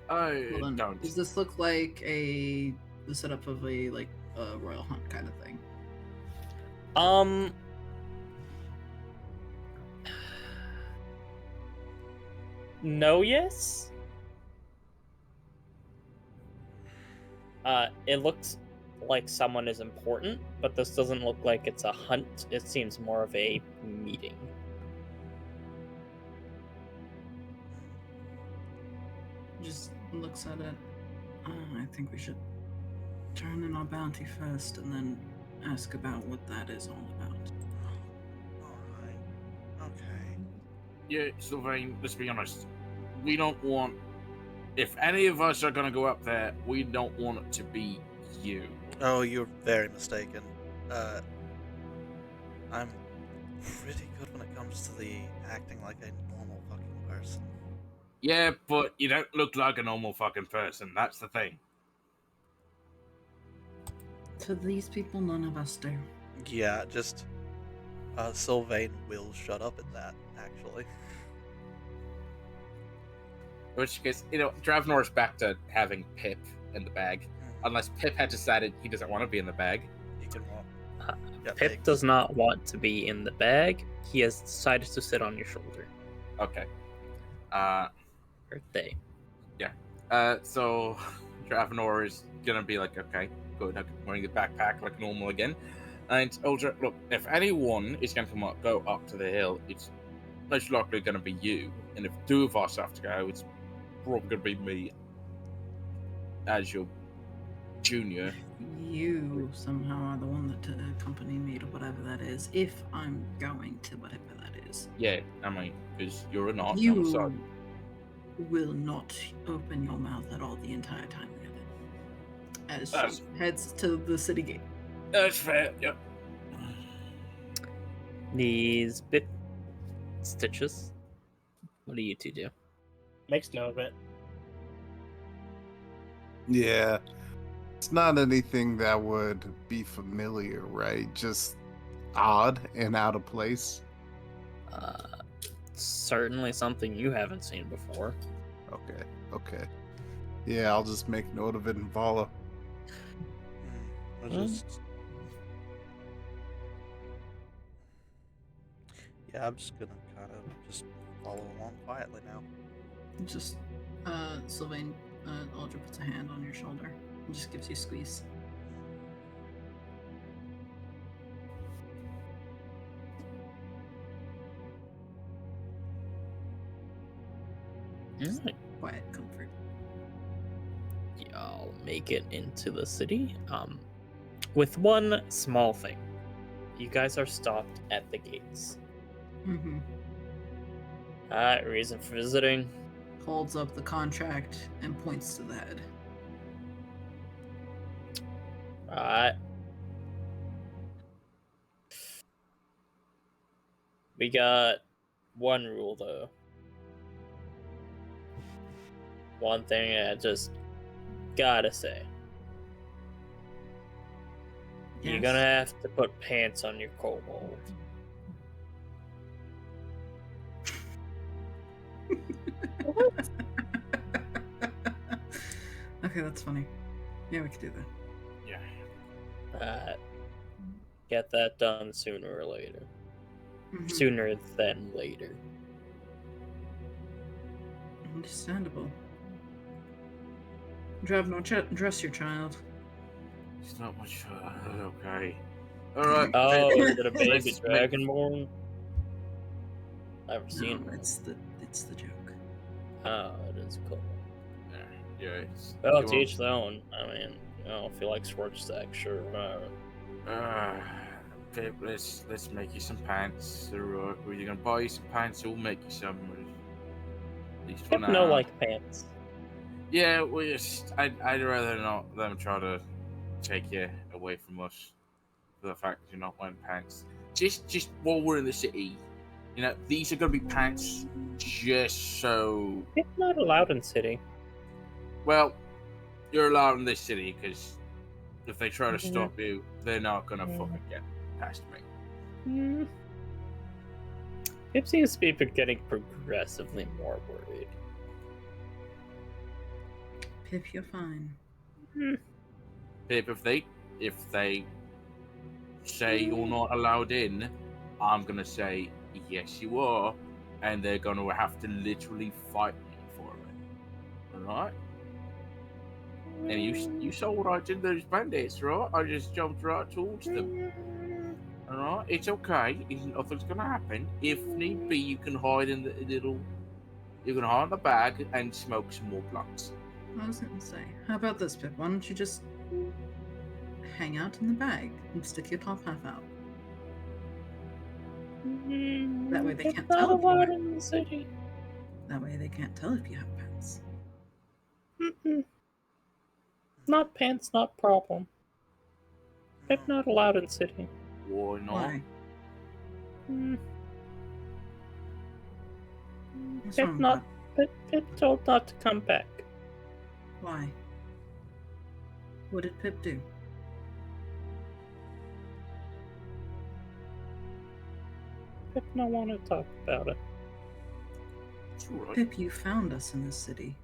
hold on. Don't. Does this look like the setup of a royal hunt kind of thing? No, yes. It looks like someone is important, but this doesn't look like it's a hunt. It seems more of a meeting. Just looks at it. I think we should turn in our bounty first and then ask about what that is all about. Alright. Okay. Yeah, Sylvain, let's be honest. We don't want. If any of us are gonna go up there, we don't want it to be you. Oh, you're very mistaken. I'm pretty good when it comes to the acting like a normal fucking person. Yeah, but you don't look like a normal fucking person. That's the thing. To these people, none of us do. Yeah, just Sylvain will shut up at that, actually. In which case, Dravnor's back to having Pip in the bag. Unless Pip had decided he doesn't want to be in the bag. You can walk. Pip does not want to be in the bag. He has decided to sit on your shoulder. Okay. Birthday. So Dravnor is gonna be like, okay, good, I'm wearing the backpack like normal again. And Uldra, look, if anyone is gonna go up to the hill, it's most likely gonna be you. And if two of us have to go, it's probably gonna be me as your junior. You somehow are the one that accompany me to whatever that is, if I'm going to whatever that is. Yeah, I mean, because you're a not. You So will not open your mouth at all the entire time we are there. As That's- she heads to the city gate. that's fair. Yep. These bit stitches. What do you two do? Makes note of it. Yeah. It's not anything that would be familiar, right? Just odd and out of place. Certainly something you haven't seen before. Okay. Yeah, I'll just make note of it and follow. I just Yeah, I'm just gonna kind of just follow along quietly now. Just, Sylvain, Aldra puts a hand on your shoulder and just gives you a squeeze. Just Alright. quiet comfort. Y'all make it into the city. With one small thing. You guys are stopped at the gates. Mm-hmm. Alright, reason for visiting. Holds up the contract and points to the head. Alright. We got one rule though. One thing I just gotta say. You're Yes. gonna have to put pants on your kobold. Okay, that's funny. Yeah, we could do that. Yeah. Get that done sooner or later. Mhm. Sooner than later. Understandable. Dress your child. It's not much. Okay. All right. Oh, Hey, is it a baby let's make- dragonborn? Never seen No, one. it's the joke. Oh, it is cool. Yeah. It's, Well, you to each their own. I mean, I don't feel like Swartz stack, sure. Pip, let's make you some pants. Alright, we're either gonna buy you some pants or we'll make you some. At least for I no now. like pants. Yeah, I'd rather not them try to take you away from us for the fact that you're not wearing pants. Just while we're in the city, these are gonna be pants just so. It's not allowed in city. Well, you're allowed in this city because if they try to Mhm. stop you, they're not gonna Mhm. fucking get past me. It seems to be getting progressively more worried. Pip, you're fine. Pip, if they say you're not allowed in, I'm gonna say yes you are, and they're gonna have to literally fight me for it. Alright? And you saw what I did to those bandits, right? I just jumped right towards them. Alright? It's okay. Nothing's gonna happen. If need be, you can hide in the little. You can hide in the bag and smoke some more blunts. I was gonna say, how about this, Pip? Why don't you just hang out in the bag and stick your top half out? That way they It's can't not tell if you allowed wear. in the city. That way they can't tell if you have pants. Not pants, not problem. It's No. not allowed in city. Why not? Why? What's Pip wrong with not. that? Pip told not to come back. Why? What did Pip do? Pip don't want to talk about it. It's alright. Pip, you found us in this city.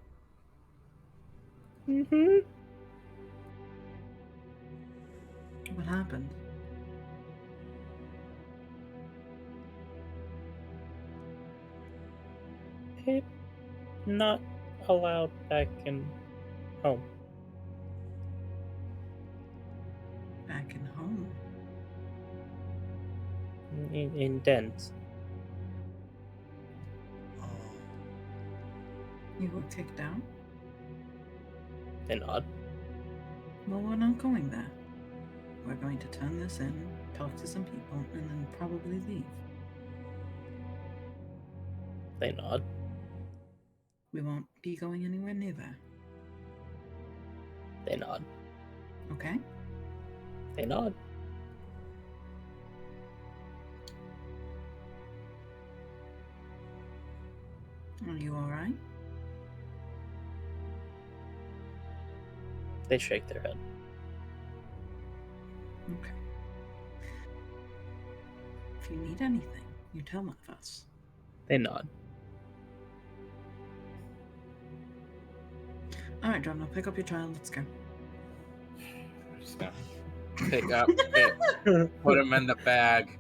What happened? Pip not allowed back in home. Back in home. In dens. Oh. You were kicked out? And odd. Well, we're not going there. We're going to turn this in, talk to some people, and then probably leave. They nod. We won't be going anywhere near there. They nod. Okay? They nod. Are you alright? They shake their head. Okay. If you need anything, you tell one of us. They nod. Alright, John, now pick up your child. Let's go. Just gonna pick up Pip, put him in the bag,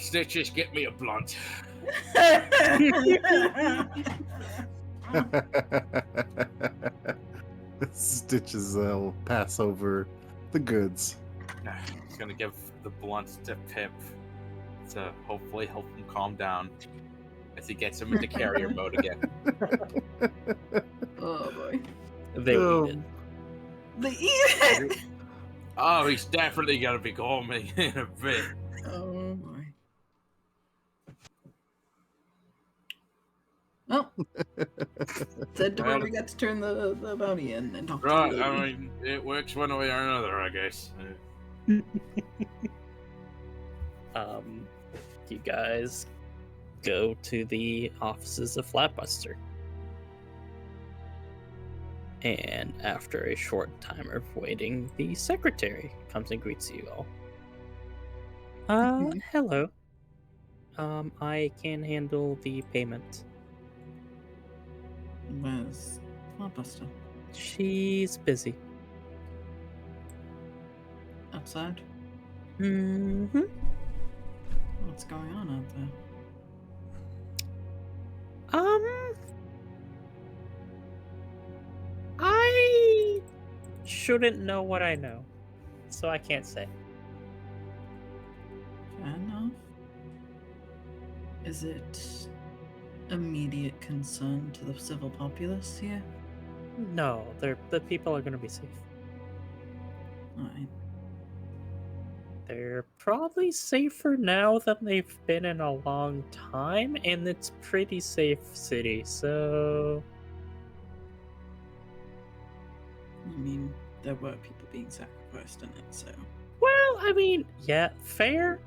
Stitches, get me a blunt. Stitches will pass over the goods. He's gonna give the blunt to Pip to hopefully help him calm down as he gets him into carrier mode again. Oh boy. They will eat it. They eat it! Oh, he's definitely gonna be calming in a bit. Oh boy. Well, said to where we got to turn the bounty in and talk to Right, the lady. I mean, it works one way or another, I guess. You guys go to the offices of Flatbuster. And after a short time of waiting, the secretary comes and greets you all. Hello. I can handle the payment. Where's Flatbuster? She's busy. Outside? Mm-hmm. What's going on out there? I shouldn't know what I know, so I can't say. Fair enough. Is it immediate concern to the civil populace here? No, the people are gonna be safe. Alright. They're probably safer now than they've been in a long time, and it's pretty safe city, so... I mean, there were people being sacrificed in it, so... Well, I mean, yeah, fair.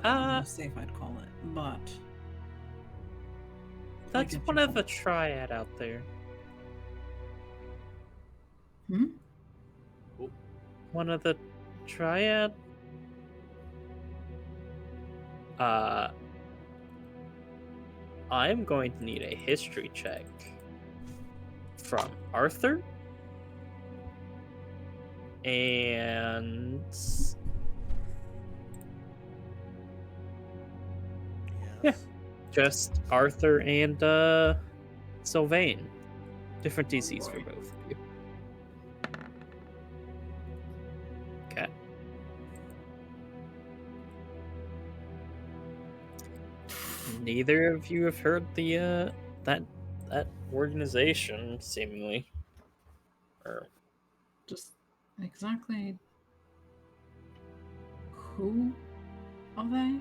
I don't know how safe I'd call it, but... That's get one your of the point. triad out there. Hmm? One of the triad? I'm going to need a history check from Arthur. And... Yeah. Just Arthur and Sylvain. Different DCs for both of you. Okay. Neither of you have heard the that organization, seemingly. Or Just exactly... Who are they?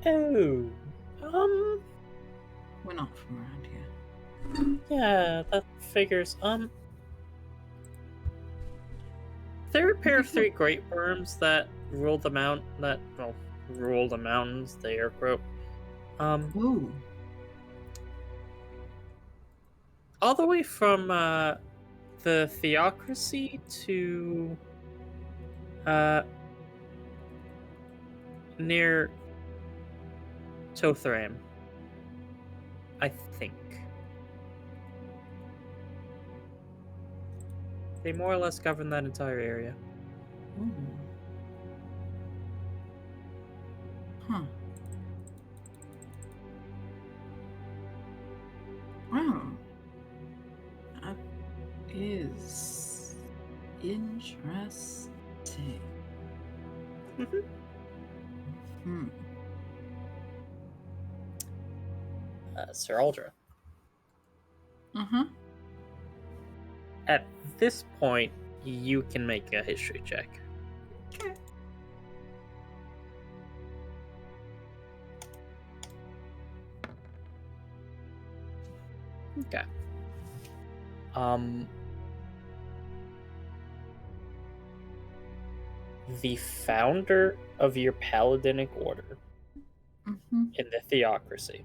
oh, We're not from around here. yeah, that figures. They're a pair of three great worms that rule the rule the mountains. They air quote. Ooh. All the way from the theocracy to near Tothram, I think. They more or less govern that entire area. Ooh. Huh. Wow. That is interesting. Hmm. Sir Aldra. Uh-huh. At this point, you can make a history check. Okay. Okay. The founder of your paladinic order Mm-hmm. in the theocracy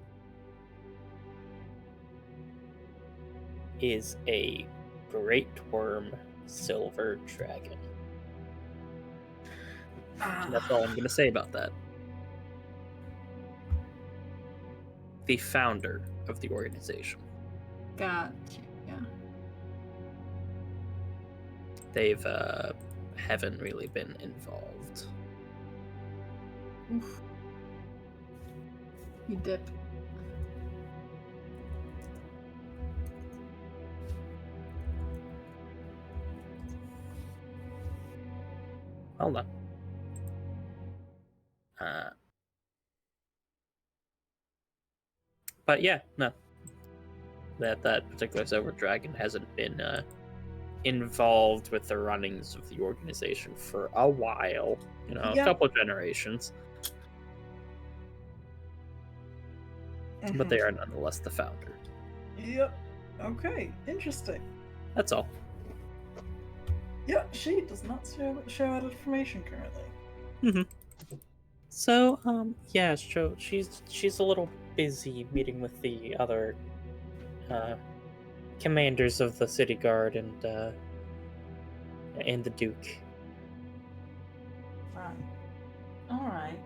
is a great worm silver dragon. And that's all I'm going to say about that. The founder of the organization. Gotcha. Yeah. They've haven't really been involved Oof. You dip. Hold on. Uh, but yeah, no. That particular silver dragon hasn't been involved with the runnings of the organization for a while. You know, Yeah. a couple generations. But they are nonetheless the founder. Yep. Okay. Interesting. That's all. Yeah, she does not show out information currently. So, yeah, so she's a little busy meeting with the other commanders of the city guard and the Duke. Right. Alright.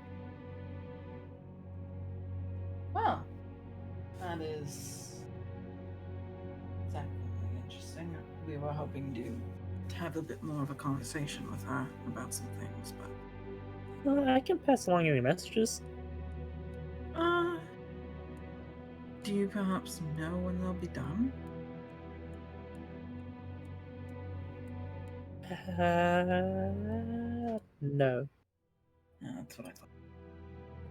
Well, that is definitely interesting. We were hoping to have a bit more of a conversation with her about some things, but I can pass along any messages. do you perhaps know when they'll be done? No. Yeah, that's what I thought.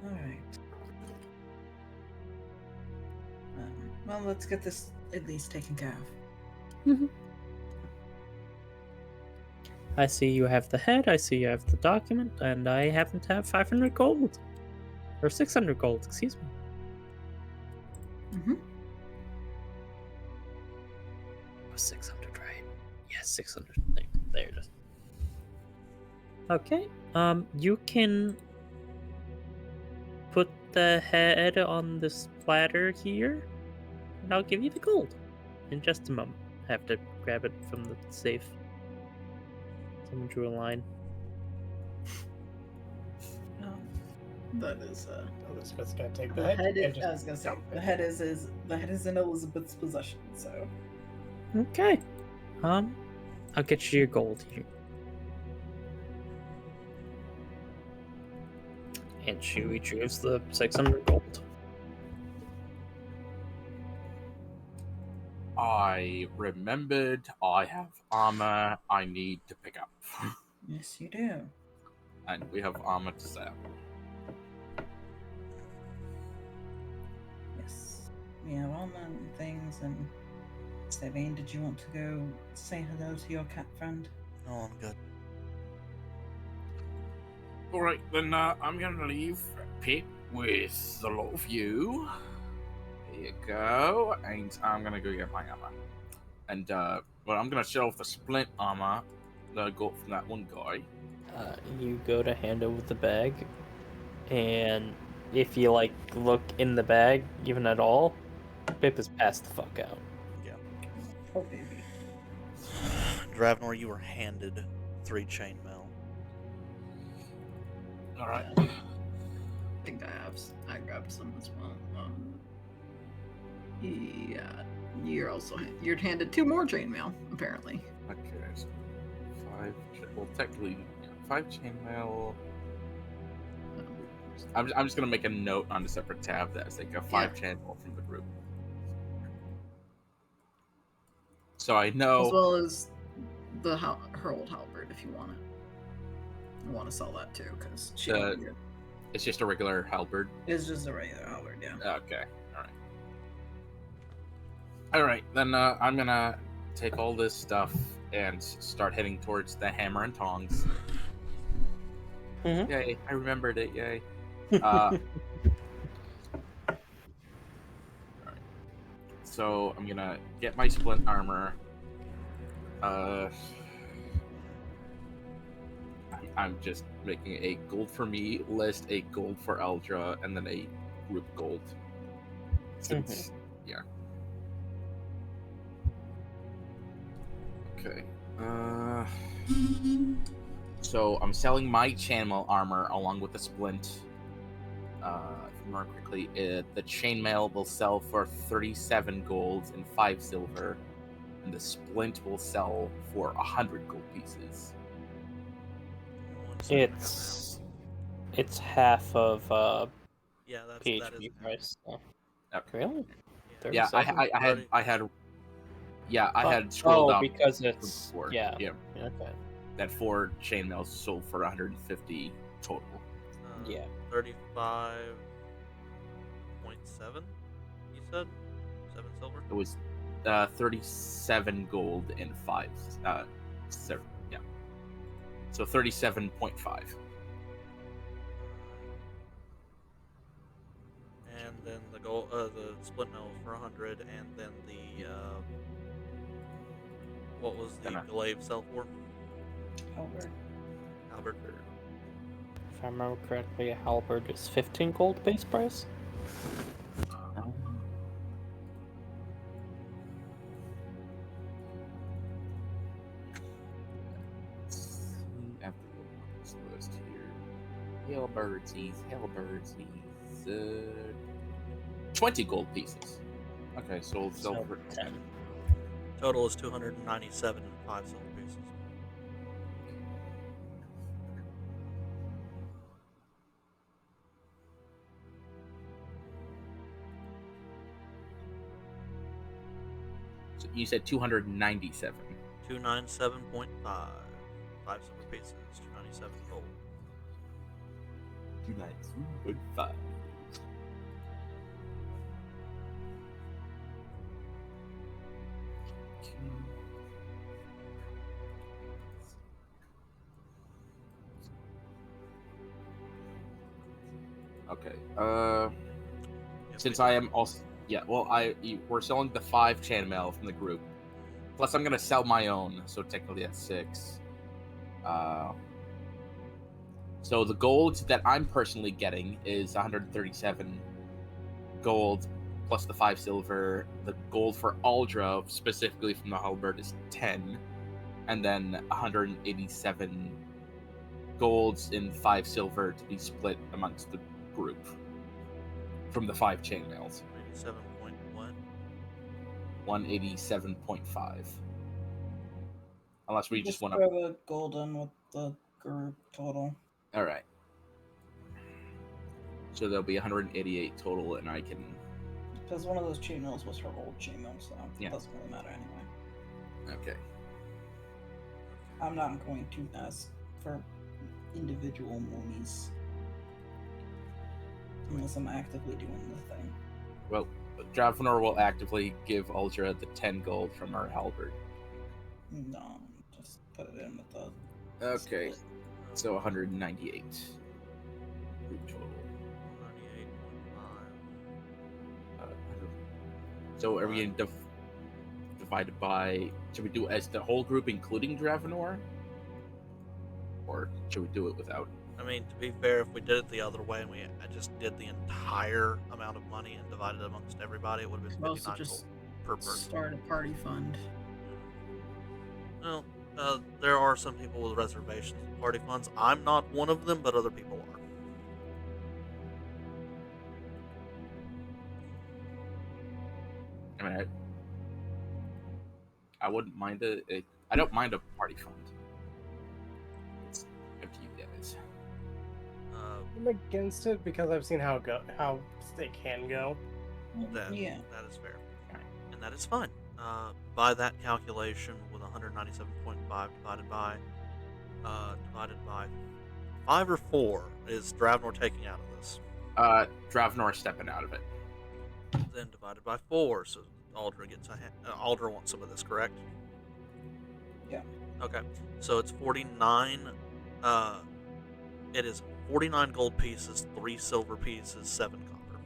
Alright. Well, let's get this at least taken care of. I see you have the head, I see you have the document, and I happen to have 500 gold. Or 600 gold, excuse me. Mm-hmm. Oh, 600, right? Yes, 600. There it is. Okay, you can put the head on this platter here, and I'll give you the gold in just a moment. I have to grab it from the safe. Someone drew a line. That is Elizabeth's gonna take the the head. head. and just I was gonna say dump the it. head is in Elizabeth's possession. So Okay. I'll get you your gold here. And she retrieves the 600 gold. I remembered I have armor I need to pick up. yes, you do. And we have armor to sell. Yes, we have armor and things. And Sabine, did you want to go say hello to your cat friend? No, I'm good. Alright, then I'm gonna leave Pip with the lot of you. Here you go. And I'm gonna go get my armor. And, well, I'm gonna show off the splint armor that I got from that one guy. You go to hand over the bag, and if you look in the bag even at all, Pip is passed the fuck out. Yeah. Poor baby. Dravnor, you were handed 3 chainmail. Alright. I think I grabbed some as well. Yeah, you're handed 2 more chainmail apparently. Okay, so 5. Well, technically, 5 chainmail. I'm just gonna make a note on a separate tab that's like a 5 chainmail from the group. So I know. As well as her old halberd if you want it. I want to sell that too because she don't need it. It's just a regular halberd. It's just a regular halberd, yeah. Okay, alright. Alright, then I'm gonna take all this stuff and start heading towards the hammer and tongs. Mhm. Yay, I remembered it, yay. So I'm gonna get my splint armor. I'm just making a gold for me list, a gold for Eldra, and then a group gold. Since, yeah. Okay. So I'm selling my chainmail armor along with the splint. If I remember quickly, the chainmail will sell for 37 gold and 5 silver, and the splint will sell for 100 gold pieces. It's half of Yeah, that is PHP half. price. So. Yep. Really? Yeah. 37? I had scrolled Oh, up because from it's before. yeah. Yeah, Okay. that 4 chainmails sold for 150 total. Yeah. 35.7. You said 7 silver. It was 37 gold and 5. Yeah. So 37.5. And then the gold, the split mail for 100, and then the what was the Gonna- glaive sell for? Albert. Albert. If I remember correctly, a halberd is 15 gold base price. After this list here, Hellbirdsies, 20 gold pieces. Okay, so So for 10. Total is 297 and 5 silver pieces. So you said 297. 297.5. 5 silver pieces. 297 gold. 297.5. Okay. Since I am also we're selling the 5 chainmail from the group. Plus, I'm gonna sell my own, so technically that's 6. So the gold that I'm personally getting is 137 gold plus the 5 silver. The gold for Aldra, specifically from the halberd, is 10, and then 187 golds and 5 silver to be split amongst the group from the 5 chainmails. 87.1. 187.5. Unless we just want to. throw the gold in with the group total. All right. So there'll be 188 total, and I can. Because one of those chainmails was her old chainmail, so Yeah. it doesn't really matter anyway. Okay. I'm not going to ask for individual monies. Unless I'm actively doing the thing. Well, Dravenor will actively give Aldra the 10 gold from her halberd. No, just put it in with the. Okay. split. So 198 group total. 98.5. So are we going to divide it by? Should we do it as the whole group, including Dravenor, or should we do it without? I mean, to be fair, if we did it the other way and I just did the entire amount of money and divided it amongst everybody, it would have been Could also 59 just gold per person. start a party fund. Well, there are some people with reservations with party funds. I'm not one of them, but other people are. I mean, I wouldn't mind it. I don't mind a party fund. It's up to you guys. I'm against it because I've seen how they can go. That Yeah. is fair, and that is fine. By that calculation, with 197.5 divided by 5 or 4, is Dravenor taking out of this? Dravenor stepping out of it. Then divided by 4, so Aldra gets Aldra wants some of this, correct? Yeah. Okay, so it's 49. It is 49 gold pieces, 3 silver pieces, 7 copper.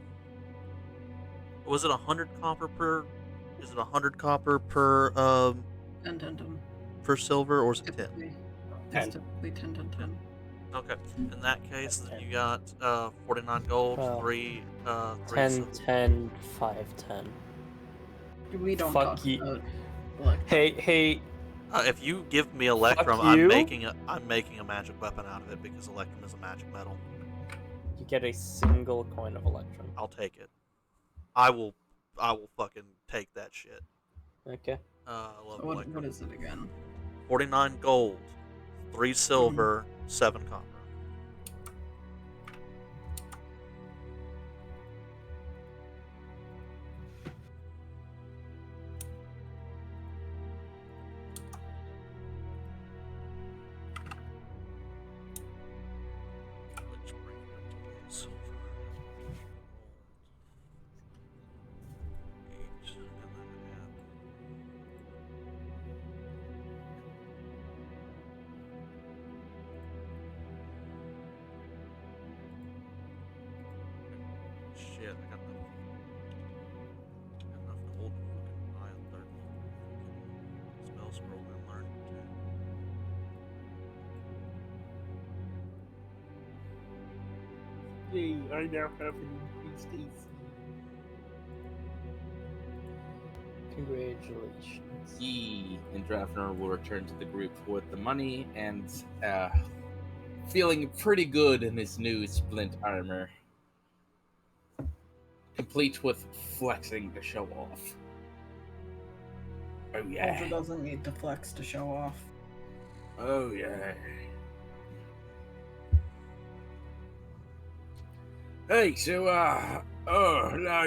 Was it 100 copper per? Is it 100 copper per 10. per silver, or is it 10? Typically, 10. it's typically 10. Okay. In that case, then you got 49 gold, Well, 3 10, silver. 10, 5, 10. We don't Fuck talk you. about Electrum. Hey, If you give me Electrum, Fuck I'm you. making a magic weapon out of it because Electrum is a magic metal. you get a single coin of Electrum. I'll take it. I will fucking take that shit. Okay. I love So what Electrum. is it again? 49 gold, 3 silver, 7 copper. Shit, I got enough gold to fucking buy a third spell scroll and learn too. Yay, I now have an increased AC. Congratulations. He and Drafner will return to the group with the money and feeling pretty good in his new splint armor, complete with flexing to show off. Oh Aldra yeah. doesn't need to flex to show off. Oh yeah. Hey, so I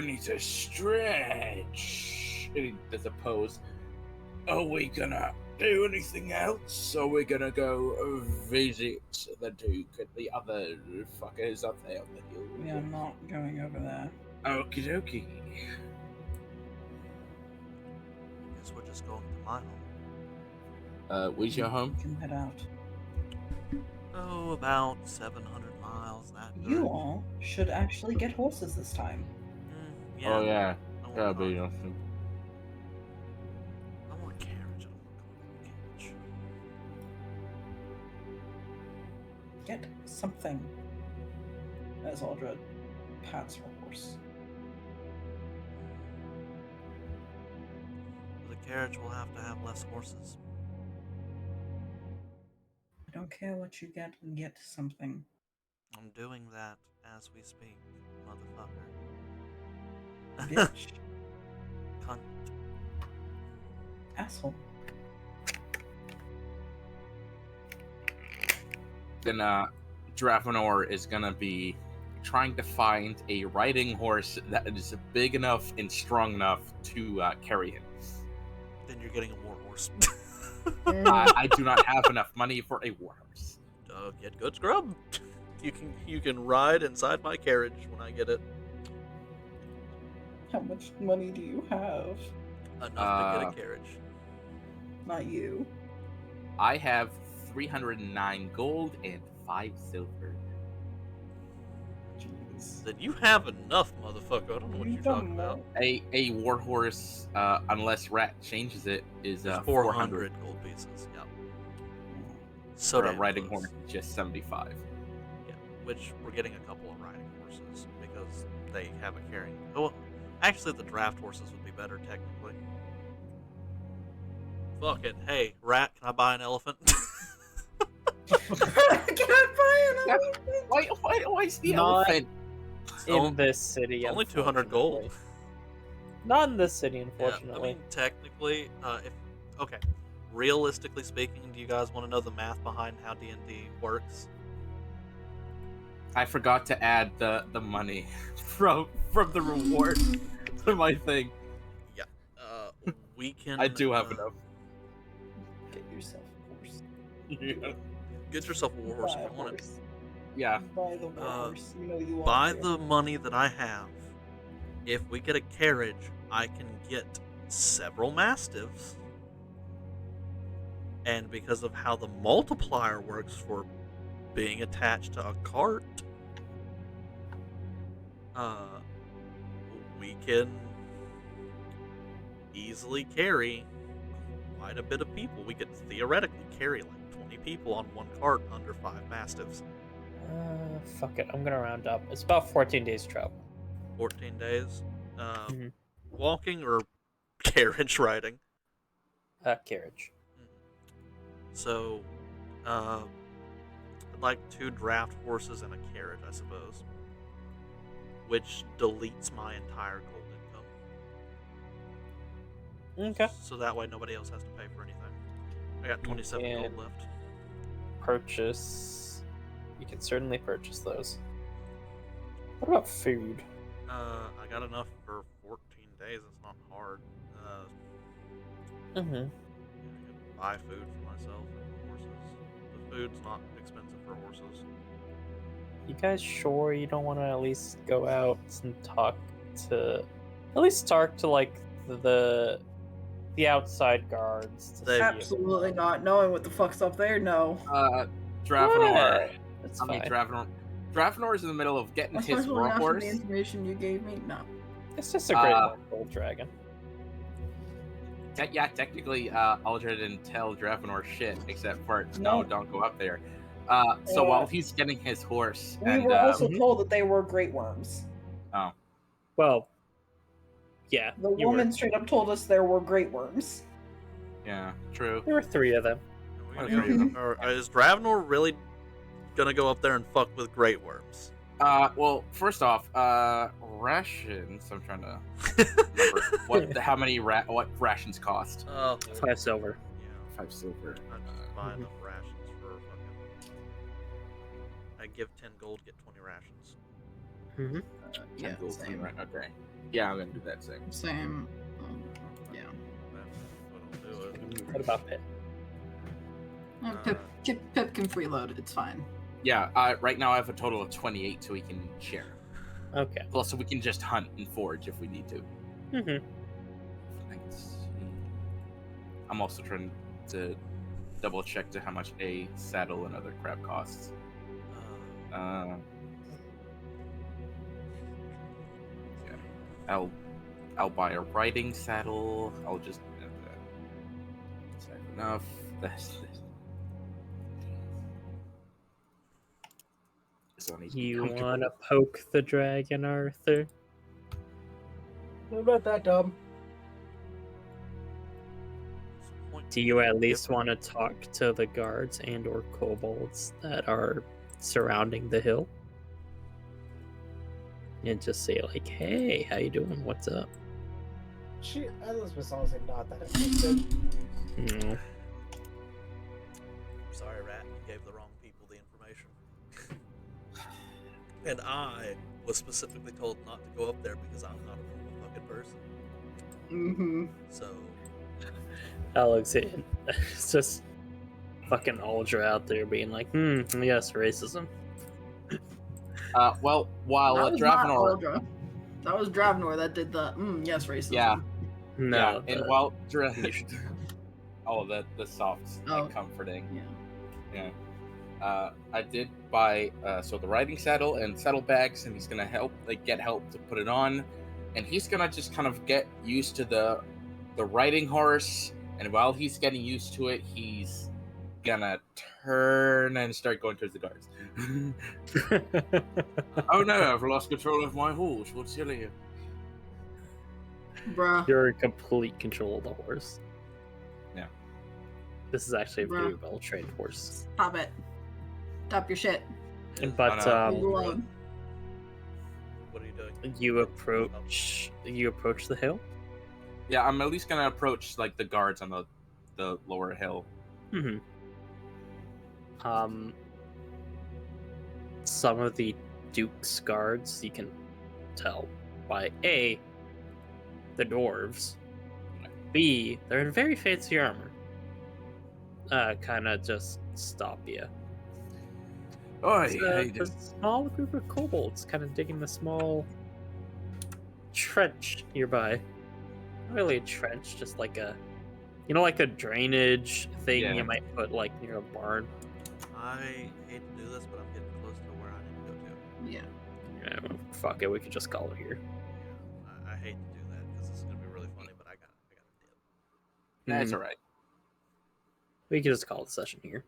need to stretch. And he does a pose. Are we gonna do anything else? Or are we gonna go visit the Duke and the other fuckers up there on the hill? We are not going over there. Okie dokie. Guess we're just going to my home. Where's your home? We can head out. Oh, about 700 miles that You direction. all should actually get horses this time. Yeah. Oh yeah. I want Yeah, a but you cart. know. I want a carriage. I don't want a carriage. Get something. As Aldra pats her horse. The carriage will have to have less horses. I don't care what you get something. I'm doing that as we speak, motherfucker. Bitch. Cunt. Asshole. Then Dravenor is gonna be trying to find a riding horse that is big enough and strong enough to carry him. Then you're getting a war horse. I do not have enough money for a war horse. Get good scrub. You can ride inside my carriage when I get it. How much money do you have? Enough to get a carriage. Not you. I have 309 gold and 5 silver. Jeez. Then you have enough, motherfucker. I don't know what You've you're done talking about. more. A war horse, unless Rat changes it, is There's 400. 400 gold pieces. Yeah. So For a damn riding close. horse, just 75. Yeah, which we're getting a couple of riding horses because they have a carrying. Oh, actually, the draft horses would be better technically. Fuck it. Hey, Rat, can I buy an elephant? Can I buy an elephant? Why is the Not elephant? in this city. It's only 200 gold. unfortunately. Not in this city, Yeah, unfortunately. I mean, technically, okay, realistically speaking, do you guys want to know the math behind how D&D works? I forgot to add the money from the reward to my thing. Yeah, we can. I do have enough. Get yourself a horse. Yeah. Get yourself a war horse Buy if a you want it. horse. Yeah. Buy the war horse. You know you want By to. the money that I have, if we get a carriage, I can get several mastiffs. And because of how the multiplier works for being attached to a cart, we can easily carry quite a bit of people. We could theoretically carry like 20 people on one cart under 5 mastiffs. Fuck it. I'm gonna round up. It's about 14 days travel. 14 days. Mhm. Walking or carriage riding. Carriage. So, I'd like 2 draft horses and a carriage, I suppose. Which deletes my entire gold income. Okay. So that way nobody else has to pay for anything. I got 27 gold And- left. Purchase. You can certainly purchase those. What about food? I got enough for 14 days. It's not hard. Mm-hmm. I can buy food for myself and horses. The food's not expensive for horses. You guys sure you don't want to at least go out and talk to, like the outside guards? To They- see if- Absolutely not. Knowing what the fuck's up there, no. Dravenor. That's I mean, fine. Dravenor's in the middle of getting his Especially after warhorse. the information you gave me. No. It's just a great one, gold dragon. Yeah, technically, Aldra didn't tell Dravenor shit, except for, no, No. don't go up there. So while he's getting his horse, We and were also Mhm. told that they were great worms. oh, Well, yeah, The you woman were. straight up told us there were great worms. yeah, true. There were 3 of them. Are we Okay. gonna go- or is Dravenor really gonna go up there and fuck with Great Worms? Well, first off, rations. I'm trying to remember how many what rations cost. Oh, 5 silver. yeah. 5 silver. I just buy Mhm. enough rations for fucking. I give 10 gold, get 20 rations. Mm-hmm. 10 Yeah, gold, same. right? Okay. Yeah, I'm gonna do that same. Same. Yeah. That's what I'll do it. What about Pit? Pip can freeload. It's fine. Yeah. Right now I have a total of 28, so we can share. Okay. Plus, so we can just hunt and forage if we need to. Mm-hmm. Let's see. I'm also trying to double check to how much a saddle and other crap costs. Yeah. I'll buy a riding saddle. I'll just is that enough? That's so I need to be You comfortable. wanna poke the dragon, Arthur? What about that, Dom? Do you at least want to talk to the guards and or kobolds that are surrounding the hill? And just say like, hey, how you doing? What's up? Elizabeth's honestly not that interested. No. Sorry, Rat, you gave the wrong people the information. And I was specifically told not to go up there because I'm not a normal fucking person. Mm-hmm. So, Alex, it's just fucking Aldra out there being like, yes, racism. Well, while That was not Dravenor, Aldra. That was Dravenor that did the yes racism. Yeah. No. and while the soft, Oh. like comforting. Yeah. Yeah. I did buy so the riding saddle and saddlebags, and he's gonna get help to put it on, and he's gonna just kind of get used to the riding horse, and while he's getting used to it, he's gonna turn and start going towards the guards. Oh no, I've lost control of my horse. What's silly? Bruh. You're in complete control of the horse. Yeah. This is actually a very Bruh. well trained horse. Stop it. Stop your shit. But Leave it alone. what are you doing? you approach the hill. Yeah, I'm at least gonna approach like the guards on the lower hill. Mm-hmm. Some of the Duke's guards you can tell by A, the dwarves, B, they're in very fancy armor. Kind of just stop you. Oh, It's a small group of kobolds kind of digging a small trench nearby. Not really a trench, just like a, like a drainage thing Yeah. you might put like near a barn. I hate to do this, but I'm getting close to where I need to go to. Yeah. Yeah, well, fuck it, we could just call it here. Yeah, I hate to do that because this is gonna be really funny, but I got to dip. That's Mhm. all right. We could just call the session here.